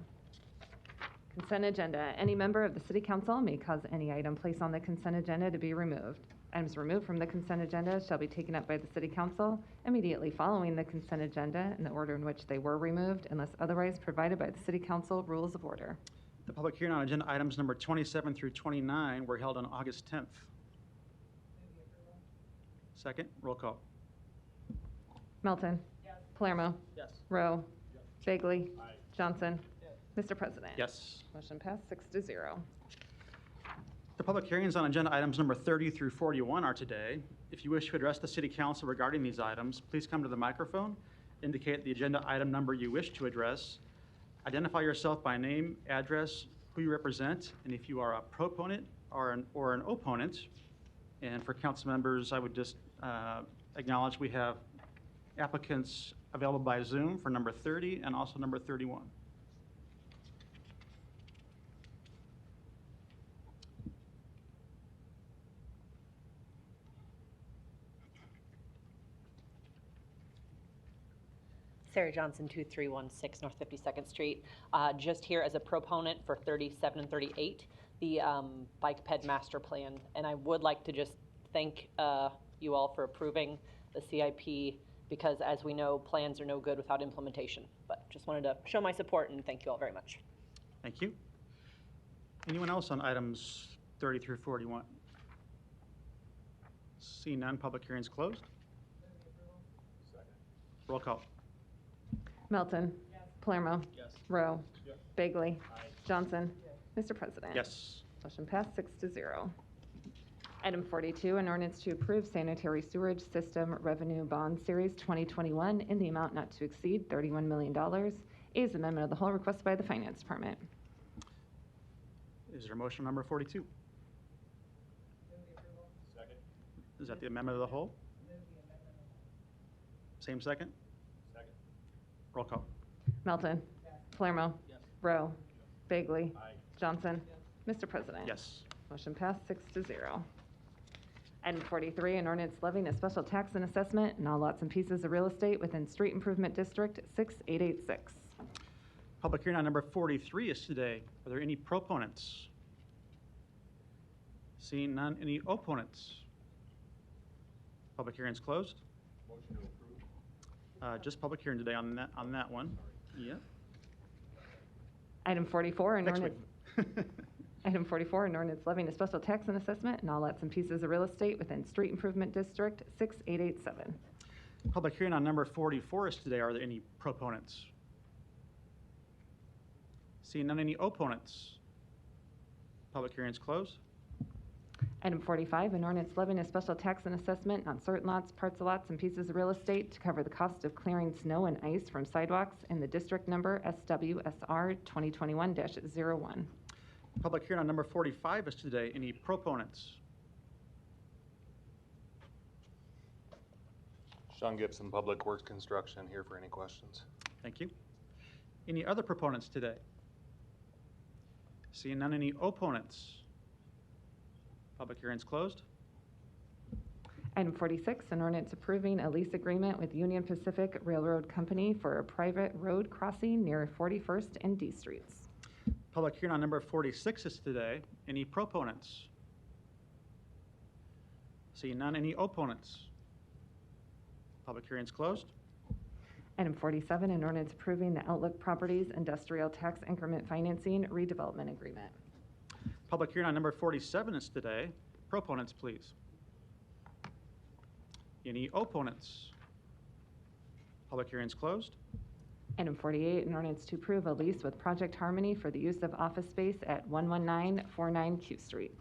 S1: Consent agenda. Any member of the City Council may cause any item placed on the consent agenda to be removed. Items removed from the consent agenda shall be taken up by the City Council immediately following the consent agenda in the order in which they were removed, unless otherwise provided by the City Council Rules of Order.
S2: The public hearing on agenda items number 27 through 29 were held on August 10th. Second, roll call.
S1: Melton. Palermo. Rowe. Bagley. Johnson. Mr. President.
S2: Yes.
S1: Motion passed 6-0.
S2: The public hearings on agenda items number 30 through 41 are today. If you wish to address the City Council regarding these items, please come to the microphone, indicate the agenda item number you wish to address, identify yourself by name, address, who you represent, and if you are a proponent or an opponent. And for council members, I would just acknowledge we have applicants available by Zoom for number 30 and also number 31.
S15: Sarah Johnson, 2316 North 52nd Street. Just here as a proponent for 37 and 38, the bike ped master plan. And I would like to just thank you all for approving the CIP, because as we know, plans are no good without implementation. But just wanted to show my support and thank you all very much.
S2: Thank you. Anyone else on items 30 through 41? See none, public hearing is closed. Roll call.
S1: Melton. Palermo. Rowe. Bagley. Johnson. Mr. President.
S2: Yes.
S1: Motion passed 6-0. Item 42, an ordinance to approve sanitary sewage system revenue bond series 2021 in the amount not to exceed $31 million. A is amendment of the whole requested by the Finance Department.
S2: Is there a motion on number 42?
S11: Second.
S2: Is that the amendment of the whole? Same second?
S11: Second.
S2: Roll call.
S1: Melton. Palermo. Rowe. Bagley. Johnson. Mr. President.
S2: Yes.
S1: Motion passed 6-0. Item 43, an ordinance levying a special tax and assessment on all lots and pieces of real estate within Street Improvement District 6886.
S2: Public hearing on number 43 is today. Are there any proponents? Seeing none, any opponents? Public hearing is closed.
S11: Motion to approve.
S2: Just public hearing today on that one. Yeah.
S1: Item 44, an
S2: Next
S1: ordinance. Item 44, an ordinance levying a special tax and assessment on all lots and pieces of real estate within Street Improvement District 6887.
S2: Public hearing on number 44 is today. Are there any proponents? Seeing none, any opponents? Public hearing is closed.
S1: Item 45, an ordinance levying a special tax and assessment on certain lots, parts of lots, and pieces of real estate to cover the cost of clearing snow and ice from sidewalks in the district number SWSR 2021-01.
S2: Public hearing on number 45 is today. Any proponents?
S23: Sean Gibson, Public Works Construction, here for any questions.
S2: Thank you. Any other proponents today? Seeing none, any opponents? Public hearing is closed.
S1: Item 46, an ordinance approving a lease agreement with Union Pacific Railroad Company for a private road crossing near 41st and D Streets.
S2: Public hearing on number 46 is today. Any proponents? Seeing none, any opponents? Public hearing is closed.
S1: Item 47, an ordinance approving the Outlook Properties Industrial Tax Increment Financing Redevelopment Agreement.
S2: Public hearing on number 47 is today. Proponents, please. Any opponents? Public hearing is closed.
S1: Item 48, an ordinance to approve a lease with Project Harmony for the use of office space at 11949 Q Street.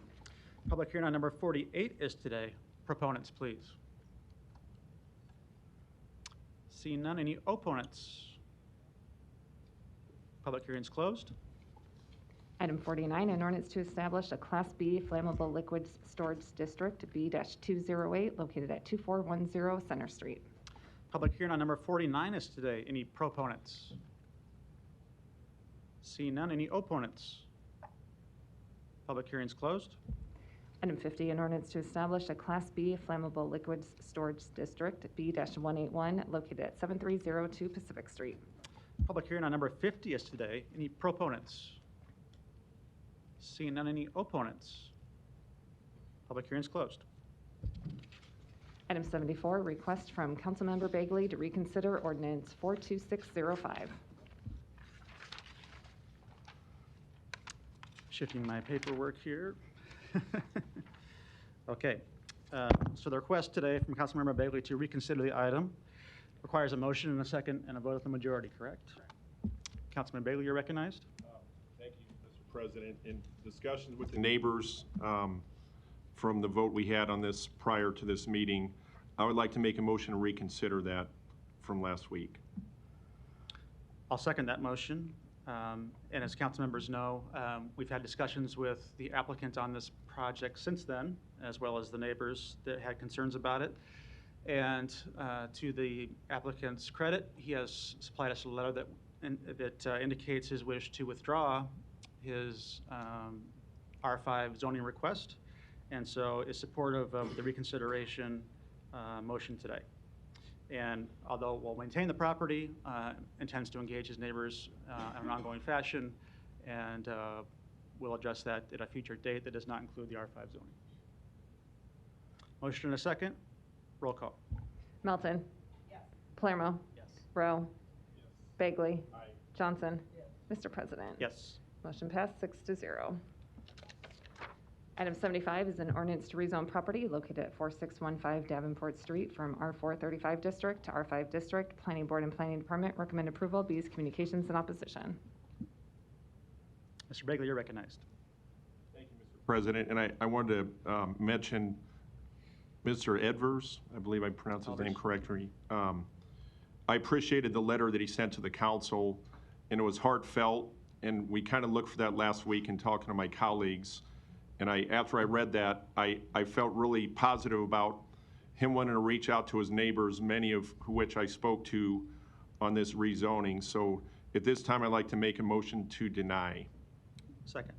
S2: Public hearing on number 48 is today. Proponents, please. Seeing none, any opponents? Public hearing is closed.
S1: Item 49, an ordinance to establish a Class B flammable liquids storage district, B-208, located at 2410 Center Street.
S2: Public hearing on number 49 is today. Any proponents? Seeing none, any opponents? Public hearing is closed.
S1: Item 50, an ordinance to establish a Class B flammable liquids storage district, B-181, located at 7302 Pacific Street.
S2: Public hearing on number 50 is today. Any proponents? Seeing none, any opponents? Public hearing is closed.
S1: Item 74, request from Councilmember Bagley to reconsider ordinance 42605.
S2: Shifting my paperwork here. Okay, so the request today from Councilmember Bagley to reconsider the item requires a motion and a second and a vote of the majority, correct? Councilman Bagley, you're recognized.
S11: Thank you, Mr. President. In discussions with the neighbors from the vote we had on this prior to this meeting, I would like to make a motion to reconsider that from last week.
S2: I'll second that motion. And as council members know, we've had discussions with the applicant on this project since then, as well as the neighbors that had concerns about it. And to the applicant's credit, he has supplied us a letter that indicates his wish to withdraw his R5 zoning request, and so is supportive of the reconsideration motion today. And although we'll maintain the property, intends to engage his neighbors in an ongoing fashion, and we'll address that at a future date that does not include the R5 zoning. Motion and a second. Roll call.
S1: Melton.
S9: Yes.
S1: Palermo.
S9: Yes.
S1: Rowe.
S8: Yes.
S1: Bagley.
S8: Aye.
S1: Johnson. Mr. President.
S2: Yes.
S1: Motion passed 6-0. Item 75 is an ordinance to rezone property located at 4615 Davenport Street from R435 District to R5 District. Planning Board and Planning Department recommend approval. B's Communications in opposition.
S2: Mr. Bagley, you're recognized.
S11: Thank you, Mr. President. And I wanted to mention Mr. Edvers, I believe I pronounced his name correctly. I appreciated the letter that he sent to the council, and it was heartfelt, and we kind of looked for that last week in talking to my colleagues. And after I read that, I felt really positive about him wanting to reach out to his neighbors, many of which I spoke to on this rezoning. So at this time, I'd like to make a motion to deny.
S2: Second.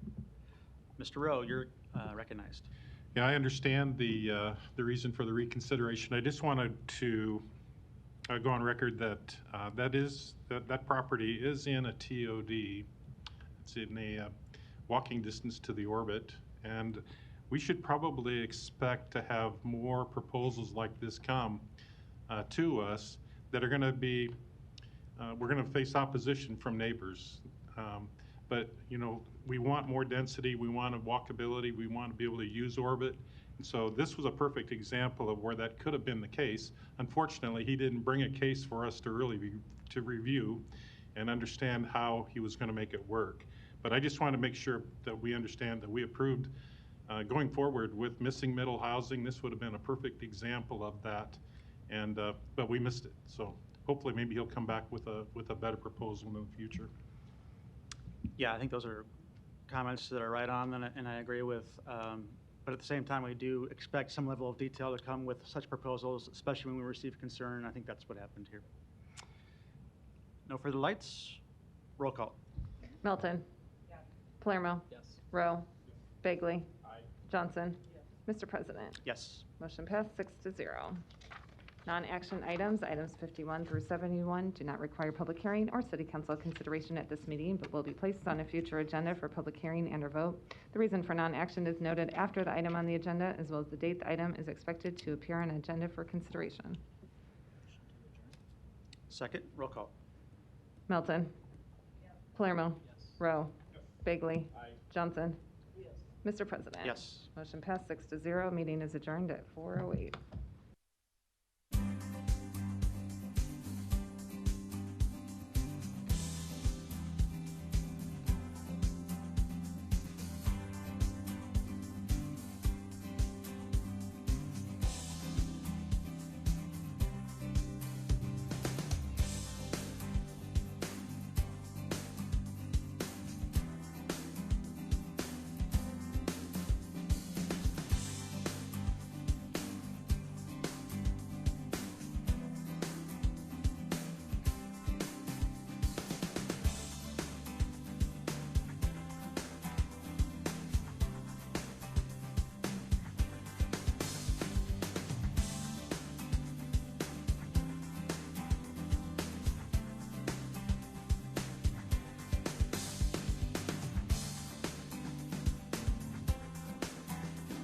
S2: Mr. Rowe, you're recognized.
S8: Yeah, I understand the reason for the reconsideration. I just wanted to go on record that that property is in a TOD. It's in a walking distance to the orbit, and we should probably expect to have more proposals like this come to us that are going to be, we're going to face opposition from neighbors. But, you know, we want more density, we want walkability, we want to be able to use orbit. And so this was a perfect example of where that could have been the case. Unfortunately, he didn't bring a case for us to really to review and understand how he was going to make it work. But I just want to make sure that we understand that we approved going forward with missing middle housing. This would have been a perfect example of that, and but we missed it. So hopefully maybe he'll come back with a better proposal in the future.
S2: Yeah, I think those are comments that are right on, and I agree with. But at the same time, we do expect some level of detail to come with such proposals, especially when we receive concern. I think that's what happened here. No further lights. Roll call.
S1: Melton.
S9: Yes.
S1: Palermo.
S9: Yes.
S1: Rowe. Bagley.
S8: Aye.
S1: Johnson. Mr. President.
S2: Yes.
S1: Motion passed 6-0. Non-action items, items 51 through 71, do not require public hearing or city council consideration at this meeting, but will be placed on a future agenda for public hearing and or vote. The reason for non-action is noted after the item on the agenda, as well as the date the item is expected to appear on agenda for consideration.
S2: Second. Roll call.
S1: Melton. Palermo.
S9: Yes.
S1: Rowe. Bagley.
S8: Aye.
S1: Johnson.
S9: Yes.
S1: Mr. President.
S2: Yes.
S1: Motion passed 6-0. Meeting is adjourned at 4:08.